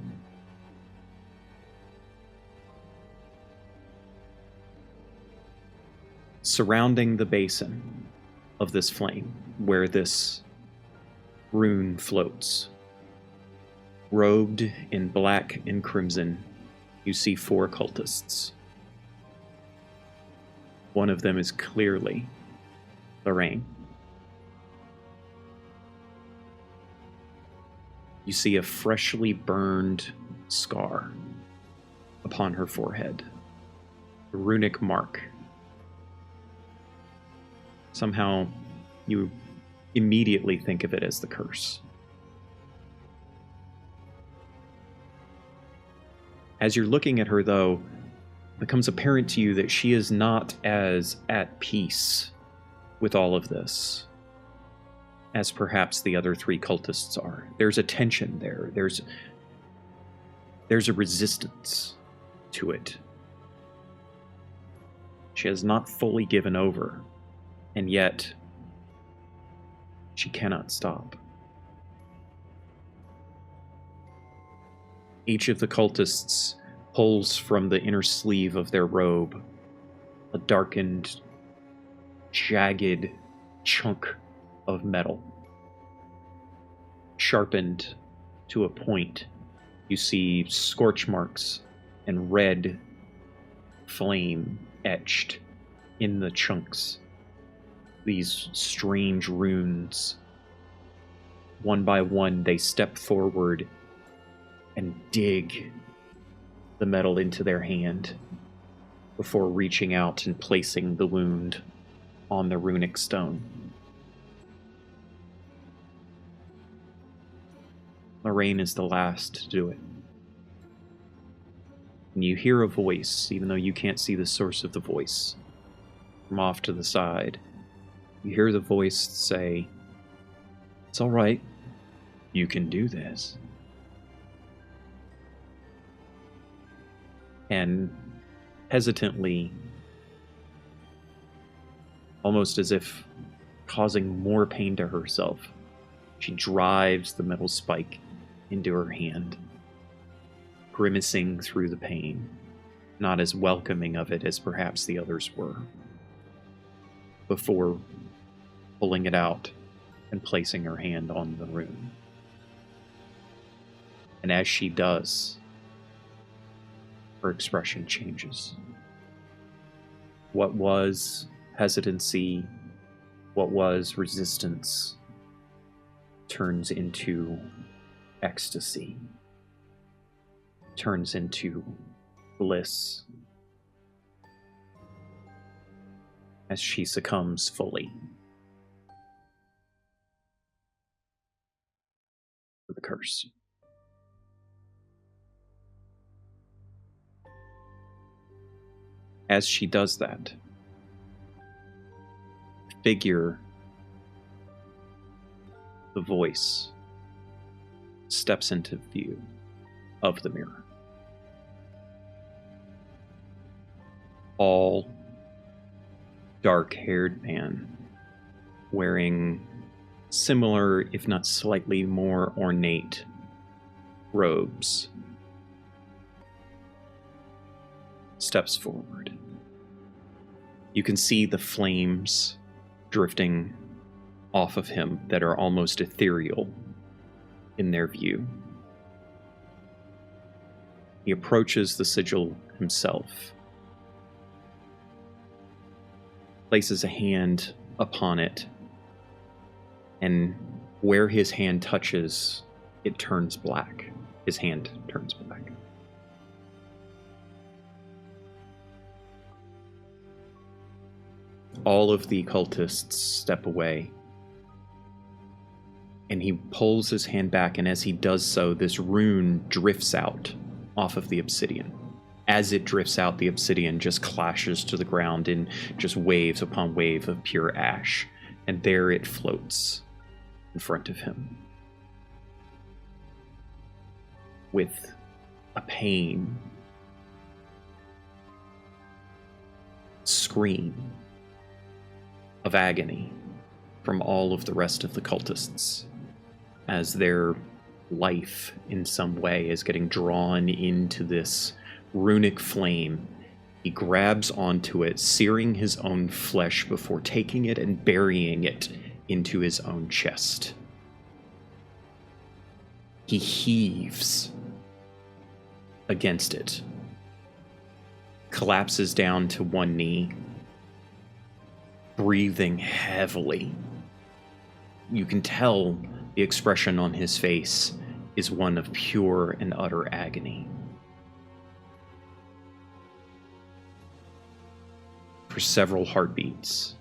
Surrounding the basin of this flame, where this rune floats, robed in black and crimson, you see 4 cultists. One of them is clearly Lorraine. You see a freshly burned scar upon her forehead, a runic mark. Somehow, you immediately think of it as the curse. As you're looking at her, though, it becomes apparent to you that she is not as at peace with all of this as perhaps the other 3 cultists are. There's a tension there. There's a resistance to it. She has not fully given over. And yet, she cannot stop. Each of the cultists pulls from the inner sleeve of their robe a darkened, jagged chunk of metal. Sharpened to a point, you see scorch marks and red flame etched in the chunks. These strange runes. One by one, they step forward and dig the metal into their hand before reaching out and placing the wound on the runic stone. Lorraine is the last to do it. And you hear a voice, even though you can't see the source of the voice, from off to the side. You hear the voice say, "It's all right. You can do this." And hesitantly, almost as if causing more pain to herself, she drives the metal spike into her hand, grimacing through the pain, not as welcoming of it as perhaps the others were, before pulling it out and placing her hand on the rune. And as she does, her expression changes. What was hesitancy, what was resistance, turns into ecstasy, turns into bliss as she succumbs fully to the curse. As she does that, the figure, the voice, steps into view of the mirror. All dark-haired man wearing similar, if not slightly more ornate robes, steps forward. You can see the flames drifting off of him that are almost ethereal in their view. He approaches the sigil himself, places a hand upon it, and where his hand touches, it turns black. His hand turns black. All of the cultists step away, and he pulls his hand back, and as he does so, this rune drifts out off of the obsidian. As it drifts out, the obsidian just clashes to the ground in just waves upon wave of pure ash, and there it floats in front of him with a pain scream of agony from all of the rest of the cultists as their life in some way is getting drawn into this runic flame. He grabs onto it, searing his own flesh before taking it and burying it into his own chest. He heaves against it, collapses down to one knee, breathing heavily. You can tell the expression on his face is one of pure and utter agony. For several heartbeats,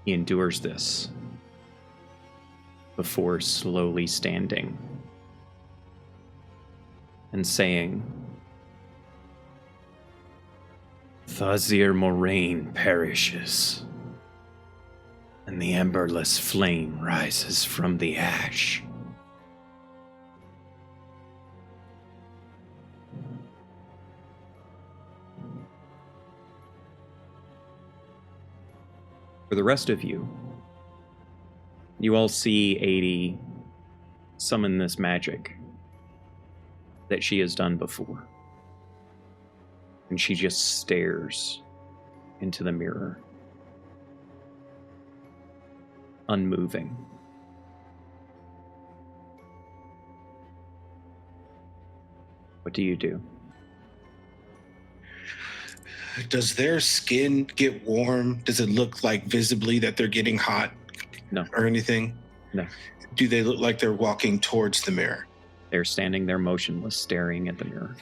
he endures this before slowly standing and saying, "Thazir Moraine perishes, and the emberless flame rises from the ash. For the rest of you, you all see 80 summon this magic that she has done before. And she just stares into the mirror, unmoving. What do you do? Does their skin get warm? Does it look like visibly that they're getting hot? No. Or anything? No. Do they look like they're walking towards the mirror? They're standing there motionless, staring at the mirror.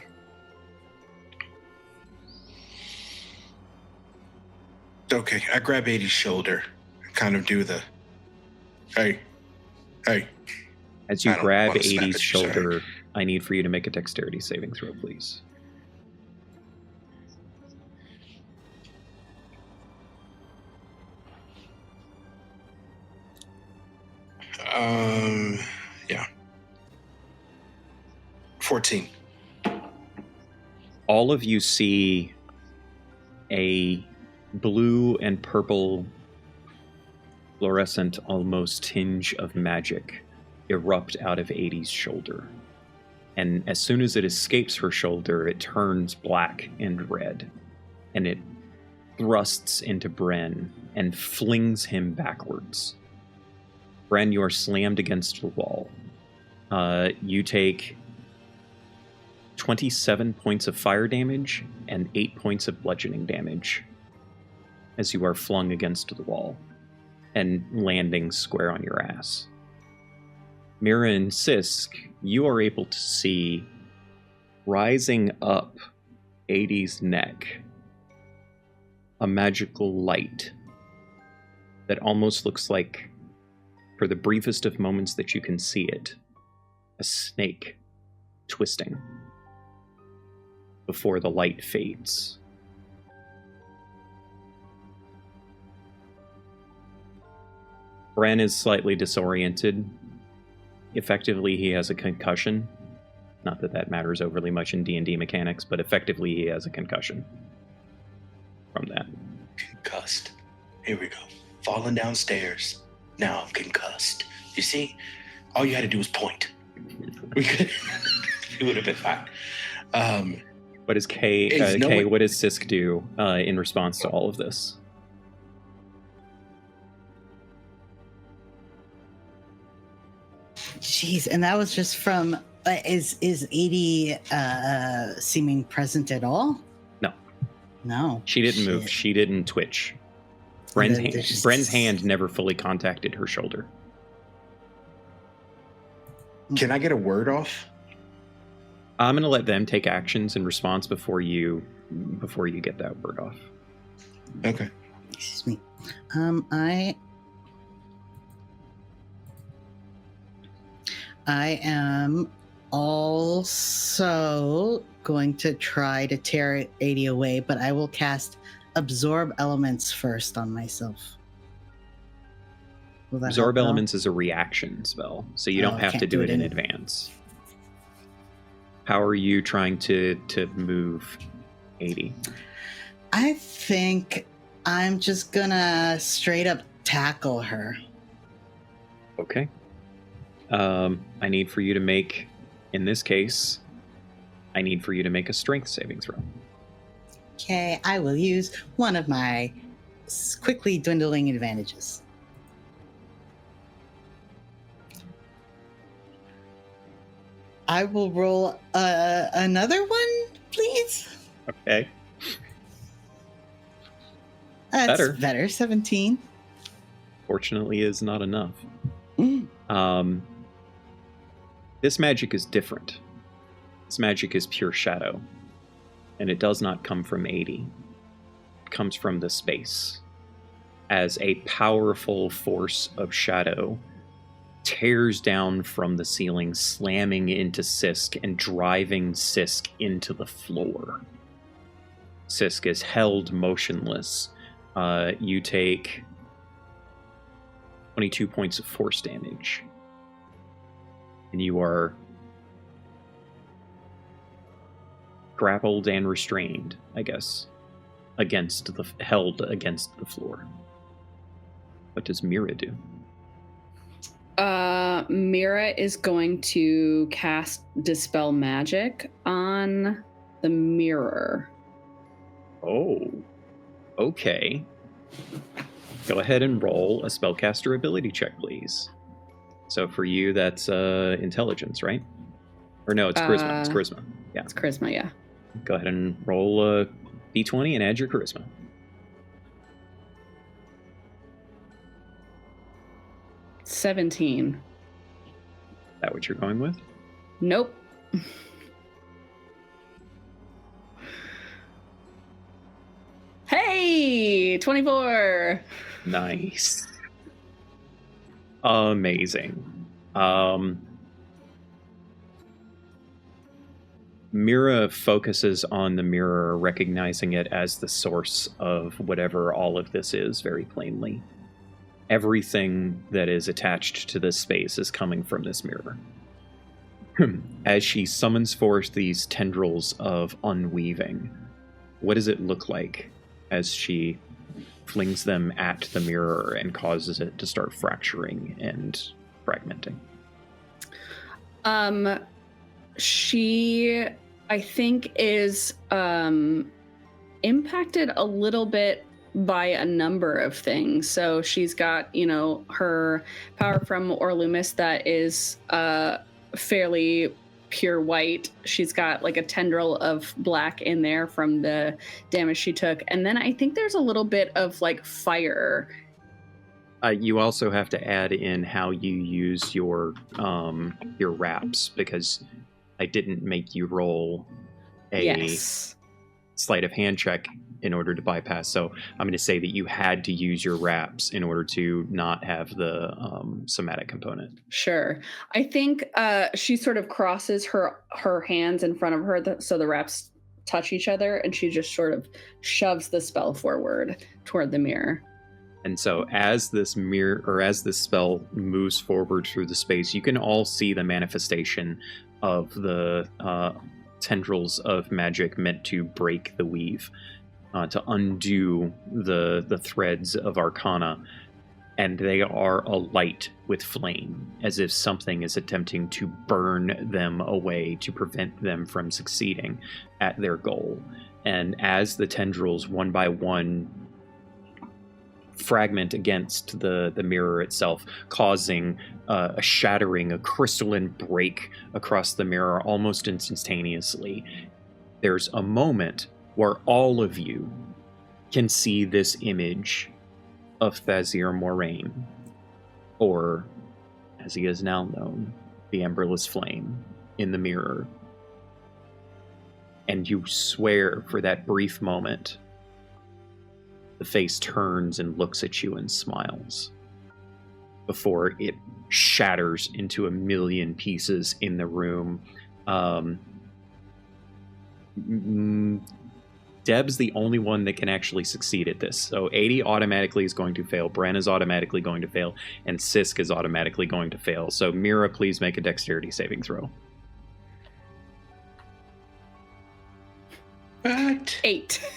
Okay, I grab 80's shoulder, kind of do the, hey. As you grab 80's shoulder, I need for you to make a dexterity saving throw, please. Yeah. 14. All of you see a blue and purple fluorescent almost tinge of magic erupt out of 80's shoulder. And as soon as it escapes her shoulder, it turns black and red. And it thrusts into Bren and flings him backwards. Bren, you are slammed against the wall. You take 27 points of fire damage and 8 points of bludgeoning damage as you are flung against the wall and landing square on your ass. Mira and Sisk, you are able to see rising up 80's neck a magical light that almost looks like, for the briefest of moments that you can see it, a snake twisting before the light fades. Bran is slightly disoriented. Effectively, he has a concussion. Not that that matters overly much in D&D mechanics, but effectively he has a concussion from that. Concussed. Here we go. Falling downstairs. Now I'm concussed. You see? All you had to do was point. We could. It would have been fine. What does Kay, what does Sisk do in response to all of this? Jeez, and that was just from is 80 seeming present at all? No. She didn't move. She didn't twitch. Bren's hand never fully contacted her shoulder. Can I get a word off? I'm going to let them take actions in response before you get that word off. Okay. Excuse me. I am also going to try to tear 80 away, but I will cast Absorb Elements first on myself. Absorb Elements is a reaction spell, so you don't have to do it in advance. How are you trying to move 80? I think I'm just gonna straight up tackle her. Okay. I need for you to make, in this case, I need for you to make a strength saving throw. Okay, I will use one of my quickly dwindling advantages. I will roll another one, please. Okay. That's better. 17. Fortunately, is not enough. This magic is different. This magic is pure shadow, and it does not come from 80. It comes from the space, as a powerful force of shadow tears down from the ceiling, slamming into Sisk and driving Sisk into the floor. Sisk is held motionless. You take 22 points of force damage. And you are grappled and restrained, I guess, held against the floor. What does Mira do? Mira is going to cast Dispel Magic on the mirror. Oh, okay. Go ahead and roll a spellcaster ability check, please. So for you, that's intelligence, right? Or no, it's charisma. It's charisma. Yeah. It's charisma, yeah. Go ahead and roll a d20 and add your charisma. $17. Is that what you're going with? Nope. Hey, 24. Nice. Amazing. Mira focuses on the mirror, recognizing it as the source of whatever all of this is very plainly. Everything that is attached to this space is coming from this mirror. As she summons forth these tendrils of unweaving, what does it look like as she flings them at the mirror and causes it to start fracturing and fragmenting? She, I think, is impacted a little bit by a number of things. So she's got, her power from Orlumis that is fairly pure white. She's got like a tendril of black in there from the damage she took. And then I think there's a little bit of like fire. You also have to add in how you use your wraps, because I didn't make you roll a sleight of hand check in order to bypass. So I'm going to say that you had to use your wraps in order to not have the somatic component. Sure. I think she sort of crosses her hands in front of her so the wraps touch each other, and she just sort of shoves the spell forward toward the mirror. And so as this spell moves forward through the space, you can all see the manifestation of the tendrils of magic meant to break the weave, to undo the threads of arcana. And they are alight with flame, as if something is attempting to burn them away to prevent them from succeeding at their goal. And as the tendrils, one by one, fragment against the mirror itself, causing a shattering, a crystalline break across the mirror almost instantaneously, there's a moment where all of you can see this image of Thazir Moraine, or as he is now known, the Emberless Flame, in the mirror. And you swear for that brief moment, the face turns and looks at you and smiles before it shatters into a million pieces in the room. Deb's the only one that can actually succeed at this. So 80 automatically is going to fail, Bren is automatically going to fail, and Sisk is automatically going to fail. So Mira, please make a dexterity saving throw. What? 8.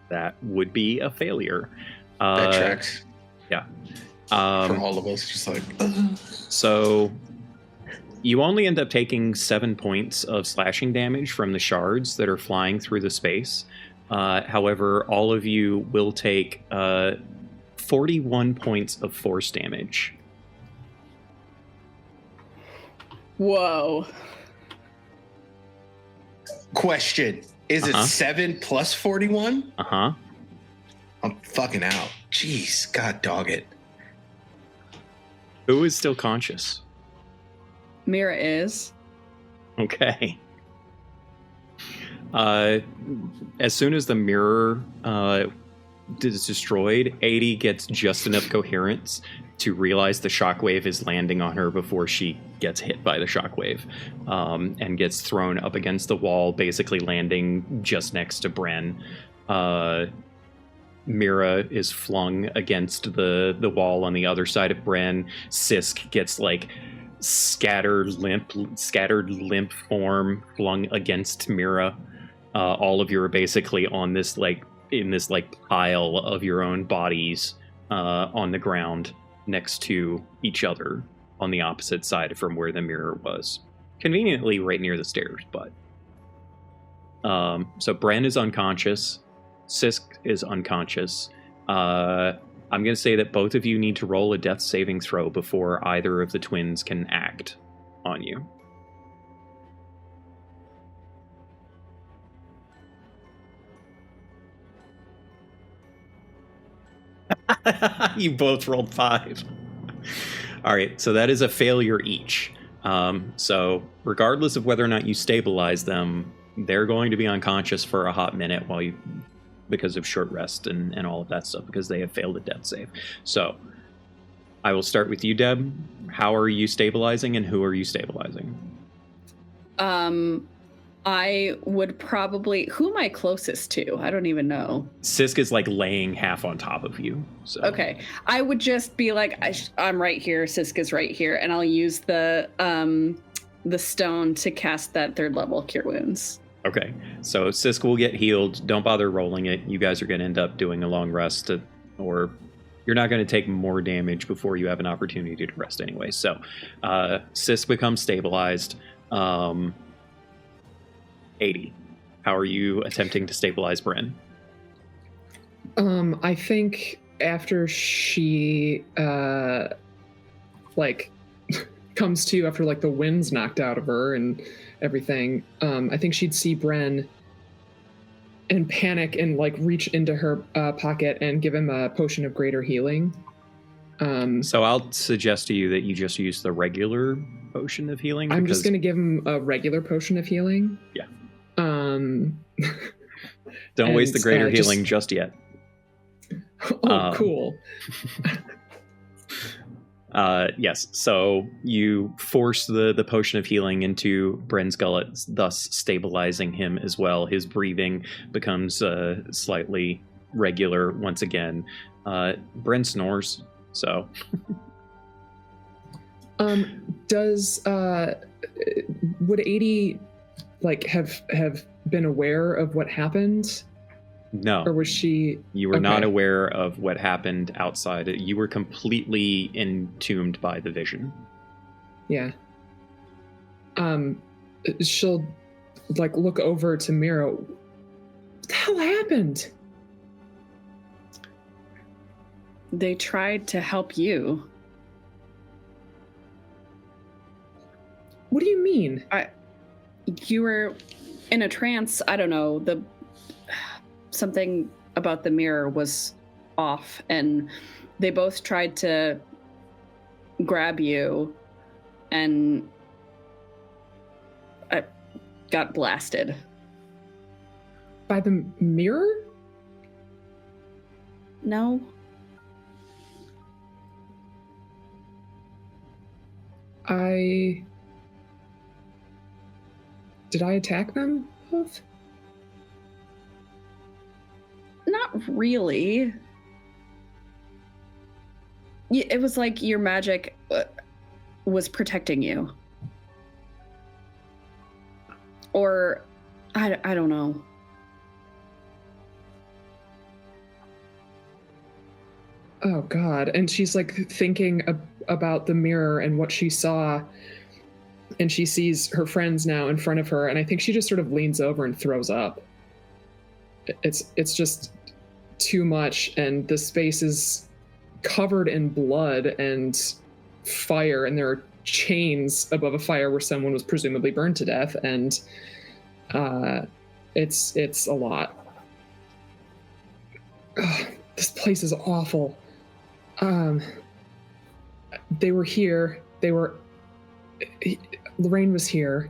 That would be a failure. That tracks. Yeah. For all of us, just like... So you only end up taking 7 points of slashing damage from the shards that are flying through the space. However, all of you will take 41 points of force damage. Whoa. Question. Is it 7 plus 41? Uh-huh. I'm fucking out. Jeez, God dog it. Who is still conscious? Mira is. Okay. As soon as the mirror is destroyed, 80 gets just enough coherence to realize the shockwave is landing on her before she gets hit by the shockwave, and gets thrown up against the wall, basically landing just next to Bren. Mira is flung against the wall on the other side of Bren. Sisk gets like scattered limp form flung against Mira. All of you are basically on this in this pile of your own bodies on the ground next to each other on the opposite side from where the mirror was. Conveniently right near the stairs, but so Bren is unconscious. Sisk is unconscious. I'm going to say that both of you need to roll a death saving throw before either of the twins can act on you. You both rolled 5. All right, so that is a failure each. So regardless of whether or not you stabilize them, they're going to be unconscious for a hot minute because of short rest and all of that stuff, because they have failed a death save. So I will start with you, Deb. How are you stabilizing, and who are you stabilizing? I would probably... Who am I closest to? I don't even know. Sisk is laying half on top of you. So. Okay. I would just be like, I'm right here, Sisk is right here, and I'll use the stone to cast that 3rd level Cure Wounds. Okay. So Sisk will get healed. Don't bother rolling it. You guys are going to end up doing a long rest, or you're not going to take more damage before you have an opportunity to rest anyway. So Sisk becomes stabilized. 80. How are you attempting to stabilize Bren? I think after she comes to after like the wind's knocked out of her and everything, I think she'd see Bren and panic and like reach into her pocket and give him a potion of greater healing. So I'll suggest to you that you just use the regular potion of healing. I'm just going to give him a regular potion of healing. Yeah. Don't waste the greater healing just yet. Oh, cool. Yes, so you force the potion of healing into Bren's gullet, thus stabilizing him as well. His breathing becomes slightly regular once again. Bren snores, so... would 80 like have been aware of what happened? No. Or was she... You were not aware of what happened outside. You were completely entombed by the vision. Yeah. She'll like look over to Mira. What the hell happened? They tried to help you. What do you mean? You were in a trance. I don't know. Something about the mirror was off, and they both tried to grab you, and I got blasted. By the mirror? No. Did I attack them both? Not really. It was like your magic was protecting you. Or, I don't know. Oh, God. And she's like thinking about the mirror and what she saw. And she sees her friends now in front of her. And I think she just sort of leans over and throws up. It's just too much, and the space is covered in blood and fire, and there are chains above a fire where someone was presumably burned to death, and it's a lot. Ugh, this place is awful. They were here. Lorraine was here.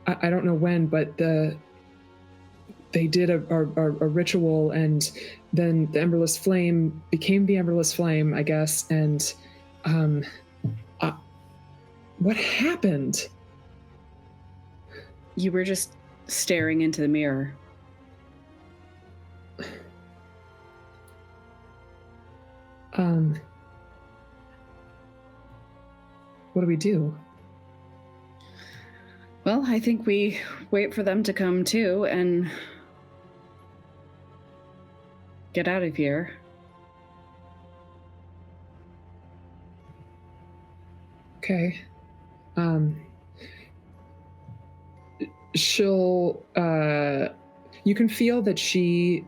I don't know when, but they did a ritual, and then the Emberless Flame became the Emberless Flame, I guess. And what happened? You were just staring into the mirror. What do we do? Well, I think we wait for them to come too and get out of here. Okay. She'll, you can feel that she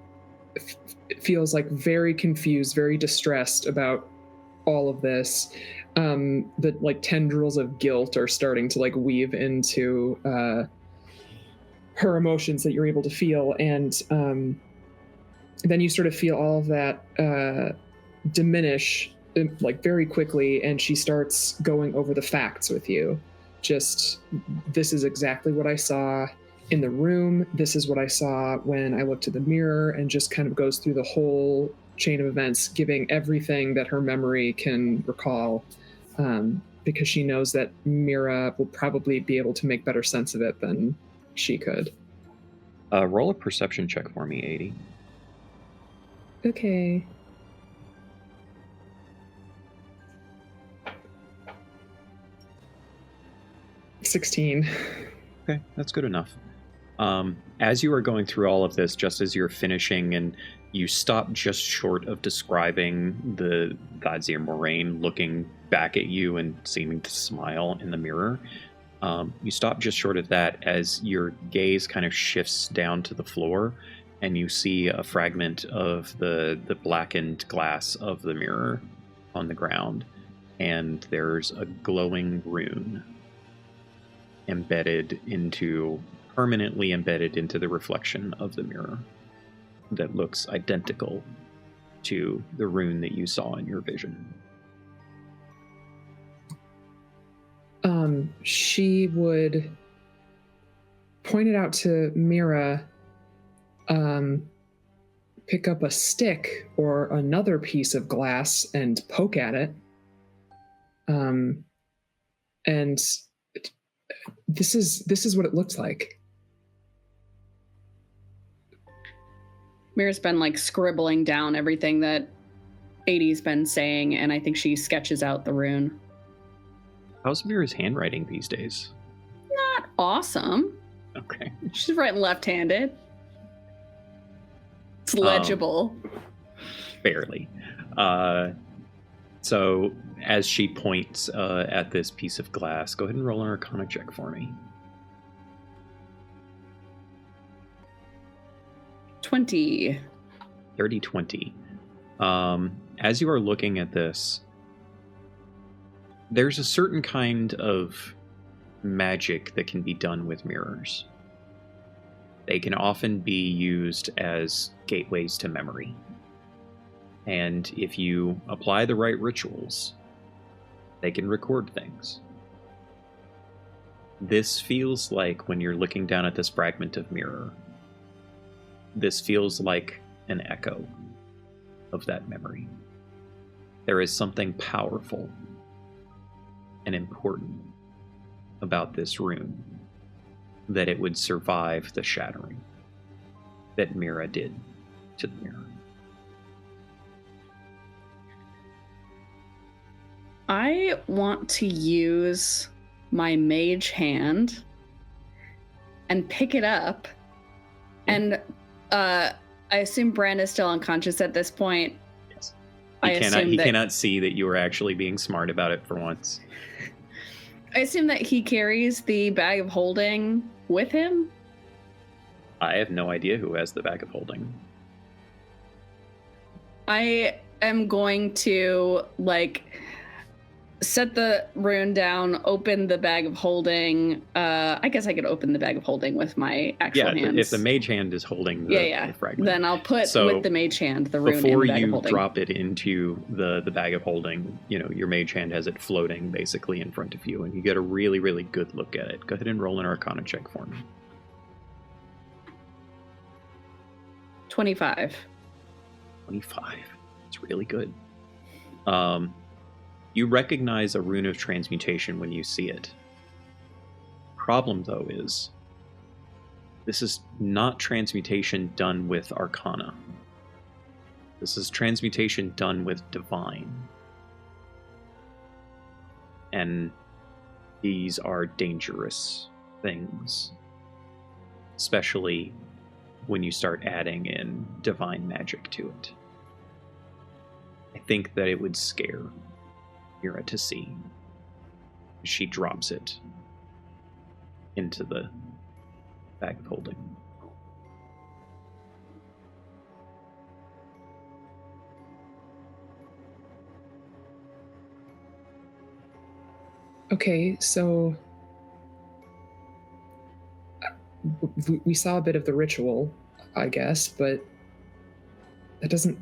feels like very confused, very distressed about all of this. The like tendrils of guilt are starting to like weave into her emotions that you're able to feel. And then you sort of feel all of that diminish like very quickly, and she starts going over the facts with you. Just, this is exactly what I saw in the room. This is what I saw when I looked at the mirror, and just kind of goes through the whole chain of events, giving everything that her memory can recall, because she knows that Mira will probably be able to make better sense of it than she could. Roll a perception check for me, 80. Okay. $16. Okay, that's good enough. As you are going through all of this, just as you're finishing, and you stop just short of describing the Godzir Moraine looking back at you and seeming to smile in the mirror, you stop just short of that as your gaze kind of shifts down to the floor, and you see a fragment of the blackened glass of the mirror on the ground. and there's a glowing rune permanently embedded into the reflection of the mirror that looks identical to the rune that you saw in your vision. She would point it out to Mira, pick up a stick or another piece of glass and poke at it. And this is what it looks like. Mira's been like scribbling down everything that 80's been saying, and I think she sketches out the rune. How's Mira's handwriting these days? Not awesome. Okay. She's writing left-handed. It's legible. Barely. So as she points at this piece of glass, go ahead and roll an Arcana check for me. 20. 30-20. As you are looking at this, there's a certain kind of magic that can be done with mirrors. They can often be used as gateways to memory. And if you apply the right rituals, they can record things. This feels like, when you're looking down at this fragment of mirror, this feels like an echo of that memory. There is something powerful and important about this rune, that it would survive the shattering that Mira did to the mirror. I want to use my mage hand and pick it up, and I assume Bran is still unconscious at this point. Yes. He cannot see that you are actually being smart about it for once. I assume that he carries the bag of holding with him. I have no idea who has the bag of holding. I am going to, set the rune down, open the bag of holding. I guess I could open the bag of holding with my actual hands. If the mage hand is holding the fragment. Then I'll put with the mage hand the rune in the bag of holding. Before you drop it into the bag of holding, your mage hand has it floating basically in front of you, and you get a really, really good look at it. Go ahead and roll an Arcana check for me. 25. 25. It's really good. You recognize a rune of transmutation when you see it. Problem, though, is this is not transmutation done with Arcana. This is transmutation done with Divine. And these are dangerous things, especially when you start adding in Divine magic to it. I think that it would scare Mira to see. She drops it into the bag of holding. Okay, so we saw a bit of the ritual, I guess, but that doesn't...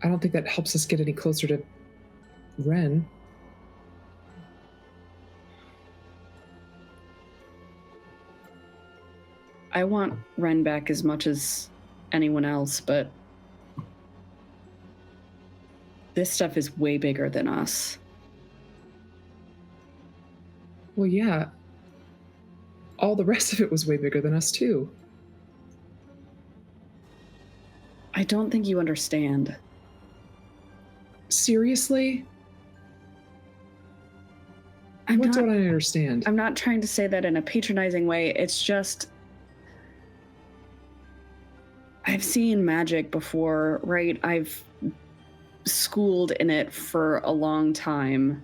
I don't think that helps us get any closer to Ren. I want Ren back as much as anyone else, but this stuff is way bigger than us. Well, yeah. All the rest of it was way bigger than us, too. I don't think you understand. Seriously? What don't I understand? I'm not trying to say that in a patronizing way. It's just... I've seen magic before, right? I've schooled in it for a long time.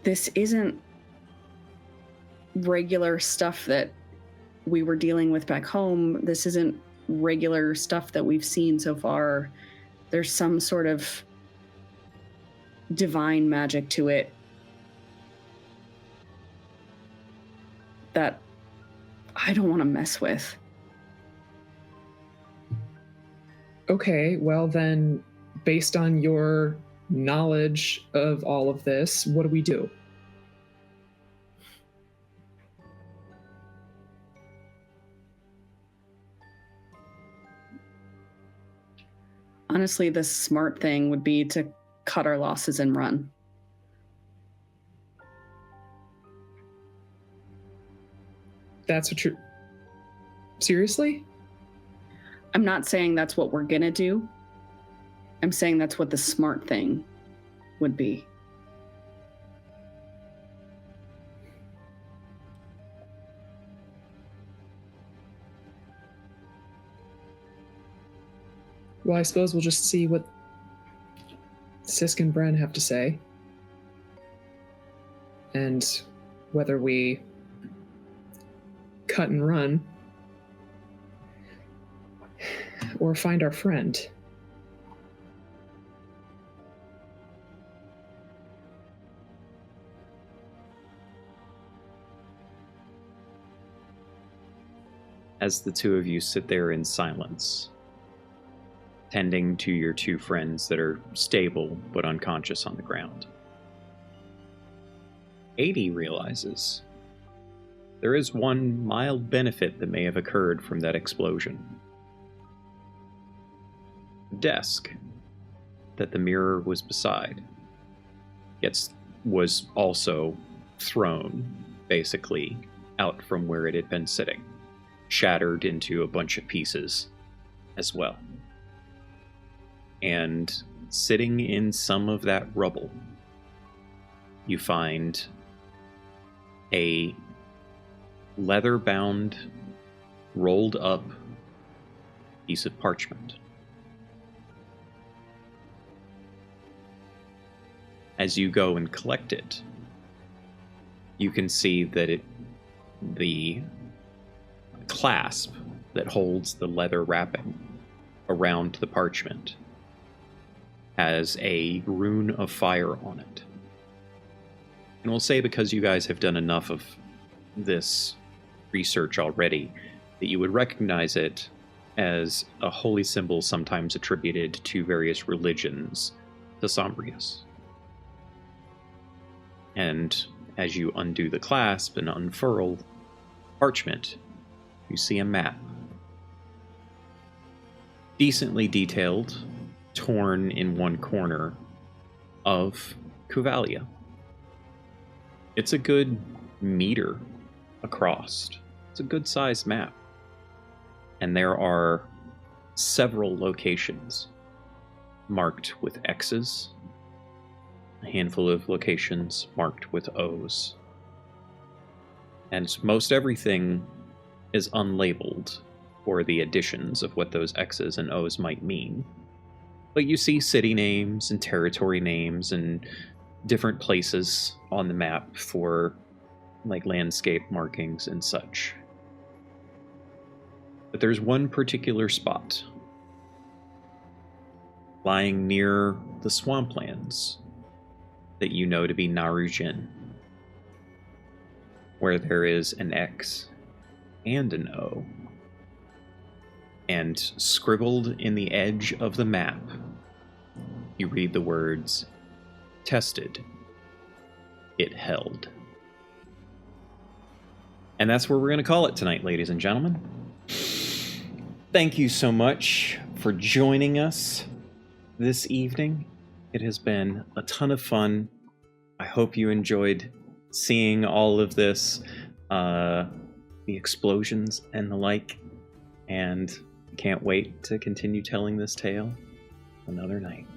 This isn't regular stuff that we were dealing with back home. This isn't regular stuff that we've seen so far. There's some sort of divine magic to it that I don't want to mess with. Okay, well then, based on your knowledge of all of this, what do we do? Honestly, the smart thing would be to cut our losses and run. That's what you're... Seriously? I'm not saying that's what we're gonna do. I'm saying that's what the smart thing would be. Well, I suppose we'll just see what Sisk and Bren have to say. And whether we cut and run or find our friend. As the two of you sit there in silence, tending to your two friends that are stable but unconscious on the ground, 80 realizes there is one mild benefit that may have occurred from that explosion. The desk that the mirror was beside was also thrown, basically, out from where it had been sitting, shattered into a bunch of pieces as well. And sitting in some of that rubble, you find a leather-bound, rolled up piece of parchment. As you go and collect it, you can see that the clasp that holds the leather wrapping around the parchment has a rune of fire on it. And we'll say, because you guys have done enough of this research already, that you would recognize it as a holy symbol sometimes attributed to various religions to Sombrius. And as you undo the clasp and unfurl parchment, you see a map. Decently detailed, torn in one corner, of Kuvalia. It's a good meter across. It's a good-sized map. And there are several locations marked with X's, a handful of locations marked with O's. And most everything is unlabeled for the additions of what those X's and O's might mean. But you see city names and territory names and different places on the map for like landscape markings and such. But there's one particular spot lying near the swamplands that you know to be Narujin, where there is an X and an O. And scribbled in the edge of the map, you read the words, "Tested. It held." And that's where we're going to call it tonight, ladies and gentlemen. Thank you so much for joining us this evening. It has been a ton of fun. I hope you enjoyed seeing all of this, the explosions and the like, and can't wait to continue telling this tale another night.